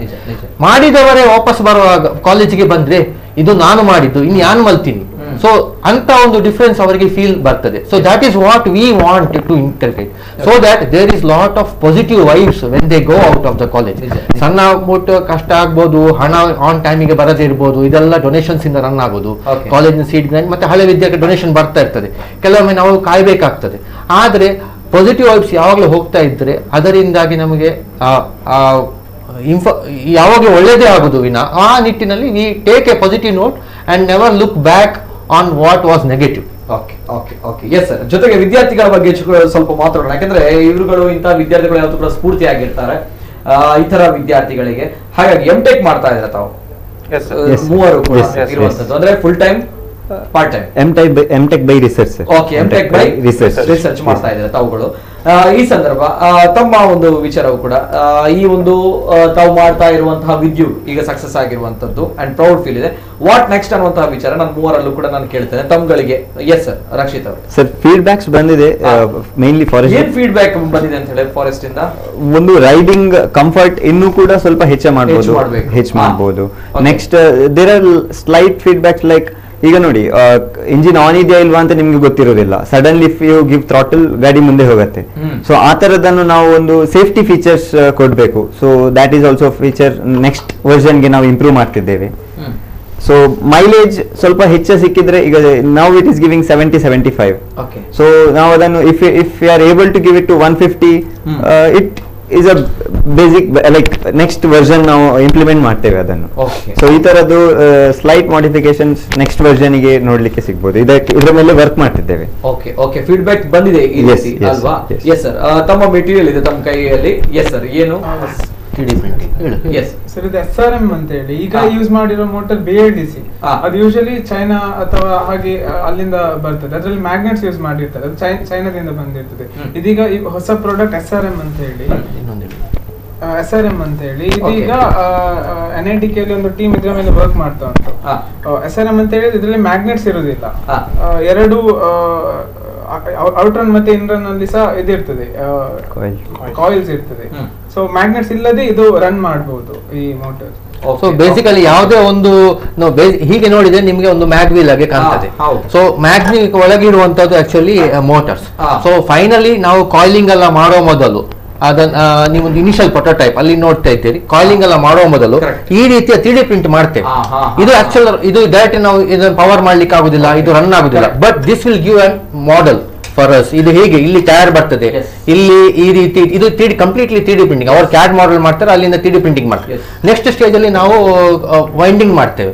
ಮಾಡಿದವರೇ ವಾಪಸ್ ಬರುವಾಗ ಕಾಲೇಜಿಗೆ ಬಂದ್ರೆ ಇದು ನಾನು ಮಾಡಿದ್ದು, ಇನ್ನು ಯಾನ್ ಮಲ್ತೀನಿ. ಸೊ ಅಂತ ಒಂದು ಡಿಫರೆನ್ಸ್ ಅವರಿಗೆ ಫೀಲ್ ಬರ್ತದೆ. So that is what we want to interpret, so that there is lot of positive vibes when they go out of the college. ಸಣ್ಣ ಪುಟ್ಟ ಕಷ್ಟ ಆಗ್ಬೋದು, ಹಣ ಆನ್ ಟೈಮಿಗೆ ಬರದೇ ಇರ್ಬೋದು, ಇದೆಲ್ಲ ಡೊನೇಷನ್ಸ್ ಇಂದ ರನ್ ಆಗೋದು. ಕಾಲೇಜಿನ ಸೀಟ್ ಮತ್ತೆ ಹಳೆ ವಿದ್ಯಾರ್ಥಿ ಡೊನೇಷನ್ ಬರ್ತಾ ಇರ್ತದೆ, ಕೆಲವೊಮ್ಮೆ ನಾವು ಕಾಯ್ಬೇಕಾಗ್ತದೆ. ಆದ್ರೆ ಪಾಸಿಟಿವ್ ವೈಬ್ಸ್ ಯಾವಾಗಲೂ ಹೋಗ್ತಾ ಇದ್ರೆ ಅದರಿಂದಾಗಿ ನಮಗೆ ಯಾವಾಗಲೂ ಒಳ್ಳೇದೇ ಆಗುದು ವಿನ, ಆ ನಿಟ್ಟಿನಲ್ಲಿ we take A positive note and never look back on what was negative. Okay okay okay yes sir. ಜೊತೆಗೆ ವಿದ್ಯಾರ್ಥಿಗಳ ಬಗ್ಗೆ ಸ್ವಲ್ಪ ಮಾತಾಡೋಣ, ಯಾಕಂದ್ರೆ ಇವರುಗಳು ಇಂತಹ ವಿದ್ಯಾರ್ಥಿಗಳು ಯಾವತ್ತೂ ಕೂಡ ಸ್ಫೂರ್ತಿ ಆಗಿರ್ತಾರೆ ಇತರ ವಿದ್ಯಾರ್ಥಿಗಳಿಗೆ. ಹಾಗಾಗಿ MTech ಮಾಡ್ತಾ ಇದ್ದಾರೆ ತಾವು ಮೂವರು ಕೂಡ ಇರುವಂತದ್ದು, ಅಂದ್ರೆ full time part time MTech by research. Okay, MTech by research ಮಾಡ್ತಾ ಇದ್ದಾರೆ ತಾವುಗಳು. ಈ ಸಂದರ್ಭ ತಮ್ಮ ಒಂದು ವಿಚಾರವು ಕೂಡ ಈ ಒಂದು ತಾವು ಮಾಡ್ತಾ ಇರುವಂತಹ ವಿದ್ಯುತ್ ಈಗ ಸಕ್ಸಸ್ ಆಗಿರುವಂತದ್ದು ಅಂಡ್ ಪ್ರೌಡ್ ಫೀಲ್ ಇದೆ. ವಾಟ್ ನೆಕ್ಸ್ಟ್ ಅನ್ನುವಂತಹ ವಿಚಾರ ನಾನು ಮೂವರಲ್ಲೂ ಕೂಡ ನಾನು ಕೇಳ್ತೇನೆ ತಮ್ಗಳಿಗೆ. ಎಸ್ ಸರ್, ರಕ್ಷಿತ್ ಅವರು. ಸರ್, ಫೀಡ್ಬ್ಯಾಕ್ಸ್ ಬಂದಿದೆ ಮೇನ್ಲಿ ಫಾರೆಸ್ಟ್. ಏನ್ ಫೀಡ್ಬ್ಯಾಕ್ ಬಂದಿದೆ ಅಂತ ಹೇಳಿ ಫಾರೆಸ್ಟ್ ಇಂದ? ಒಂದು ರೈಡಿಂಗ್ ಕಂಫರ್ಟ್ ಇನ್ನೂ ಕೂಡ ಸ್ವಲ್ಪ ಹೆಚ್ಚು ಮಾಡಬಹುದು. Next there are slight feedbacks like, ಈಗ ನೋಡಿ ಇಂಜಿನ್ ಆನ್ ಇದೆಯಾ ಇಲ್ವಾ ಅಂತ ನಿಮ್ಗೆ ಗೊತ್ತಿರೋದಿಲ್ಲ, suddenly if you give throttle ಗಾಡಿ ಮುಂದೆ ಹೋಗುತ್ತೆ. ಸೊ ಆ ತರದನ್ನು ನಾವು ಒಂದು ಸೇಫ್ಟಿ ಫೀಚರ್ಸ್ ಕೊಡ್ಬೇಕು. So that is also feature next ವರ್ಷನ್ಗೆ ನಾವು ಇಂಪ್ರೂವ್ ಮಾಡ್ತಿದ್ದೇವೆ. ಸೊ ಮೈಲೇಜ್ ಸ್ವಲ್ಪ ಹೆಚ್ಚು ಸಿಕ್ಕಿದ್ರೆ, ಈಗ ನಾವು ಇಟ್ ಇಸ್ ಗಿವಿಂಗ್ 70-75. ಸೊ ನಾವು ಅದನ್ನು if you are able to give it to 150, it is a basic like next version ನಾವು ಇಂಪ್ಲಿಮೆಂಟ್ ಮಾಡ್ತೇವೆ ಅದನ್ನು. ಸೊ ಈ ತರದ್ದು ಸ್ಲೈಟ್ ಮಾಡಿಫಿಕೇಶನ್ಸ್ ನೆಕ್ಸ್ಟ್ ವರ್ಷನ್ ಗೆ ನೋಡ್ಲಿಕ್ಕೆ ಸಿಗಬಹುದು. ಇದರ ಮೇಲೆ ವರ್ಕ್ ಮಾಡ್ತಿದ್ದೇವೆ. ಓಕೆ ಓಕೆ, ಫೀಡ್ಬ್ಯಾಕ್ ಬಂದಿದೆ ಈ ರೀತಿ ಅಲ್ವಾ? ಎಸ್ ಸರ್, ತಮ್ಮ ಮೆಟೀರಿಯಲ್ ಇದೆ ತಮ್ಮ ಕೈಯಲ್ಲಿ. ಎಸ್ ಸರ್, ಏನು? ಸರ್, ಇದು SRM ಅಂತ ಹೇಳಿ ಈಗ ಯೂಸ್ ಮಾಡಿರೋ ಮೋಟರ್ BLDC. ಅದು ಯೂಶಲಿ ಚೈನಾ ಅಥವಾ ಹಾಗೆ ಅಲ್ಲಿಂದ ಬರ್ತದೆ. ಅದ್ರಲ್ಲಿ ಮ್ಯಾಗ್ನೆಟ್ಸ್ ಯೂಸ್ ಮಾಡಿರ್ತಾರೆ, ಅದು ಚೈನಾದಿಂದ ಬಂದಿರ್ತದೆ. ಇದೀಗ ಹೊಸ ಪ್ರಾಡಕ್ಟ್ SRM ಅಂತ ಹೇಳಿ ಇದೀಗ NITK ಅಲ್ಲಿ ಒಂದು ಟೀಮ್ ಇದ್ರ ಮೇಲೆ ವರ್ಕ್ ಮಾಡ್ತಾ ಉಂಟು. SRM ಅಂತ ಹೇಳಿ ಇದರಲ್ಲಿ ಮ್ಯಾಗ್ನೆಟ್ಸ್ ಇರುವುದಿಲ್ಲ, ಎರಡು ಔಟ್ರನ್ ಮತ್ತೆ ಇನ್ರನ್ ಅಲ್ಲಿ ಸಹ ಇದಿರ್ತದೆ, ಕಾಯಿಲ್ಸ್ ಇರ್ತದೆ. ಸೊ ಮ್ಯಾಗ್ನೆಟ್ಸ್ ಇಲ್ಲದೆ ಇದು ರನ್ ಮಾಡಬಹುದು ಈ ಮೋಟರ್. ಸೊ ಬೇಸಿಕಲಿ ಯಾವುದೇ ಒಂದು ಹೀಗೆ ನೋಡಿದ್ರೆ ನಿಮ್ಗೆ ಒಂದು ಮ್ಯಾಗ್ವೀಲ್ ಆಗಿ ಕಾಣ್ತದೆ. ಸೊ ಮ್ಯಾಗ್ನಿಕ್ ಒಳಗಿರುವಂತದ್ದು ಆಕ್ಚುಲಿ ಮೋಟರ್ಸ್. ಸೊ ಫೈನಲಿ ನಾವು ಕಾಯಿಲಿಂಗ್ ಎಲ್ಲ ಮಾಡೋ ಮೊದಲು ಅದನ್ನ ನೀವೊಂದು ಇನಿಷಿಯಲ್ ಪ್ರೊಟೋಟೈಪ್ ಅಲ್ಲಿ ನೋಡ್ತಾ ಇದ್ದೀರಿ, ಕಾಯಿಲಿಂಗ್ ಎಲ್ಲ ಮಾಡುವ ಮೊದಲು ಈ ರೀತಿಯ 3D ಪ್ರಿಂಟ್ ಮಾಡ್ತೇವೆ. ಇದು ಆಕ್ಚುಲ್ ಇದು ಡೈರೆಕ್ಟ್ ನಾವು ಇದನ್ನು ಪವರ್ ಮಾಡ್ಲಿಕ್ಕೆ ಆಗುದಿಲ್ಲ, ಇದು ರನ್ ಆಗುದಿಲ್ಲ. But this will give an model for us. ಇದು ಹೇಗೆ ಇಲ್ಲಿ ಟೈರ್ ಬರ್ತದೆ, ಇಲ್ಲಿ ಈ ರೀತಿ ಇದು ಕಂಪ್ಲೀಟ್ಲಿ 3D ಪ್ರಿಂಟಿಂಗ್. ಅವರು ಕ್ಯಾಡ್ ಮಾಡೆಲ್ ಮಾಡ್ತಾರೆ, ಅಲ್ಲಿಂದ 3D ಪ್ರಿಂಟಿಂಗ್ ಮಾಡ್ತಾರೆ. ನೆಕ್ಸ್ಟ್ ಸ್ಟೇಜ್ ಅಲ್ಲಿ ನಾವು ವೈಂಡಿಂಗ್ ಮಾಡ್ತೇವೆ.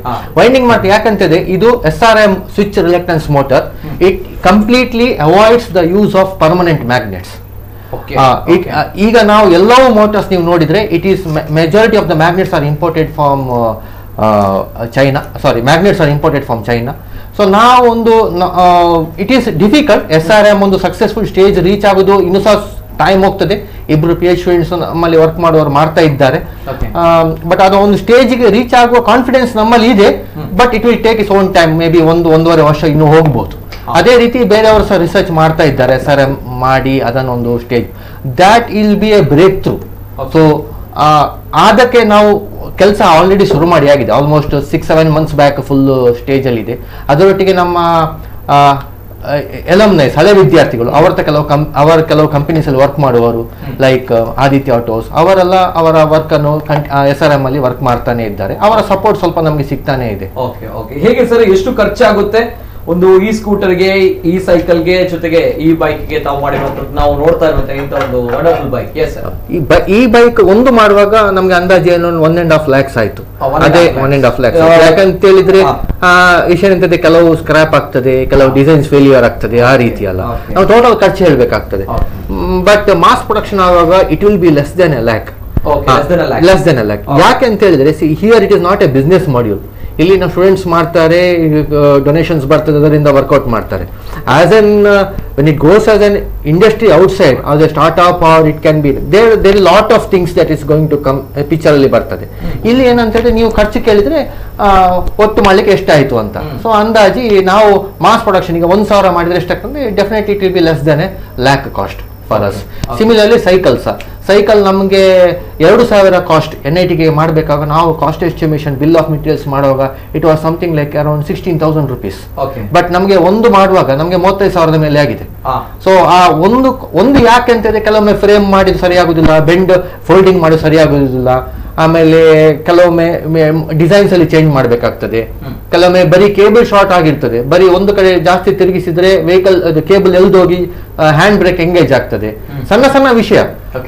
ಯಾಕಂತಂದ್ರೆ ಇದು SRM switch reluctance motor. It completely avoids the use of permanent magnets. Okay ಈಗ ನಾವು ಎಲ್ಲವೂ ಮೋಟರ್ಸ್ ನೀವು ನೋಡಿದ್ರೆ it is majority of the magnets are imported from China. Magnets are imported from China. So ನಾವೊಂದು it is difficult. SRM ಒಂದು successful stage reach ಆಗೋದು ಇನ್ನೂ ಸಹ ಟೈಮ್ ಹೋಗ್ತದೆ. ಇಬ್ರು PhD ಸ್ಟೂಡೆಂಟ್ಸ್ ನಮ್ಮಲ್ಲಿ ವರ್ಕ್ ಮಾಡುವವರು ಮಾಡ್ತಾ ಇದ್ದಾರೆ. ಬಟ್ ಅದು ಒಂದು ಸ್ಟೇಜ್ಗೆ ರೀಚ್ ಆಗುವ ಕಾನ್ಫಿಡೆನ್ಸ್ ನಮ್ಮಲ್ಲಿ ಇದೆ. But it will take is own time. May be 1-1.5 ವರ್ಷ ಇನ್ನೂ ಹೋಗ್ಬೋದು. ಅದೇ ರೀತಿ ಬೇರೆಯವರು ಸಹ ರಿಸರ್ಚ್ ಮಾಡ್ತಾ ಇದ್ದಾರೆ SRM ಮಾಡಿ ಅದನ್ನೊಂದು stage that will be a breakthrough. So ಅದಕ್ಕೆ ನಾವು ಕೆಲಸ ಆಲ್ರೆಡಿ ಶುರು ಮಾಡಿ ಆಗಿದೆ. Almost 6-7 months back full stage ಅಲ್ಲಿ ಇದೆ. ಅದರೊಟ್ಟಿಗೆ ನಮ್ಮ ಎಲಮ್ನೈಸ್ ಹಳೆ ವಿದ್ಯಾರ್ಥಿಗಳು ಅವರ ಕೆಲವು ಕಂಪನೀಸ್ ಅಲ್ಲಿ ವರ್ಕ್ ಮಾಡುವವರು ಲೈಕ್ ಆದಿತ್ಯ ಆಟೋಸ್ ಅವರೆಲ್ಲ ಅವರ ವರ್ಕ್ ಅನ್ನು SRM ಅಲ್ಲಿ ವರ್ಕ್ ಮಾಡ್ತಾನೆ ಇದ್ದಾರೆ. ಅವರ ಸಪೋರ್ಟ್ ಸ್ವಲ್ಪ ನಮಗೆ ಸಿಗ್ತಾನೆ ಇದೆ. ಹೇಗೆ ಸರ್, ಎಷ್ಟು ಖರ್ಚಾಗುತ್ತೆ ಒಂದು ಈ ಸ್ಕೂಟರ್ಗೆ, ಈ ಸೈಕಲ್ಗೆ, ಜೊತೆಗೆ ಈ ಬೈಕ್ಗೆ ತಾವು ಮಾಡಿರುವಂತದ್ದು ನಾವು ನೋಡ್ತಾ ಇರುವಂತಹ ಇಂಥ ಒಂದು ವಂಡರ್ಫುಲ್ ಬೈಕ್? ಈ ಬೈಕ್ ಒಂದು ಮಾಡುವಾಗ ನಮ್ಗೆ ಅಂದಾಜು ಏನು 1.5 lakhs ಆಯ್ತು. ಅದೇ 1.5 lakhs. ಯಾಕಂತ ಹೇಳಿದ್ರೆ ವಿಷಯ ಎಂತದೆ, ಕೆಲವು ಸ್ಕ್ರಾಪ್ ಆಗ್ತದೆ, ಕೆಲವು ಡಿಸೈನ್ಸ್ ಫೇಲ್ಯೂರ್ ಆಗ್ತದೆ, ಆ ರೀತಿ ಅಲ್ಲ. ನಾವು ಟೋಟಲ್ ಖರ್ಚು ಹೇಳ್ಬೇಕಾಗ್ತದೆ. ಬಟ್ ಮಾಸ್ ಪ್ರೊಡಕ್ಷನ್ ಆಗುವಾಗ it will be less than a lakh. ಯಾಕೆ ಅಂತ ಹೇಳಿದ್ರೆ here it is not a business module. ಇಲ್ಲಿ ನಾವು ಸ್ಟೂಡೆಂಟ್ಸ್ ಮಾಡ್ತಾರೆ, ಡೊನೇಷನ್ಸ್ ಬರ್ತದೆ, ಅದರಿಂದ ವರ್ಕೌಟ್ ಮಾಡ್ತಾರೆ. As and when it goes as an industry outside as a startup or it can be there lot of things that is going to come picture ಅಲ್ಲಿ ಬರ್ತದೆ. ಇಲ್ಲಿ ಏನಂತ ಹೇಳಿದ್ರೆ ನೀವು ಖರ್ಚು ಕೇಳಿದ್ರೆ ಒಟ್ಟು ಮಾಡ್ಲಿಕ್ಕೆ ಎಷ್ಟಾಯ್ತು ಅಂತ. ಸೊ ಅಂದಾಜಿ ನಾವು ಮಾಸ್ ಪ್ರೊಡಕ್ಷನ್ಗೆ 1,000 ಮಾಡಿದ್ರೆ ಎಷ್ಟಾಗ್ತದೆ, definitely it will be less than a lakh cost for us. Similarly cycle ನಮಗೆ 2,000 ಕಾಸ್ಟ್ NITಗೆ ಮಾಡಬೇಕಾಗ ನಾವು cost estimation bill of materials ಮಾಡುವಾಗ it was something like around 16,000 rupees. But ನಮಗೆ ಒಂದು ಮಾಡುವಾಗ ನಮಗೆ 35,000 ಮೇಲೆ ಆಗಿದೆ. ಸೊ ಆ ಒಂದು ಯಾಕೆ ಅಂತ ಹೇಳಿದ್ರೆ ಕೆಲವೊಮ್ಮೆ ಫ್ರೇಮ್ ಮಾಡಿದ್ದು ಸರಿಯಾಗುದಿಲ್ಲ, ಬೆಂಡ್ ಫೋಲ್ಡಿಂಗ್ ಮಾಡೋದು ಸರಿಯಾಗುದಿಲ್ಲ, ಆಮೇಲೆ ಕೆಲವೊಮ್ಮೆ ಡಿಸೈನ್ಸ್ ಅಲ್ಲಿ ಚೇಂಜ್ ಮಾಡಬೇಕಾಗ್ತದೆ, ಕೆಲವೊಮ್ಮೆ ಬರೀ ಕೇಬಲ್ ಶಾರ್ಟ್ ಆಗಿರ್ತದೆ, ಬರೀ ಒಂದು ಕಡೆ ಜಾಸ್ತಿ ತಿರುಗಿಸಿದ್ರೆ ವೆಹಿಕಲ್ ಕೇಬಲ್ ಎಲ್ದೋಗಿ ಹ್ಯಾಂಡ್ ಬ್ರೇಕ್ ಎಂಗೇಜ್ ಆಗ್ತದೆ, ಸಣ್ಣ ವಿಷಯ.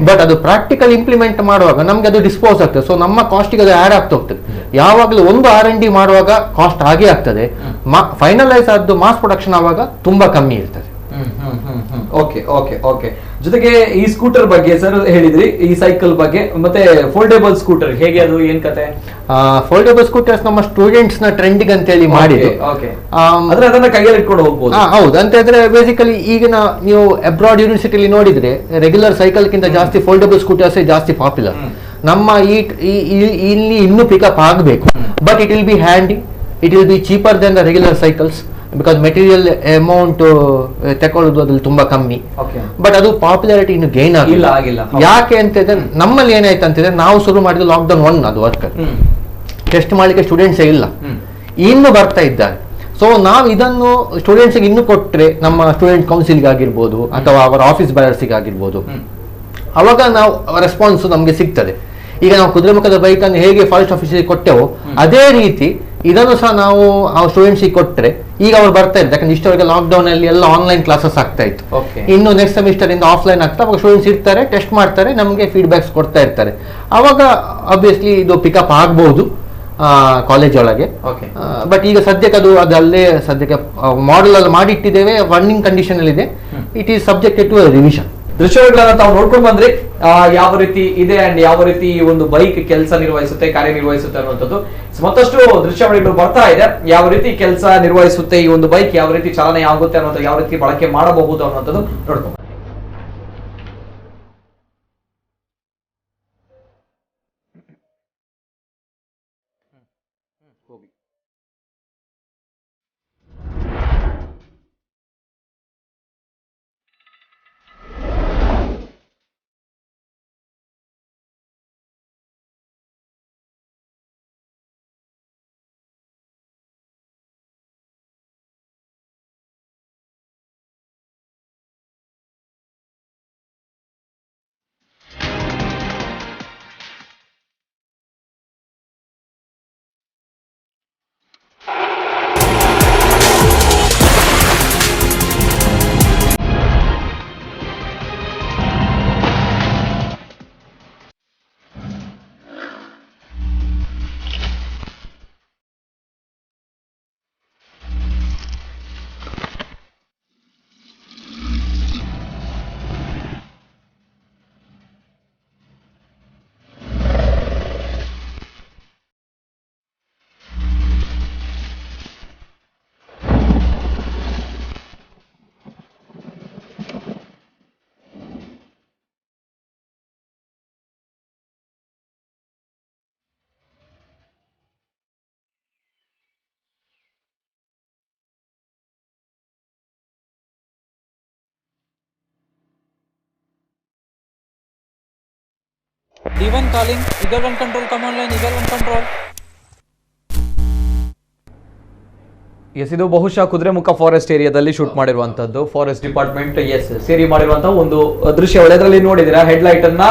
ಬಟ್ ಅದು ಪ್ರಾಕ್ಟಿಕಲ್ ಇಂಪ್ಲಿಮೆಂಟ್ ಮಾಡುವಾಗ ನಮ್ಗೆ ಅದು ಡಿಸ್ಪೋಸ್ ಆಗ್ತದೆ. ಸೊ ನಮ್ಮ ಕಾಸ್ಟಿಗೆ ಅದು ಆಡ್ ಆಗ್ತಾ ಹೋಗ್ತದೆ. ಯಾವಾಗಲೂ ಒಂದು R&D ಮಾಡುವಾಗ ಕಾಸ್ಟ್ ಆಗೇ ಆಗ್ತದೆ. ಫೈನಲೈಸ್ ಆದ್ದು ಮಾಸ್ ಪ್ರೊಡಕ್ಷನ್ ಆವಾಗ ತುಂಬಾ ಕಮ್ಮಿ ಇರ್ತದೆ. ಓಕೆ. ಜೊತೆಗೆ ಈ ಸ್ಕೂಟರ್ ಬಗ್ಗೆ ಸರ್ ಹೇಳಿದ್ರಿ, ಈ ಸೈಕಲ್ ಬಗ್ಗೆ, ಮತ್ತೆ ಫೋಲ್ಡೇಬಲ್ ಸ್ಕೂಟರ್ ಹೇಗೆ, ಅದು ಏನ್ ಕತೆ? ಫೋಲ್ಡೇಬಲ್ ಸ್ಕೂಟರ್ಸ್ ನಮ್ಮ ಸ್ಟೂಡೆಂಟ್ಸ್ ನ ಟ್ರೆಂಡಿಂಗ್ ಅಂತ ಹೇಳಿ ಮಾಡಿದ್ದು. ಅದನ್ನ ಕೈಯಲ್ಲಿ ಇಟ್ಕೊಂಡು ಹೋಗ್ಬೋದು. ಹೌದು. ಅಂತ ಹೇಳಿದ್ರೆ ಬೇಸಿಕಲಿ ಈಗಿನ ನೀವು ಅಬ್ರಾಡ್ ಯೂನಿವರ್ಸಿಟಿಲಿ ನೋಡಿದ್ರೆ ರೆಗ್ಯುಲರ್ ಸೈಕಲ್ ಕಿಂತ ಜಾಸ್ತಿ ಫೋಲ್ಡೇಬಲ್ ಸ್ಕೂಟರ್ಸ್ ಜಾಸ್ತಿ ಪಾಪ್ಯುಲರ್. ನಮ್ಮ ಇಲ್ಲಿ ಇನ್ನೂ ಪಿಕಪ್ ಆಗಬೇಕು. But it will be handy, it will be cheaper than the regular cycles. Because material amount ತಗೊಳ್ಳೋದು ಅದ್ರಲ್ಲಿ ತುಂಬಾ ಕಮ್ಮಿ. ಬಟ್ ಅದು ಪಾಪ್ಯುಲಾರಿಟಿ ಇನ್ನು ಗೇನ್ ಆಗಿಲ್ಲ. ಯಾಕೆ ಅಂತ ಹೇಳಿದ್ರೆ ನಮ್ಮಲ್ಲಿ ಏನಾಯ್ತು ಅಂತಂದ್ರೆ ನಾವು ಶುರು ಮಾಡಿದ ಲಾಕ್ಡೌನ್ 1 ಅದು ವರ್ಕ್ ಟೆಸ್ಟ್ ಮಾಡ್ಲಿಕ್ಕೆ ಸ್ಟೂಡೆಂಟ್ಸ್ ಇಲ್ಲ, ಇನ್ನು ಬರ್ತಾ ಇದ್ದಾರೆ. ಸೊ ನಾವು ಇದನ್ನು ಸ್ಟೂಡೆಂಟ್ಸ್ಗೆ ಇನ್ನು ಕೊಟ್ಟರೆ, ನಮ್ಮ ಸ್ಟೂಡೆಂಟ್ ಕೌನ್ಸಿಲ್ಗೆ ಆಗಿರ್ಬೋದು ಅಥವಾ ಅವರ ಆಫೀಸ್ ಬಾಯರ್ಸ್ಗೆ ಆಗಿರ್ಬೋದು, ಅವಾಗ ನಾವು ರೆಸ್ಪಾನ್ಸ್ ನಮಗೆ ಸಿಗ್ತದೆ. ಈಗ ನಾವು ಕುದುರೆಮುಖದ ಬೈಕ್ ಅನ್ನು ಹೇಗೆ ಫಾರೆಸ್ಟ್ ಆಫೀಸಿಗೆ ಕೊಟ್ಟೆವು, ಅದೇ ರೀತಿ ಇದನ್ನು ಸಹ ನಾವು ಆ ಸ್ಟೂಡೆಂಟ್ಸಿಗೆ ಕೊಟ್ಟರೆ ಈಗ ಅವ್ರು ಬರ್ತಾ ಇದ್ದಾರೆ. ಯಾಕಂದ್ರೆ ಇಷ್ಟವರೆಗೆ ಲಾಕ್ಡೌನ್ ಅಲ್ಲಿ ಎಲ್ಲ ಆನ್ಲೈನ್ ಕ್ಲಾಸಸ್ ಆಗ್ತಾ ಇತ್ತು. ಇನ್ನು ನೆಕ್ಸ್ಟ್ ಸೆಮಿಸ್ಟರ್ ಇಂದ ಆಫ್ಲೈನ್ ಆಗ್ತಾ, ಅವಾಗ ಸ್ಟೂಡೆಂಟ್ಸ್ ಇರ್ತಾರೆ, ಟೆಸ್ಟ್ ಮಾಡ್ತಾರೆ, ನಮಗೆ ಫೀಡ್ಬ್ಯಾಕ್ಸ್ ಕೊಡ್ತಾ ಇರ್ತಾರೆ. ಅವಾಗ ಆಬ್ವಿಯಸ್ಲಿ ಇದು ಪಿಕಪ್ ಆಗ್ಬಹುದು ಕಾಲೇಜ್ ಒಳಗೆ. ಬಟ್ ಈಗ ಸದ್ಯಕ್ಕೆ ಅದಲ್ಲೇ ಸದ್ಯಕ್ಕೆ ಮಾಡೆಲ್ ಅಲ್ಲಿ ಮಾಡಿಟ್ಟಿದ್ದೇವೆ, ರನ್ನಿಂಗ್ ಕಂಡೀಷನ್ ಅಲ್ಲಿ ಇದೆ. It is subjected to revision. ದೃಶ್ಯಗಳನ್ನ ತಾವು ನೋಡ್ಕೊಂಡು ಬಂದ್ರಿ, ಯಾವ ರೀತಿ ಇದೆ ಅಂಡ್ ಯಾವ ರೀತಿ ಈ ಒಂದು ಬೈಕ್ ಕೆಲಸ ನಿರ್ವಹಿಸುತ್ತೆ, ಕಾರ್ಯನಿರ್ವಹಿಸುತ್ತೆ ಅನ್ನುವಂಥದ್ದು ಮತ್ತಷ್ಟು ದೃಶ್ಯಾವಳಿಗಳು ಬರ್ತಾ ಇದೆ. ಯಾವ ರೀತಿ ಕೆಲಸ ನಿರ್ವಹಿಸುತ್ತೆ ಈ ಒಂದು ಬೈಕ್, ಯಾವ ರೀತಿ ಚಾಲನೆ ಆಗುತ್ತೆ ಅನ್ನೋದು, ಯಾವ ರೀತಿ ಬಳಕೆ ಮಾಡಬಹುದು ಅನ್ನುವಂಥದ್ದು ನೋಡ್ಕೊಂಡು D1 calling, Eagle 1 control, command line, Eagle 1 control. S, ಇದು ಬಹುಶಃ ಕುದುರೆಮುಖ ಫಾರೆಸ್ಟ್ ಏರಿಯಾದಲ್ಲಿ ಶೂಟ್ ಮಾಡಿರುವಂತದ್ದು. ಫಾರೆಸ್ಟ್ ಡಿಪಾರ್ಟ್ಮೆಂಟ್ ಸೇರಿ ಮಾಡಿರುವಂತಹ ಒಂದು ದೃಶ್ಯ. ಇದರಲ್ಲಿ ನೋಡಿದಿರಾ, ಹೆಡ್ ಲೈಟ್ ಅನ್ನ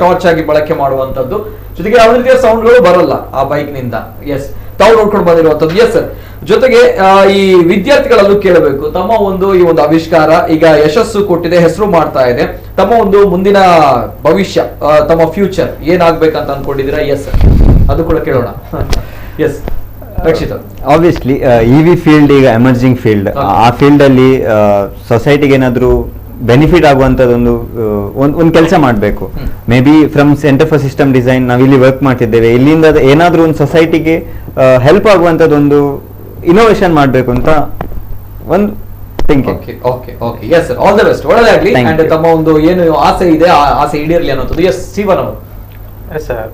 ಟಾರ್ಚ್ ಆಗಿ ಬಳಕೆ ಮಾಡುವಂತದ್ದು, ಜೊತೆಗೆ ಯಾವುದೇ ರೀತಿಯ ಸೌಂಡ್ಗಳು ಬರಲ್ಲ ಆ ಬೈಕ್ ನಿಂದ. ಎಸ್, ತಾವು ನೋಡ್ಕೊಂಡು ಬಂದಿರುವಂತದ್ದು. ಎಸ್ ಸರ್, ಜೊತೆಗೆ ಈ ವಿದ್ಯಾರ್ಥಿಗಳಲ್ಲೂ ಕೇಳಬೇಕು, ತಮ್ಮ ಈ ಒಂದು ಆವಿಷ್ಕಾರ ಈಗ ಯಶಸ್ಸು ಕೊಟ್ಟಿದೆ, ಹೆಸರು ಮಾಡ್ತಾ ಇದೆ, ತಮ್ಮ ಒಂದು ಮುಂದಿನ ಭವಿಷ್ಯ, ತಮ್ಮ ಫ್ಯೂಚರ್ ಏನಾಗ್ಬೇಕಂತ ಅನ್ಕೊಂಡಿದ್ದೀರಾ? ಎಸ್ ಸರ್, ಅದು ಕೂಡ ಕೇಳೋಣ. Yes Rakshit, obviously EV field ಈಗ ಎಮರ್ಜಿಂಗ್ ಫೀಲ್ಡ್. ಆ ಫೀಲ್ಡ್ ಅಲ್ಲಿ ಸೊಸೈಟಿಗೆ ಏನಾದ್ರು ಬೆನಿಫಿಟ್ ಆಗುವಂತದೊಂದು ಒಂದು ಕೆಲಸ ಮಾಡಬೇಕು. Maybe from centre for system design ನಾವು ಇಲ್ಲಿ ವರ್ಕ್ ಮಾಡ್ತಿದ್ದೇವೆ, ಇಲ್ಲಿಂದ ಏನಾದ್ರೂ ಒಂದು ಸೊಸೈಟಿಗೆ ಹೆಲ್ಪ್ ಆಗುವಂತದೊಂದು ಇನೋವೇಷನ್ ಮಾಡಬೇಕು ಅಂತ ಒಂದು thinking. Okay yes sir, all the best, ಒಳ್ಳೆದಾಗ್ಲಿ. ಅಂಡ್ ತಮ್ಮ ಒಂದು ಏನು ಆಸೆ ಇದೆ ಆ ಆಸೆ ಈಡೇರ್ಲಿ ಅನ್ನೋದು. ಎಸ್ ಶಿವನ್ ಅವರು. ಎಸ್ ಸರ್,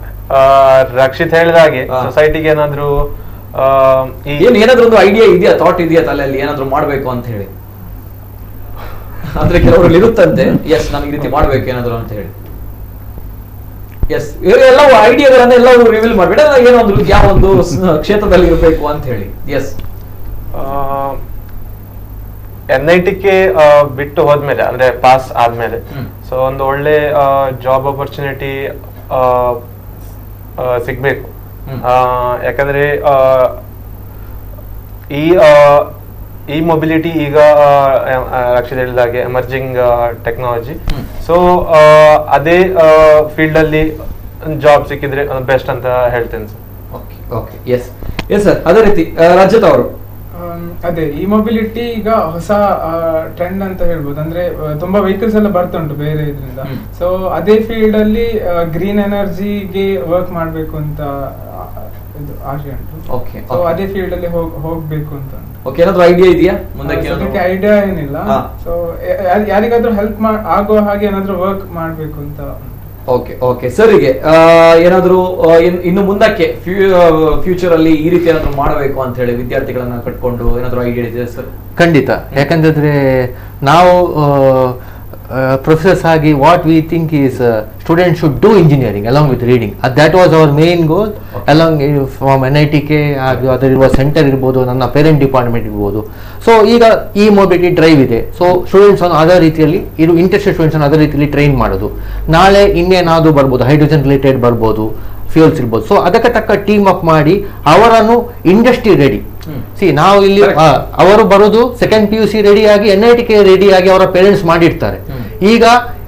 ರಕ್ಷಿತ್ ಹೇಳಿದ ಹಾಗೆ ಸೊಸೈಟಿಗೆ ಏನಾದ್ರು ಏನಾದ್ರೂ ಒಂದು ಐಡಿಯಾ ಇದೆಯಾ, ಥಾಟ್ ಇದೆಯಾ ತಲೆಯಲ್ಲಿ ಏನಾದ್ರು ಮಾಡ್ಬೇಕು ಅಂತ ಹೇಳಿ? ಅಂದ್ರೆ ಕೆಲವರಲ್ಲಿ ಇರುತ್ತಂತೆ, ಎಸ್ ನಾನು ಈ ರೀತಿ ಮಾಡ್ಬೇಕು ಏನಾದ್ರು ಅಂತ ಹೇಳಿ. ಎಸ್, ಎಲ್ಲವೂ ಐಡಿಯಾಗಳನ್ನ ಎಲ್ಲವೂ ರಿವೀಲ್ ಮಾಡ್ಬೇಡ, ಏನೊಂದು ಯಾವ ಒಂದು ಕ್ಷೇತ್ರದಲ್ಲಿ ಇರಬೇಕು ಅಂತ ಹೇಳಿ. ಎಸ್, NITK ಬಿಟ್ಟು ಹೋದ್ಮೇಲೆ ಅಂದ್ರೆ ಪಾಸ್ ಆದ್ಮೇಲೆ ಸೊ ಒಂದು ಒಳ್ಳೆ ಜಾಬ್ ಆಪರ್ಚುನಿಟಿ ಸಿಗ್ಬೇಕು. ಯಾಕಂದ್ರೆ ಈ ಮೊಬಿಲಿಟಿ ಈಗ ರಕ್ಷಿತ್ ಹೇಳಿದಾಗೆ ಎಮರ್ಜಿಂಗ್ ಟೆಕ್ನಾಲಜಿ. ಸೊ ಅದೇ ಫೀಲ್ಡ್ ಅಲ್ಲಿ ಜಾಬ್ ಸಿಕ್ಕಿದ್ರೆ ಬೆಸ್ಟ್ ಅಂತ ಹೇಳ್ತೇನೆ ಸರ್. ಓಕೆ ಎಸ್ ಸರ್, ಅದೇ ರೀತಿ ರಜತ್ ಅವರು. ಅದೇ ಈ ಮೊಬಿಲಿಟಿ ಈಗ ಹೊಸ ಟ್ರೆಂಡ್ ಅಂತ ಹೇಳ್ಬೋದು. ಅಂದ್ರೆ ತುಂಬಾ ವೆಹಿಕಲ್ಸ್ ಎಲ್ಲ ಬರ್ತಾ ಉಂಟು ಬೇರೆ ಇದರಿಂದ. ಸೊ ಅದೇ ಫೀಲ್ಡ್ ಅಲ್ಲಿ ಗ್ರೀನ್ ಎನರ್ಜಿಗೆ ವರ್ಕ್ ಮಾಡ್ಬೇಕು ಅಂತ ಇದು ಆಸೆ ಉಂಟು. ಸೊ ಅದೇ ಫೀಲ್ಡ್ ಅಲ್ಲಿ ಹೋಗ್ಬೇಕು ಅಂತ. ಏನಾದ್ರು ಐಡಿಯಾ ಇದೆಯಾ ಮುಂದಕ್ಕೆ? ಐಡಿಯಾ ಏನಿಲ್ಲ. ಸೊ ಯಾರಿಗಾದ್ರೂ ಹೆಲ್ಪ್ ಆಗೋ ಹಾಗೆ ಏನಾದ್ರೂ ವರ್ಕ್ ಮಾಡ್ಬೇಕು ಅಂತ. ಓಕೆ ಸರಿಗೆ ಏನಾದ್ರು ಇನ್ನು ಮುಂದಕ್ಕೆ ಫ್ಯೂಚರ್ ಅಲ್ಲಿ ಈ ರೀತಿ ಏನಾದ್ರು ಮಾಡಬೇಕು ಅಂತ ಹೇಳಿ ವಿದ್ಯಾರ್ಥಿಗಳನ್ನ ಕಟ್ಕೊಂಡು ಏನಾದ್ರು ಐಡಿಯಾ ಇದೆ ಸರ್? ಖಂಡಿತ. ಯಾಕಂದ್ರೆ ನಾವು professors ಆಗಿ what we think is students should do engineering along with reading. That was our main goal. Along from NITK ಅದರಿರುವ ಸೆಂಟರ್ ಇರ್ಬೋದು, ನನ್ನ ಪೇರೆಂಟ್ ಡಿಪಾರ್ಟ್ಮೆಂಟ್ ಇರ್ಬೋದು. ಸೊ ಈಗ ಈ ಮೊಬಿಲಿಟಿ ಡ್ರೈವ್ ಇದೆ. ಸೊ ಸ್ಟೂಡೆಂಟ್ಸ್ ಅನ್ನು ಅದೇ ರೀತಿಯಲ್ಲಿ ಇಂಟ್ರೆಸ್ಟೆಡ್ ಸ್ಟೂಡೆಂಟ್ಸ್ ಅನ್ನು ಅದೇ ರೀತಿಯಲ್ಲಿ ಟ್ರೈನ್ ಮಾಡೋದು. ನಾಳೆ ಇನ್ನೇನಾದ್ರು ಬರ್ಬೋದು, ಹೈಡ್ರೋಜನ್ ರಿಲೇಟೆಡ್ ಬರ್ಬೋದು, ಫ್ಯೂಲ್ಸ್ ಇರ್ಬೋದು. ಸೊ ಅದಕ್ಕೆ ತಕ್ಕ ಟೀಮ್ ಅಪ್ ಮಾಡಿ ಅವರನ್ನು ಇಂಡಸ್ಟ್ರಿ ರೆಡಿ. ನಾವು ಇಲ್ಲಿ ಅವರು ಬರೋದು ಸೆಕೆಂಡ್ PUC ರೆಡಿ ಆಗಿ NITK ರೆಡಿ ಆಗಿ ಅವರ ಪೇರೆಂಟ್ಸ್ ಮಾಡಿರ್ತಾರೆ. ಈಗ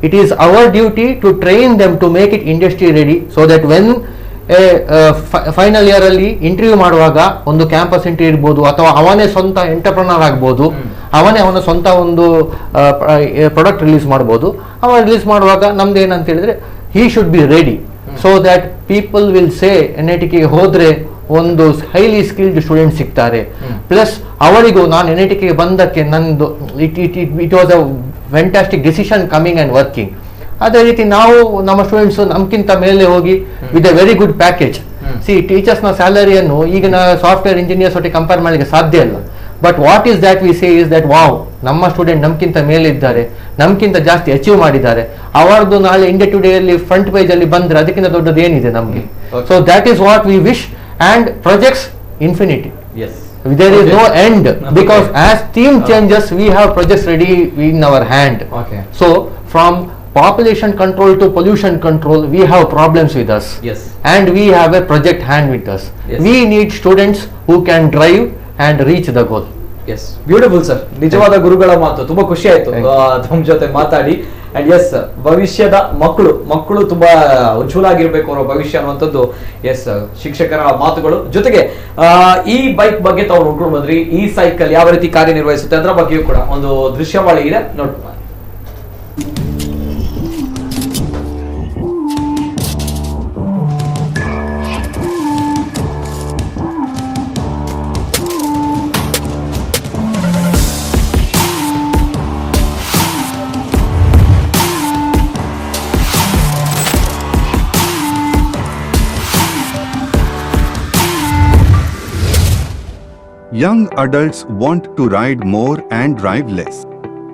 it is our duty to train them to make it industry ready, so that when final year ಅಲ್ಲಿ ಇಂಟರ್ವ್ಯೂ ಮಾಡುವಾಗ ಒಂದು ಕ್ಯಾಂಪಸ್ ಇಂಟರ್ವ್ಯೂ ಇರ್ಬೋದು, ಅಥವಾ ಅವನೇ ಸ್ವಂತ ಎಂಟರ್ಪ್ರನರ್ ಆಗ್ಬೋದು, ಅವನ ಸ್ವಂತ ಒಂದು ಪ್ರಾಡಕ್ಟ್ ರಿಲೀಸ್ ಮಾಡ್ಬೋದು. ಅವ ರಿಲೀಸ್ ಮಾಡುವಾಗ ನಮ್ದು ಏನಂತ ಹೇಳಿದ್ರೆ, he should be ready, so that people will say NITK ಹೋದ್ರೆ ಒಂದು ಹೈಲಿ ಸ್ಕಿಲ್ಡ್ ಸ್ಟೂಡೆಂಟ್ ಸಿಗ್ತಾರೆ. ಪ್ಲಸ್ ಅವರಿಗೂ ನಾನು NITK ಬಂದಕ್ಕೆ ನಂದು it was a fantastic decision coming and working. ಅದೇ ರೀತಿ ನಾವು ನಮ್ಮ ಸ್ಟೂಡೆಂಟ್ಸ್ ನಮ್ಗಿಂತ ಮೇಲೆ ಹೋಗಿ with a very good package. ಟೀಚರ್ಸ್ನ ಸ್ಯಾಲರಿಯನ್ನು ಈಗಿನ ಸಾಫ್ಟ್ವೇರ್ ಇಂಜಿನಿಯರ್ಸ್ ಒಟ್ಟಿಗೆ ಕಂಪೇರ್ ಮಾಡಲಿಕ್ಕೆ ಸಾಧ್ಯ ಇಲ್ಲ. But what is that we say is that wow, ನಮ್ಮ ಸ್ಟೂಡೆಂಟ್ ನಮ್ಗಿಂತ ಮೇಲೆ ಇದ್ದಾರೆ, ನಮ್ಗಿಂತ ಜಾಸ್ತಿ ಅಚೀವ್ ಮಾಡಿದ್ದಾರೆ, ಅವರದ್ದು ನಾಳೆ ಇಂಡಿಯಾ ಟುಡೇಯಲ್ಲಿ ಫ್ರಂಟ್ ಪೇಜ್ ಅಲ್ಲಿ ಬಂದ್ರೆ ಅದಕ್ಕಿಂತ ದೊಡ್ಡದು ಏನಿದೆ ನಮಗೆ. So that is what we wish. And projects infinity. Yes. There is no end, because as team changes, we have projects ready in our hand. So from population control to pollution control, we have problems with us. Yes. And we have a project hand with us. Yes. We need students who can drive and reach the goal. Yes, beautiful sir. ನಿಜವಾದ ಗುರುಗಳ ಮಾತು, ತುಂಬಾ ಖುಷಿ ಆಯ್ತು ತಮ್ಮ ಜೊತೆ ಮಾತಾಡಿ. And S, ಭವಿಷ್ಯದ ಮಕ್ಕಳು ತುಂಬಾ ಉಜ್ವಲ ಆಗಿರ್ಬೇಕು ಅವರ ಭವಿಷ್ಯ ಅನ್ನುವಂಥದ್ದು. ಎಸ್, ಶಿಕ್ಷಕರ ಮಾತುಗಳು. ಜೊತೆಗೆ ಈ ಬೈಕ್ ಬಗ್ಗೆ ತಾವು ನೋಡ್ಕೊಂಡು ಬಂದ್ರಿ, ಈ ಸೈಕಲ್ ಯಾವ ರೀತಿ ಕಾರ್ಯನಿರ್ವಹಿಸುತ್ತೆ ಅದರ ಬಗ್ಗೆಯೂ ಕೂಡ ಒಂದು ದೃಶ್ಯಾವಳಿ ಇದೆ, ನೋಡ್ಕೊಂಡು. Young adults want to ride more and drive less.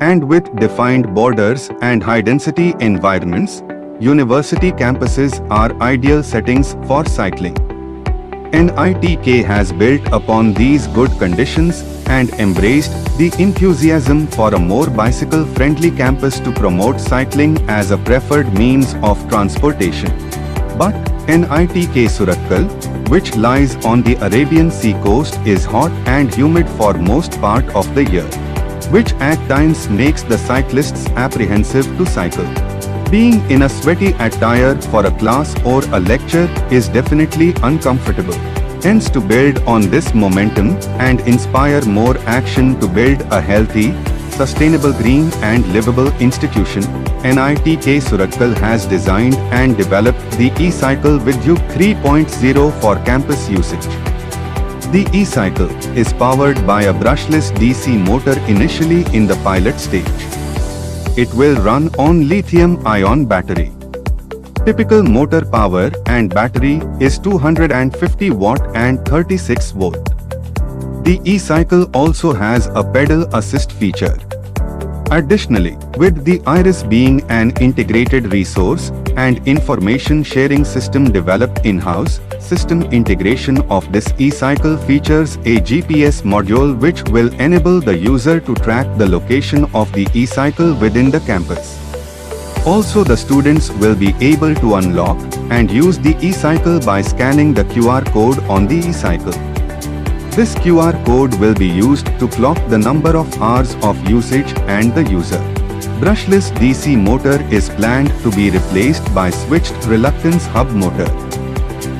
And with defined borders and high-density environments, university campuses are ideal settings for cycling. NITK has built upon these good conditions and embraced the enthusiasm for a more bicycle-friendly campus to promote cycling as a preferred means of transportation. But NITK Surathkal, which lies on the Arabian Sea coast, is hot and humid for most part of the year, which at times makes the cyclists apprehensive to cycle. Being in a sweaty attire for a class or a lecture is definitely uncomfortable. Hence, to build on this momentum and inspire more action to build a healthy, sustainable, green and livable institution, NITK Surathkal has designed and developed the e-cycle Vidyug 3.0 for campus usage. The e-cycle is powered by a brushless DC motor initially in the pilot stage. It will run on lithium-ion battery. Typical motor power and battery is 250 watt and 36 volt. The e-cycle also has a pedal assist feature. Additionally, with the IRIS being an integrated resource and information sharing system developed in-house, system integration of this e-cycle features a GPS module which will enable the user to track the location of the e-cycle within the campus. Also, the students will be able to unlock and use the e-cycle by scanning the QR code on the e-cycle. This QR code will be used to clock the number of hours of usage and the user. Brushless DC motor is planned to be replaced by switched reluctance hub motor.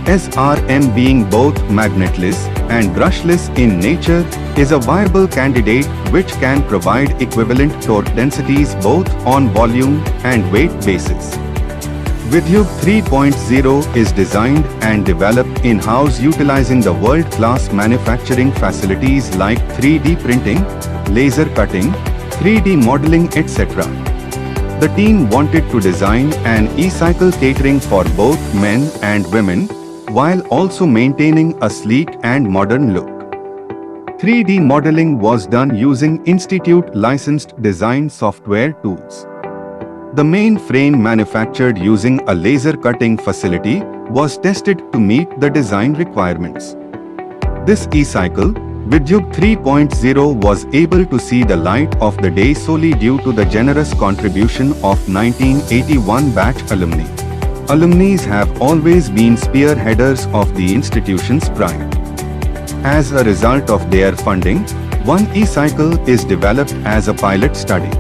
SRM, being both magnetless and brushless in nature, is a viable candidate which can provide equivalent torque densities both on volume and weight basis. Vidyug 3.0 is designed and developed in-house utilizing the world-class manufacturing facilities like 3D printing, laser cutting, 3D modeling, etc. The team wanted to design an e-cycle catering for both men and women, while also maintaining a sleek and modern look. 3D modeling was done using Institute licensed design software tools. The main frame manufactured using a laser cutting facility was tested to meet the design requirements. This e-cycle, Vidyug 3.0, was able to see the light of the day solely due to the generous contribution of 1981 batch alumni. Alumni have always been spearheaders of the institution's pride. As a result of their funding, one e-cycle is developed as a pilot study.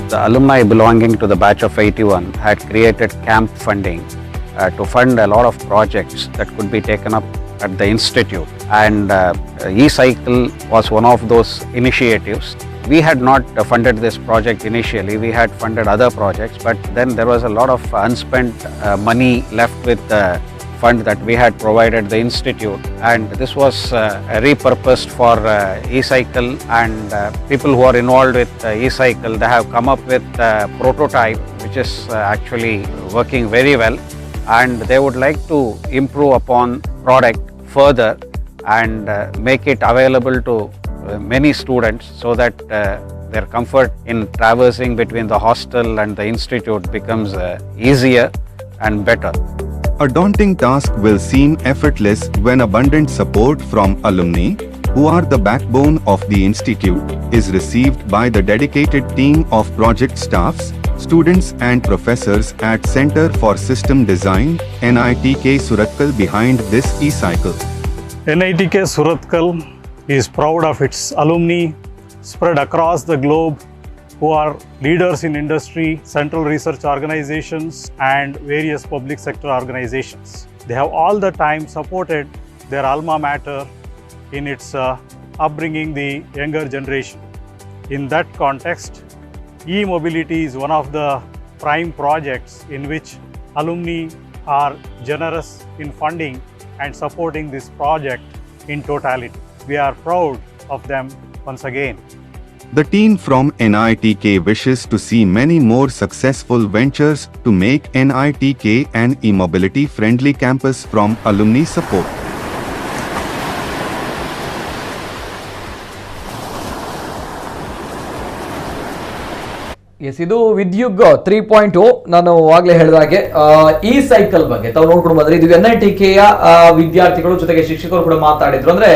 The alumni belonging to the batch of 81 had created camp funding to fund a lot of projects that could be taken up at the institute, and e-cycle was one of those initiatives. We had not funded this project initially, we had funded other projects, but then there was a lot of unspent money left with the fund that we had provided the institute, and this was repurposed for e-cycle, and people who are involved with e-cycle, they have come up with a prototype which is actually working very well, and they would like to improve upon product further and make it available to many students so that their comfort in traversing between the hostel and the institute becomes easier and better. A daunting task will seem effortless when abundant support from alumni, who are the backbone of the institute, is received by the dedicated team of project staffs, students and professors at Center for System Design, NITK Surathkal, behind this e-cycle. NITK Surathkal is proud of its alumni spread across the globe who are leaders in industry, central research organizations and various public sector organizations. They have all the time supported their alma mater in its upbringing the younger generation. In that context, e-mobility is one of the prime projects in which alumni are generous in funding and supporting this project in totality. We are proud of them once again. The team from NITK wishes to see many more successful ventures to make NITK an e-mobility friendly campus from alumni support. Yes, ಇದು ವಿದ್ಯುಗ್ 3.0. ನಾನು ಆಗ್ಲೇ ಹೇಳಿದಾಗೆ ಈ cycle ಬಗ್ಗೆ ತಾವು ನೋಡ್ಕೊಂಡು ಬಂದ್ರೆ ಇದು NITKಯ ವಿದ್ಯಾರ್ಥಿಗಳು ಜೊತೆಗೆ ಶಿಕ್ಷಕರು ಕೂಡ ಮಾತಾಡಿದ್ರು. ಅಂದ್ರೆ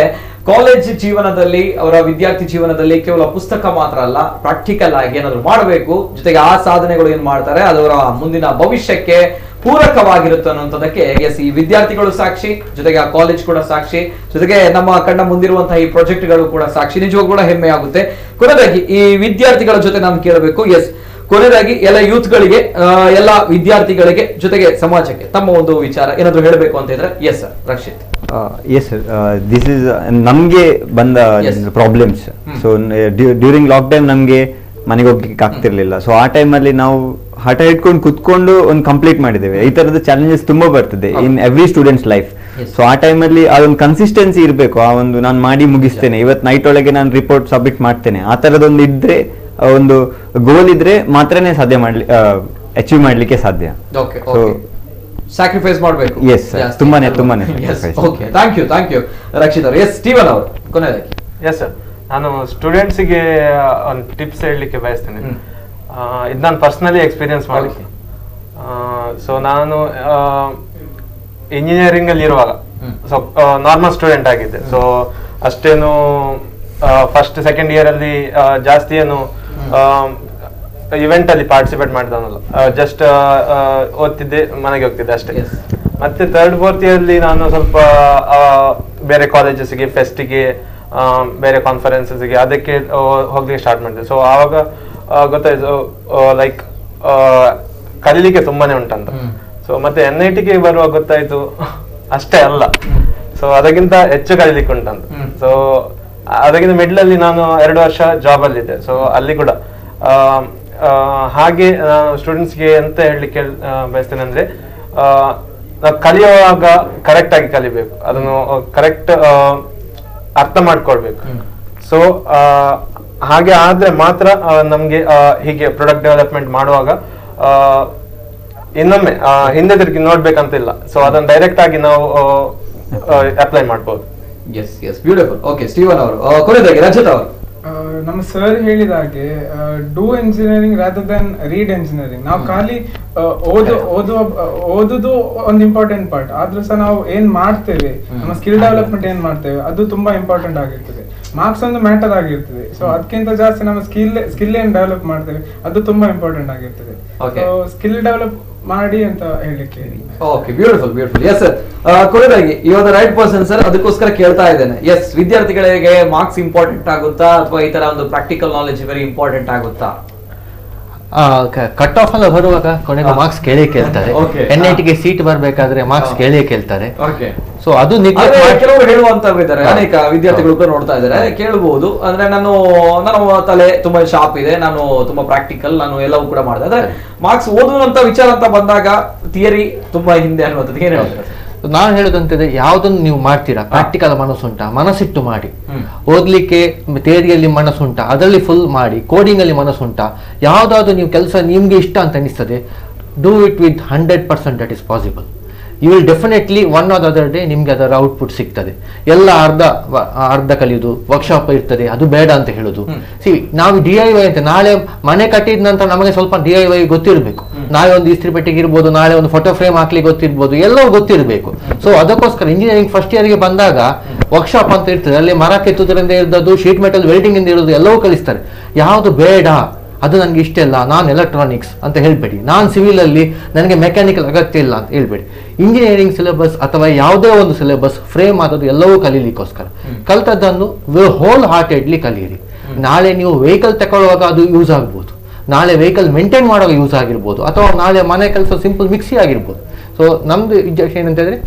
ಕಾಲೇಜ್ ಜೀವನದಲ್ಲಿ ಅವರ ವಿದ್ಯಾರ್ಥಿ ಜೀವನದಲ್ಲಿ ಕೇವಲ ಪುಸ್ತಕ ಮಾತ್ರ ಅಲ್ಲ, ಪ್ರಾಕ್ಟಿಕಲ್ ಆಗಿ ಏನಾದ್ರು ಮಾಡಬೇಕು, ಜೊತೆಗೆ ಆ ಸಾಧನೆಗಳು ಏನ್ ಮಾಡ್ತಾರೆ ಅದರ ಮುಂದಿನ ಭವಿಷ್ಯಕ್ಕೆ ಪೂರಕವಾಗಿರುತ್ತೆ ಅನ್ನೋಂಥದ್ದಕ್ಕೆ ಎಸ್ ಈ ವಿದ್ಯಾರ್ಥಿಗಳು ಸಾಕ್ಷಿ, ಜೊತೆಗೆ ಆ ಕಾಲೇಜ್ ಕೂಡ ಸಾಕ್ಷಿ, ಜೊತೆಗೆ ನಮ್ಮ ಕಣ್ಣ ಮುಂದಿರುವಂತಹ ಈ ಪ್ರಾಜೆಕ್ಟ್ಗಳು ಕೂಡ ಸಾಕ್ಷಿ. ನಿಜವಾಗೂ ಕೂಡ ಹೆಮ್ಮೆ ಆಗುತ್ತೆ. ಕೊನೆಯದಾಗಿ ಈ ವಿದ್ಯಾರ್ಥಿಗಳ ಜೊತೆ ನಾನು ಕೇಳಬೇಕು, ಎಸ್ ಕೊನೆಯದಾಗಿ ಎಲ್ಲ ಯೂತ್ಗಳಿಗೆ, ಎಲ್ಲ ವಿದ್ಯಾರ್ಥಿಗಳಿಗೆ, ಜೊತೆಗೆ ಸಮಾಜಕ್ಕೆ ತಮ್ಮ ಒಂದು ವಿಚಾರ ಏನಾದ್ರು ಹೇಳಬೇಕು ಅಂತ ಇದ್ರೆ yes sir. Rakshit. Yes sir, this is ನಮ್ಗೆ ಬಂದ problems. So during lockdown ನಮ್ಗೆ ಮನೆಗೆ ಹೋಗ್ಲಿಕ್ಕೆ ಆಗ್ತಿರ್ಲಿಲ್ಲ. ಸೊ ಆ ಟೈಮಲ್ಲಿ ನಾವು ಹಠ ಇಟ್ಕೊಂಡು ಕುತ್ಕೊಂಡು ಒಂದು ಕಂಪ್ಲೀಟ್ ಮಾಡಿದ್ದೇವೆ. ಈ ತರದ ಚಾಲೆಂಜಸ್ ತುಂಬಾ ಬರ್ತದೆ in every students life. So ಆ ಟೈಮಲ್ಲಿ ಅದೊಂದು ಕನ್ಸಿಸ್ಟೆನ್ಸಿ ಇರಬೇಕು. ಆ ಒಂದು ನಾನು ಮಾಡಿ ಮುಗಿಸ್ತೇನೆ, ಇವತ್ತು ನೈಟ್ ಒಳಗೆ ನಾನು ರಿಪೋರ್ಟ್ ಸಬ್ಮಿಟ್ ಮಾಡ್ತೇನೆ, ಆ ತರದೊಂದು ಇದ್ರೆ, ಒಂದು ಗೋಲ್ ಇದ್ರೆ ಮಾತ್ರನೇ ಸಾಧ್ಯ ಅಚೀವ್ ಮಾಡ್ಲಿಕ್ಕೆ ಸಾಧ್ಯ. ಸೊ ಸ್ಯಾಕ್ರಿಫೈಸ್ ಮಾಡಬೇಕು. ಎಸ್ ತುಂಬಾನೇ ಓಕೆ, ಥ್ಯಾಂಕ್ ಯು ರಕ್ಷಿತ್ ಅವರು. ಎಸ್ ಸ್ಟೀವನ್ ಅವರು ಕೊನೆಯದಾಗಿ. ಎಸ್ ಸರ್, ನಾನು ಸ್ಟೂಡೆಂಟ್ಸಿಗೆ ಒಂದು ಟಿಪ್ಸ್ ಹೇಳಲಿಕ್ಕೆ ಬಯಸ್ತೇನೆ. ಇದು ನಾನು ಪರ್ಸನಲಿ ಎಕ್ಸ್ಪೀರಿಯನ್ಸ್ ಮಾಡಿದ್ದೆ. ಸೊ ನಾನು ಇಂಜಿನಿಯರಿಂಗ್ ಅಲ್ಲಿ ಇರುವಾಗ ಸೊ ನಾರ್ಮಲ್ ಸ್ಟೂಡೆಂಟ್ ಆಗಿದ್ದೆ. ಸೊ ಅಷ್ಟೇನು ಫಸ್ಟ್ ಸೆಕೆಂಡ್ ಇಯರ್ ಅಲ್ಲಿ ಜಾಸ್ತಿ ಏನು ಇವೆಂಟ್ ಅಲ್ಲಿ ಪಾರ್ಟಿಸಿಪೇಟ್ ಮಾಡಿದವನಲ್ಲ, ಜಸ್ಟ್ ಓದ್ತಿದ್ದೆ, ಮನೆಗೆ ಹೋಗ್ತಿದ್ದೆ ಅಷ್ಟೇ. ಮತ್ತೆ ಥರ್ಡ್ ಫೋರ್ತ್ ಇಯರ್ ಅಲ್ಲಿ ನಾನು ಸ್ವಲ್ಪ ಬೇರೆ ಕಾಲೇಜಸ್ಗೆ, ಫೆಸ್ಟಿಗೆ, ಬೇರೆ ಕಾನ್ಫರೆನ್ಸಸ್ಗೆ ಅದಕ್ಕೆ ಹೋಗ್ಲಿಕ್ಕೆ ಸ್ಟಾರ್ಟ್ ಮಾಡಿದೆ. ಸೊ ಆವಾಗ ಗೊತ್ತಾಯ್ತು ಲೈಕ್ ಕಲೀಲಿಕ್ಕೆ ತುಂಬಾನೇ ಉಂಟಂತ. ಸೊ ಮತ್ತೆ NITಗೆ ಬರುವಾಗ ಗೊತ್ತಾಯ್ತು ಅಷ್ಟೇ ಅಲ್ಲ, ಸೊ ಅದಕ್ಕಿಂತ ಹೆಚ್ಚು ಕಲೀಲಿಕ್ಕೆ ಉಂಟಂತ. ಸೊ ಅದಕ್ಕಿಂತ ಮಿಡ್ಲ್ ಅಲ್ಲಿ ನಾನು 2 ವರ್ಷ ಜಾಬ್ ಅಲ್ಲಿ ಇದ್ದೆ. ಸೊ ಅಲ್ಲಿ ಕೂಡ ಹಾಗೆ ಸ್ಟೂಡೆಂಟ್ಸ್ಗೆ ಎಂತ ಹೇಳಲಿಕ್ಕೆ ಬಯಸ್ತೇನೆ ಅಂದ್ರೆ, ನಾವು ಕಲಿಯುವಾಗ ಕರೆಕ್ಟ್ ಆಗಿ ಕಲಿಬೇಕು, ಅದನ್ನು ಕರೆಕ್ಟ್ ಅರ್ಥ ಮಾಡ್ಕೊಳ್ಬೇಕು. ಸೊ ಹಾಗೆ ಆದ್ರೆ ಮಾತ್ರ ನಮ್ಗೆ ಹೀಗೆ ಪ್ರಾಡಕ್ಟ್ ಡೆವಲಪ್ಮೆಂಟ್ ಮಾಡುವಾಗ ಇನ್ನೊಮ್ಮೆ ಹಿಂದೆ ತಿರುಗಿ ನೋಡ್ಬೇಕಂತಿಲ್ಲ. ಸೊ ಅದನ್ನ ಡೈರೆಕ್ಟ್ ಆಗಿ ನಾವು ಅಪ್ಲೈ ಮಾಡ್ಬೋದು. S beautiful. ಓಕೆ ಸ್ಟೀವನ್ ಅವರು ಕೊನೆಯದಾಗಿ. ರಜತ್ ಅವರು. ನಮ್ಮ ಸರ್ ಹೇಳಿದ ಹಾಗೆ do engineering rather than read engineering. ನಾವು ಖಾಲಿ ಓದುದು ಒಂದು ಇಂಪಾರ್ಟೆಂಟ್ ಪಾರ್ಟ್, ಆದ್ರೂ ಸಹ ನಾವು ಏನ್ ಮಾಡ್ತೇವೆ, ನಮ್ಮ ಸ್ಕಿಲ್ ಡೆವಲಪ್ಮೆಂಟ್ ಏನ್ ಮಾಡ್ತೇವೆ ಅದು ತುಂಬಾ ಇಂಪಾರ್ಟೆಂಟ್ ಆಗಿರ್ತದೆ. ಮಾರ್ಕ್ಸ್ ಒಂದು ಮ್ಯಾಟರ್ ಆಗಿರ್ತದೆ. ಸೊ ಅದಕ್ಕಿಂತ ಜಾಸ್ತಿ ನಮ್ಮ ಸ್ಕಿಲ್ ಏನ್ ಡೆವಲಪ್ ಮಾಡ್ತೇವೆ ಅದು ತುಂಬಾ ಇಂಪಾರ್ಟೆಂಟ್ ಆಗಿರ್ತದೆ. ಸೊ ಸ್ಕಿಲ್ ಡೆವಲಪ್ ಮಾಡಿ ಅಂತ ಹೇಳಲಿಕ್ಕೆ. Okay, beautiful. ಎಸ್ ಸರ್, ಕೊನೆಯದಾಗಿ you are the right person sir, ಅದಕ್ಕೋಸ್ಕರ ಕೇಳ್ತಾ ಇದ್ದೇನೆ. ಎಸ್, ವಿದ್ಯಾರ್ಥಿಗಳಿಗೆ ಮಾರ್ಕ್ಸ್ ಇಂಪಾರ್ಟೆಂಟ್ ಆಗುತ್ತಾ ಅಥವಾ ಈ ತರ ಒಂದು ಪ್ರಾಕ್ಟಿಕಲ್ ನಾಲೆಜ್ ವೆರಿ ಇಂಪಾರ್ಟೆಂಟ್ ಆಗುತ್ತಾ? ಕಟ್ ಆಫ್ ಎಲ್ಲ ಬರುವಾಗ ಕೊನೆಗೆ ಮಾರ್ಕ್ಸ್ ಕೇಳೇ ಕೇಳ್ತಾರೆ. NITಗೆ ಸೀಟ್ ಬರ್ಬೇಕಾದ್ರೆ ಮಾರ್ಕ್ಸ್ ಕೇಳೇ ಕೇಳ್ತಾರೆ. ಸೊ ಅದು ಕೆಲವರು ಹೇಳುವಂತವ್ರಿದ್ದಾರೆ, ಅನೇಕ ವಿದ್ಯಾರ್ಥಿಗಳು ಕೂಡ ನೋಡ್ತಾ ಇದ್ದಾರೆ, ಕೇಳಬಹುದು. ಅಂದ್ರೆ ನಾನು ತಲೆ ತುಂಬಾ ಶಾರ್ಪ್ ಇದೆ, ನಾನು ತುಂಬಾ ಪ್ರಾಕ್ಟಿಕಲ್, ನಾನು ಎಲ್ಲವೂ ಕೂಡ ಮಾಡಿದೆ. ಅಂದ್ರೆ ಮಾರ್ಕ್ಸ್ ಓದುವಂತ ವಿಚಾರ ಅಂತ ಬಂದಾಗ ಥಿಯರಿ ತುಂಬಾ ಹಿಂದೆ ಅನ್ನುವಂಥದ್ದು ಏನ್ ಹೇಳ್ತಾರೆ? ನಾನು ಹೇಳೋದಂತಿದೆ, ಯಾವ್ದನ್ನು ನೀವು ಮಾಡ್ತೀರಾ, ಪ್ರಾಕ್ಟಿಕಲ್ ಮನಸ್ಸುಂಟಾ, ಮನಸ್ಸಿಟ್ಟು ಮಾಡಿ. ಓದ್ಲಿಕ್ಕೆ ಥಿಯರಿಯಲ್ಲಿ ಮನಸ್ಸುಂಟಾ, ಅದರಲ್ಲಿ ಫುಲ್ ಮಾಡಿ. ಕೋಡಿಂಗ್ ಅಲ್ಲಿ ಮನಸ್ಸುಂಟಾ, ಯಾವ್ದಾದ್ರು ನೀವು ಕೆಲಸ ನಿಮ್ಗೆ ಇಷ್ಟ ಅಂತ ಅನಿಸ್ತದೆ, do it with 100% that is possible. You will definitely one or other day ನಿಮ್ಗೆ ಅದರ ಔಟ್ಪುಟ್ ಸಿಗ್ತದೆ. ಎಲ್ಲ ಅರ್ಧ ಕಲಿಯುವುದು, ವರ್ಕ್ಶಾಪ್ ಇರ್ತದೆ, ಅದು ಬೇಡ ಅಂತ ಹೇಳುದು. ನಾವು DIY ಅಂತ ನಾಳೆ ಮನೆ ಕಟ್ಟಿದ ನಂತರ ನಮಗೆ ಸ್ವಲ್ಪ DIY ಗೊತ್ತಿರಬೇಕು. ನಾಳೆ ಒಂದು ಇಸ್ತ್ರಿ ಪೆಟ್ಟಿಗೆ ಇರ್ಬೋದು, ನಾಳೆ ಒಂದು ಫೋಟೋ ಫ್ರೇಮ್ ಹಾಕ್ಲಿಕ್ಕೆ ಗೊತ್ತಿರ್ಬೋದು, ಎಲ್ಲವೂ ಗೊತ್ತಿರಬೇಕು. ಸೊ ಅದಕ್ಕೋಸ್ಕರ ಇಂಜಿನಿಯರಿಂಗ್ ಫಸ್ಟ್ ಇಯರ್ಗೆ ಬಂದಾಗ ವರ್ಕ್ಶಾಪ್ ಅಂತ ಇರ್ತದೆ, ಅಲ್ಲಿ ಮರ ಕೆತ್ತುವುದರಿಂದ ಇರೋದು, ಶೀಟ್ ಮೆಟಲ್ ವೆಲ್ಡಿಂಗ್ ಇಂದ ಇರೋದು ಎಲ್ಲವೂ ಕಲಿಸ್ತಾರೆ. ಯಾವುದು ಬೇಡ, ಅದು ನನಗೆ ಇಷ್ಟ ಇಲ್ಲ, ನಾನು ಎಲೆಕ್ಟ್ರಾನಿಕ್ಸ್ ಅಂತ ಹೇಳ್ಬೇಡಿ, ನಾನು ಸಿವಿಲ್ ಅಲ್ಲಿ ನನಗೆ ಮೆಕ್ಯಾನಿಕಲ್ ಅಗತ್ಯ ಇಲ್ಲ ಅಂತ ಹೇಳ್ಬೇಡಿ. ಇಂಜಿನಿಯರಿಂಗ್ ಸಿಲೆಬಸ್ ಅಥವಾ ಯಾವುದೇ ಒಂದು ಸಿಲೆಬಸ್ ಫ್ರೇಮ್ ಆದದ್ದು ಎಲ್ಲವೂ ಕಲೀಲಿಕ್ಕೋಸ್ಕರ. ಕಲ್ತದ್ದನ್ನು ಹೋಲ್ ಹಾರ್ಟೆಡ್ಲಿ ಕಲಿಯಿರಿ. ನಾಳೆ ನೀವು ವೆಹಿಕಲ್ ತಗೊಳ್ಳುವಾಗ ಅದು ಯೂಸ್ ಆಗ್ಬೋದು, ನಾಳೆ ವೆಹಿಕಲ್ ಮೇಂಟೈನ್ ಮಾಡುವಾಗ ಯೂಸ್ ಆಗಿರ್ಬೋದು, ಅಥವಾ ನಾಳೆ ಮನೆ ಕೆಲಸ ಸಿಂಪಲ್ ಮಿಕ್ಸಿ ಆಗಿರ್ಬೋದು. ಸೊ ನಮ್ದು ಇಂಜೆಕ್ಷನ್ ಏನಂತಂದ್ರೆ,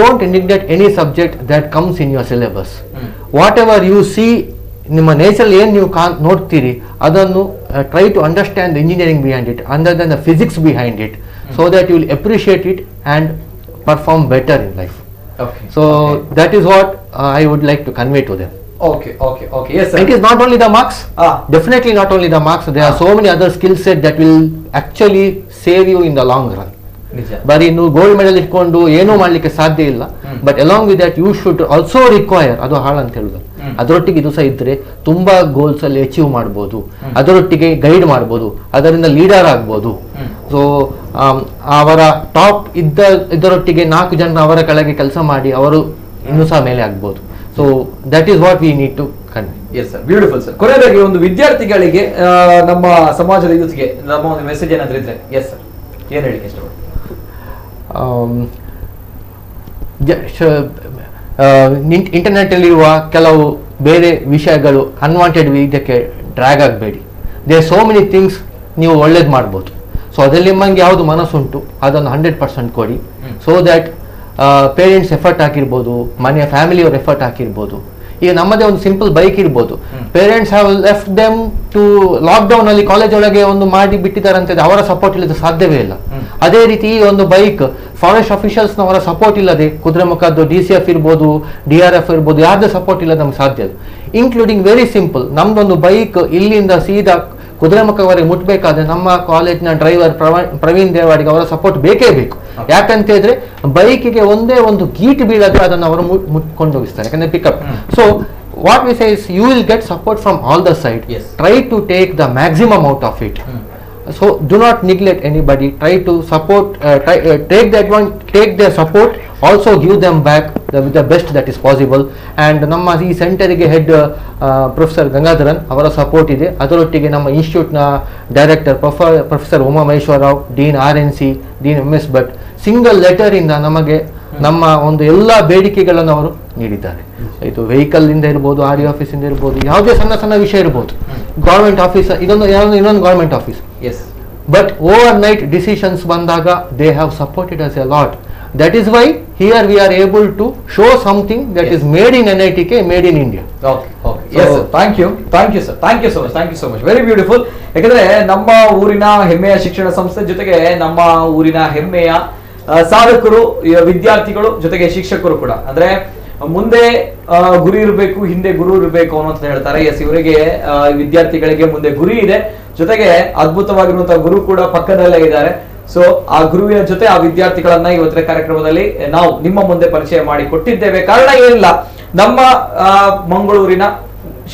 don't neglect any subject that comes in your syllabus. Whatever you see, ನಿಮ್ಮ ನೇಚರ್ ಏನು ನೀವು ನೋಡ್ತೀರಿ ಅದನ್ನು try to understand the engineering behind it, understand the physics behind it, so that you will appreciate it and perform better in life. So that is what I would like to convey to them. Okay. Yes sir. It is not only the marks, definitely not only the marks, there are so many other skill set that will actually save you in the long run. ಬರೀ ನೀವು gold medal ಇಟ್ಕೊಂಡು ಏನೂ ಮಾಡ್ಲಿಕ್ಕೆ ಸಾಧ್ಯ ಇಲ್ಲ. But along with that you should also require, ಅದು ಹಾಳು ಅಂತ ಹೇಳುದು, ಅದರೊಟ್ಟಿಗೆ ಇದು ಸಹ ಇದ್ರೆ ತುಂಬಾ ಗೋಲ್ಸ್ ಅಲ್ಲಿ ಅಚೀವ್ ಮಾಡ್ಬೋದು, ಅದರೊಟ್ಟಿಗೆ ಗೈಡ್ ಮಾಡ್ಬೋದು, ಅದರಿಂದ ಲೀಡರ್ ಆಗ್ಬೋದು. ಸೊ ಅವರ ಟಾಪ್ ಇದರೊಟ್ಟಿಗೆ 4 ಜನ ಅವರ ಕೆಳಗೆ ಕೆಲಸ ಮಾಡಿ ಅವರು ಇನ್ನೂ ಸಹ ಮೇಲೆ ಆಗ್ಬೋದು. So that is what we need to convey. Yes sir, beautiful sir. ಕೊನೆಯದಾಗಿ ಒಂದು ವಿದ್ಯಾರ್ಥಿಗಳಿಗೆ ನಮ್ಮ ಸಮಾಜದ ಯೂತ್ಗೆ ನಮ್ಮ ಒಂದು ಮೆಸೇಜ್ ಏನಾದ್ರೂ ಇದ್ರೆ ಎಸ್ ಸರ್ ಏನ್ ಹೇಳಿ ಇಷ್ಟಪಡ್ತೀನಿ? ಇಂಟರ್ನೆಟ್ ಅಲ್ಲಿರುವ ಕೆಲವು ಬೇರೆ ವಿಷಯಗಳು ಅನ್ವಾಂಟೆಡ್ ಇದಕ್ಕೆ ಡ್ರ್ಯಾಗ್ ಆಗಬೇಡಿ. ದೇ ಸೋ ಮೆನಿ ಥಿಂಗ್ಸ್ ನೀವು ಒಳ್ಳೇದು ಮಾಡ್ಬೋದು. ಸೊ ಅದರಲ್ಲಿ ನಿಮಗೆ ಯಾವುದು ಮನಸ್ಸುಂಟು ಅದನ್ನು 100% ಕೊಡಿ. ಸೊ ದ್ಯಾಟ್ ಪೇರೆಂಟ್ಸ್ ಎಫರ್ಟ್ ಹಾಕಿರ್ಬೋದು, ಮನೆಯ ಫ್ಯಾಮಿಲಿಯವ್ರ ಎಫರ್ಟ್ ಹಾಕಿರ್ಬೋದು. ಈಗ ನಮ್ಮದೇ ಒಂದು ಸಿಂಪಲ್ ಬೈಕ್ ಇರ್ಬೋದು, parents have left them to lockdown ಅಲ್ಲಿ ಕಾಲೇಜ್ ಒಳಗೆ ಒಂದು ಮಾಡಿ ಬಿಟ್ಟಿದ್ದಾರೆ ಅಂತ ಅವರ ಸಪೋರ್ಟ್ ಇಲ್ಲದೆ ಸಾಧ್ಯವೇ ಇಲ್ಲ. ಅದೇ ರೀತಿ ಈ ಒಂದು ಬೈಕ್ ಫಾರೆಸ್ಟ್ ಅಫಿಷಿಯಲ್ಸ್ ನವರ ಸಪೋರ್ಟ್ ಇಲ್ಲದೆ, ಕುದುರೆಮುಖದ್ದು DCF ಇರ್ಬೋದು, DRF ಇರ್ಬೋದು, ಯಾರ್ದೇ ಸಪೋರ್ಟ್ ಇಲ್ಲ ನಮ್ಗೆ ಸಾಧ್ಯ ಇಲ್ಲ. ಇನ್ಕ್ಲೂಡಿಂಗ್ ವೆರಿ ಸಿಂಪಲ್, ನಮ್ದೊಂದು ಬೈಕ್ ಇಲ್ಲಿಂದ ಸೀದಾ ಕುದುರೆಮುಖವರೆಗೆ ಮುಟ್ಬೇಕಾದ್ರೆ ನಮ್ಮ ಕಾಲೇಜ್ನ ಡ್ರೈವರ್ ಪ್ರವೀಣ್ ದೇವಾಡಿಗೆ ಅವರ ಸಪೋರ್ಟ್ ಬೇಕೇ ಬೇಕು. ಯಾಕಂತ ಹೇಳಿದ್ರೆ ಬೈಕಿಗೆ ಒಂದೇ ಒಂದು ಗೀಟ್ ಬೀಳದ್ರೆ ಅದನ್ನು ಅವರು ಮುಟ್ಕೊಂಡು ಹೋಗಿಸ್ತಾರೆ, ಯಾಕಂದ್ರೆ pickup. So what we say is you will get support from all the side. Try to take the maximum out of it. So do not neglect anybody. Try to support, take their support, also give them back the best that is possible. And ನಮ್ಮ ಈ ಸೆಂಟರಿಗೆ head professor Gangadharan ಅವರ support ಇದೆ. ಅದರೊಟ್ಟಿಗೆ ನಮ್ಮ ಇನ್ಸ್ಟಿಟ್ಯೂಟ್ನ director professor Uma Maheshwara Rao, dean RNC, dean MS Bhat single letter ಇಂದ ನಮಗೆ ನಮ್ಮ ಒಂದು ಎಲ್ಲ ಬೇಡಿಕೆಗಳನ್ನು ಅವರು ನೀಡಿದ್ದಾರೆ. ಇದು ವೆಹಿಕಲ್ ಇಂದ ಇರ್ಬೋದು, RE ಆಫೀಸ್ ಇಂದ ಇರ್ಬೋದು, ಯಾವುದೇ ಸಣ್ಣ ಸಣ್ಣ ವಿಷಯ ಇರ್ಬೋದು, ಗವರ್ಮೆಂಟ್ ಆಫೀಸ್, ಇನ್ನೊಂದು government office. But overnight decisions ಬಂದಾಗ they have supported us a lot. That is why here we are able to show something that is made in NITK, made in India. Thank you sir, thank you so much, very beautiful. ಯಾಕಂದ್ರೆ ನಮ್ಮ ಊರಿನ ಹೆಮ್ಮೆಯ ಶಿಕ್ಷಣ ಸಂಸ್ಥೆ ಜೊತೆಗೆ ನಮ್ಮ ಊರಿನ ಹೆಮ್ಮೆಯ ಸಾಧಕರು, ವಿದ್ಯಾರ್ಥಿಗಳು, ಜೊತೆಗೆ ಶಿಕ್ಷಕರು ಕೂಡ. ಅಂದ್ರೆ ಮುಂದೆ ಗುರಿ ಇರಬೇಕು, ಹಿಂದೆ ಗುರು ಇರಬೇಕು ಅನ್ನೋಂತ ಹೇಳ್ತಾರೆ. ಎಸ್, ಇವರಿಗೆ ವಿದ್ಯಾರ್ಥಿಗಳಿಗೆ ಮುಂದೆ ಗುರಿ ಇದೆ, ಜೊತೆಗೆ ಅದ್ಭುತವಾಗಿರುವಂತಹ ಗುರು ಕೂಡ ಪಕ್ಕದಲ್ಲೇ ಇದ್ದಾರೆ. ಸೊ ಆ ಗುರುವಿನ ಜೊತೆ ಆ ವಿದ್ಯಾರ್ಥಿಗಳನ್ನ ಇವತ್ತಿನ ಕಾರ್ಯಕ್ರಮದಲ್ಲಿ ನಾವು ನಿಮ್ಮ ಮುಂದೆ ಪರಿಚಯ ಮಾಡಿ ಕೊಟ್ಟಿದ್ದೇವೆ. ಕಾರಣ ಏನಿಲ್ಲ, ನಮ್ಮ ಮಂಗಳೂರಿನ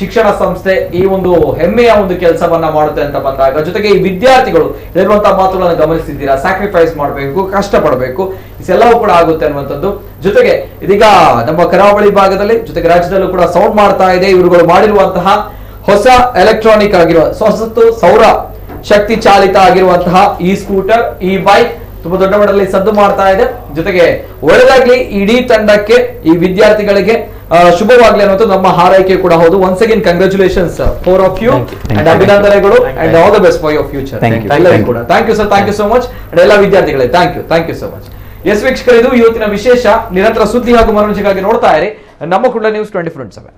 ಶಿಕ್ಷಣ ಸಂಸ್ಥೆ ಈ ಒಂದು ಹೆಮ್ಮೆಯ ಒಂದು ಕೆಲಸವನ್ನ ಮಾಡುತ್ತೆ ಅಂತ ಬಂದಾಗ, ಜೊತೆಗೆ ಈ ವಿದ್ಯಾರ್ಥಿಗಳು ಇರುವಂತಹ ಮಾತುಗಳನ್ನು ಗಮನಿಸಿದ್ದೀರಾ, ಸ್ಯಾಕ್ರಿಫೈಸ್ ಮಾಡಬೇಕು, ಕಷ್ಟ ಪಡಬೇಕು, ಇದೆಲ್ಲವೂ ಕೂಡ ಆಗುತ್ತೆ ಅನ್ನುವಂಥದ್ದು. ಜೊತೆಗೆ ಇದೀಗ ನಮ್ಮ ಕರಾವಳಿ ಭಾಗದಲ್ಲಿ, ಜೊತೆಗೆ ರಾಜ್ಯದಲ್ಲೂ ಕೂಡ ಸೌಂಡ್ ಮಾಡ್ತಾ ಇದೆ. ಇವರುಗಳು ಮಾಡಿರುವಂತಹ ಹೊಸ ಎಲೆಕ್ಟ್ರಾನಿಕ್ ಆಗಿರುವ ಸೌರ ಶಕ್ತಿ ಚಾಲಿತ ಆಗಿರುವಂತಹ ಈ ಸ್ಕೂಟರ್, ಈ ಬೈಕ್ ತುಂಬಾ ದೊಡ್ಡ ಮಟ್ಟದಲ್ಲಿ ಸದ್ದು ಮಾಡ್ತಾ ಇದೆ. ಜೊತೆಗೆ ಒಳ್ಳೆದಾಗ್ಲಿ ಇಡೀ ತಂಡಕ್ಕೆ, ಈ ವಿದ್ಯಾರ್ಥಿಗಳಿಗೆ ಶುಭವಾಗ್ಲಿ ಅನ್ನೋದು ನಮ್ಮ ಹಾರೈಕೆ ಕೂಡ ಹೌದು. Once again congratulations for of you and ಅಭಿನಂದನೆಗಳು and all the best for your future. ಕೂಡ thank you sir, thank you so much. And ಎಲ್ಲ ವಿದ್ಯಾರ್ಥಿಗಳೇ thank you so much. Yes ವೀಕ್ಷಕರು, ಇದು ಇವತ್ತಿನ ವಿಶೇಷ. ನಿರಂತರ ಸುದ್ದಿ ಹಾಗೂ ಮನೋರಂಜನೆಗಾಗಿ ನೋಡ್ತಾ ಇರಿ ನಮ್ಮ ಕುಂಡ ನ್ಯೂಸ್ 24/7.